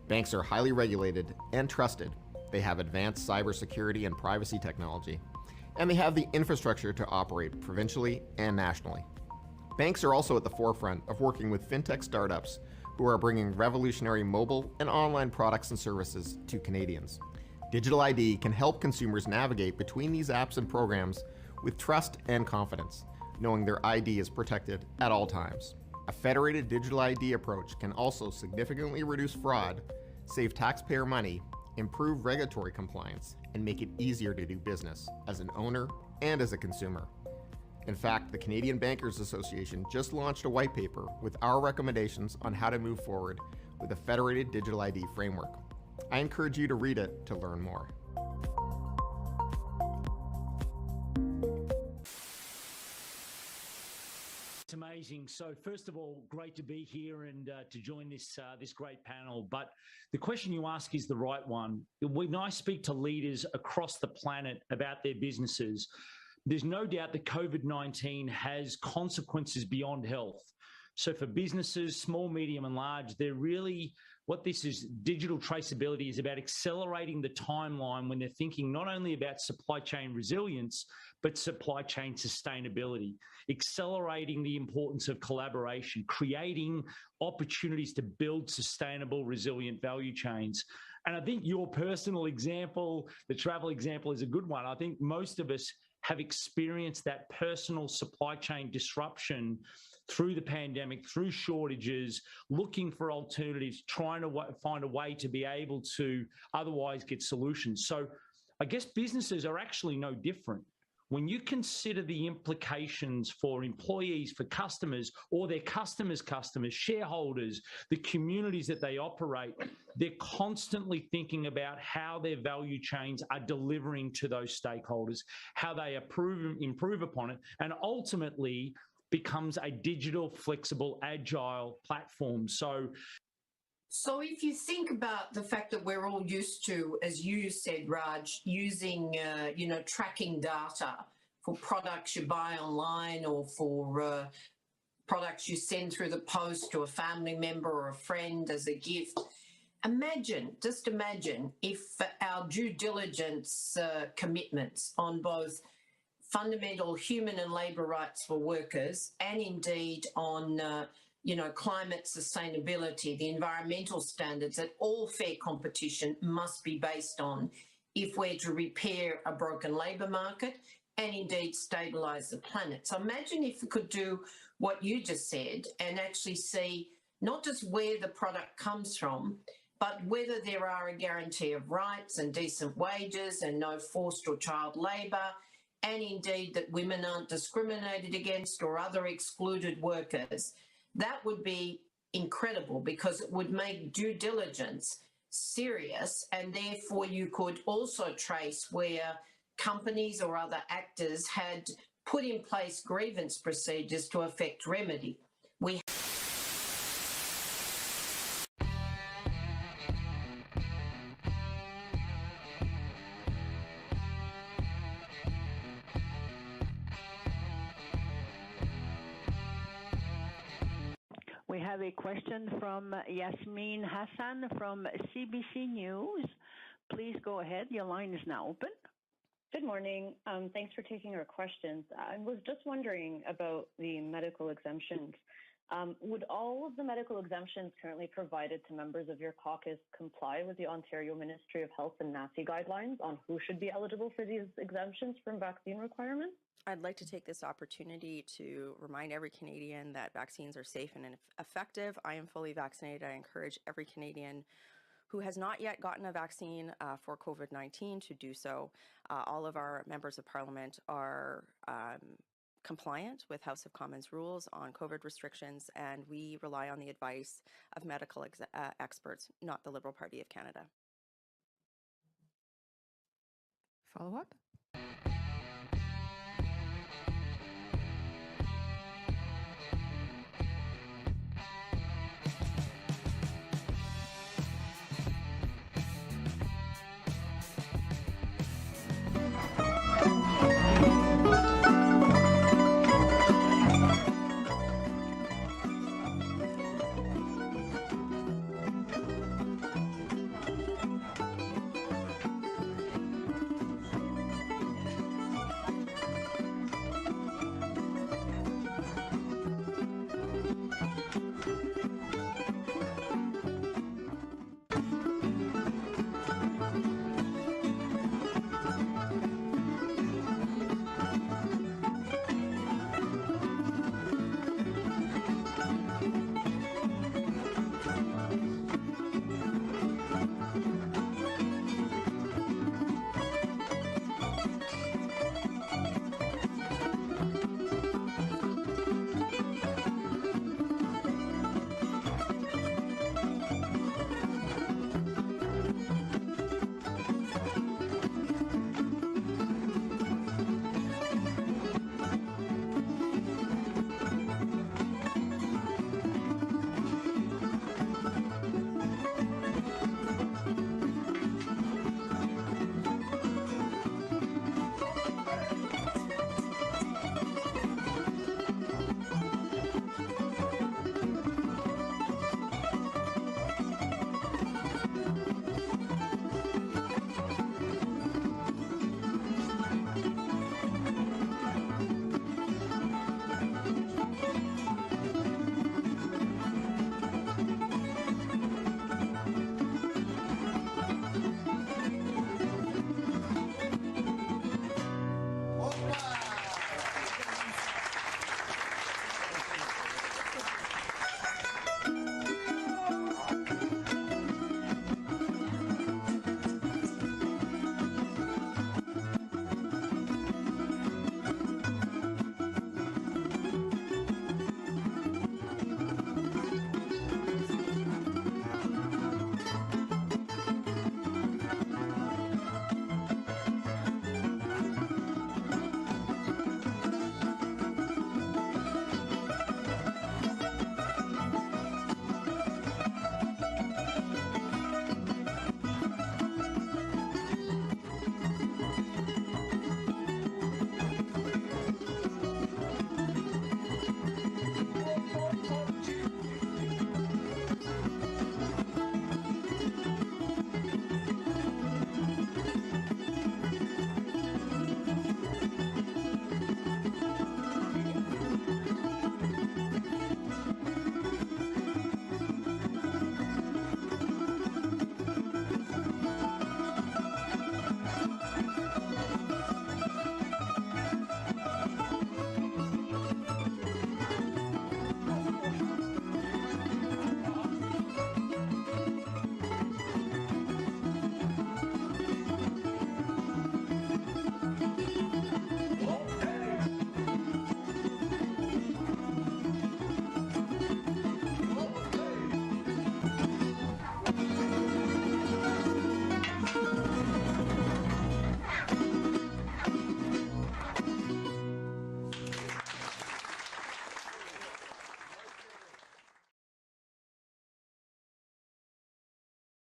Banks are highly regulated and trusted. They have advanced cybersecurity and privacy technology, and they have the infrastructure to operate provincially and nationally. Banks are also at the forefront of working with fintech startups who are bringing revolutionary mobile and online products and services to Canadians. Digital ID can help consumers navigate between these apps and programs with trust and confidence, knowing their ID is protected at all times. A federated digital ID approach can also significantly reduce fraud, save taxpayer money, improve regulatory compliance, and make it easier to do business as an owner and as a consumer. In fact, the Canadian Bankers Association just launched a white paper with our recommendations on how to move forward with a federated digital ID framework. I encourage you to read it to learn more. It's amazing. So first of all, great to be here and to join this great panel. But the question you ask is the right one. When I speak to leaders across the planet about their businesses, there's no doubt that COVID-19 has consequences beyond health. So for businesses, small, medium, and large, they're really, what this is, digital traceability is about accelerating the timeline when they're thinking not only about supply chain resilience, but supply chain sustainability, accelerating the importance of collaboration, creating opportunities to build sustainable, resilient value chains. And I think your personal example, the travel example, is a good one. I think most of us have experienced that personal supply chain disruption through the pandemic, through shortages, looking for alternatives, trying to find a way to be able to otherwise get solutions. So I guess businesses are actually no different. When you consider the implications for employees, for customers, or their customers' customers, shareholders, the communities that they operate, they're constantly thinking about how their value chains are delivering to those stakeholders, how they improve upon it, and ultimately becomes a digital, flexible, agile platform. So if you think about the fact that we're all used to, as you said, Raj, using, tracking data for products you buy online or for products you send through the post to a family member or a friend as a gift. Just imagine if our due diligence commitments on both fundamental human and labour rights for workers and indeed on climate sustainability, the environmental standards that all fair competition must be based on if we're to repair a broken labour market and indeed stabilise the planet. So imagine if we could do what you just said and actually see not just where the product comes from, but whether there are a guarantee of rights and decent wages and no forced or child labour, and indeed that women aren't discriminated against or other excluded workers. That would be incredible because it would make due diligence serious, and therefore you could also trace where companies or other actors had put in place grievance procedures to effect remedy. We have a question from Yasmin Hassan from CBC News. Please go ahead. Your line is now open. Good morning. Thanks for taking our questions. I was just wondering about the medical exemptions. Would all of the medical exemptions currently provided to members of your caucus comply with the Ontario Ministry of Health and NACI guidelines on who should be eligible for these exemptions from vaccine requirements? I'd like to take this opportunity to remind every Canadian that vaccines are safe and effective. I am fully vaccinated. I encourage every Canadian who has not yet gotten a vaccine for COVID-19 to do so. All of our members of Parliament are compliant with House of Commons rules on COVID restrictions, and we rely on the advice of medical experts, not the Liberal Party of Canada. Follow up?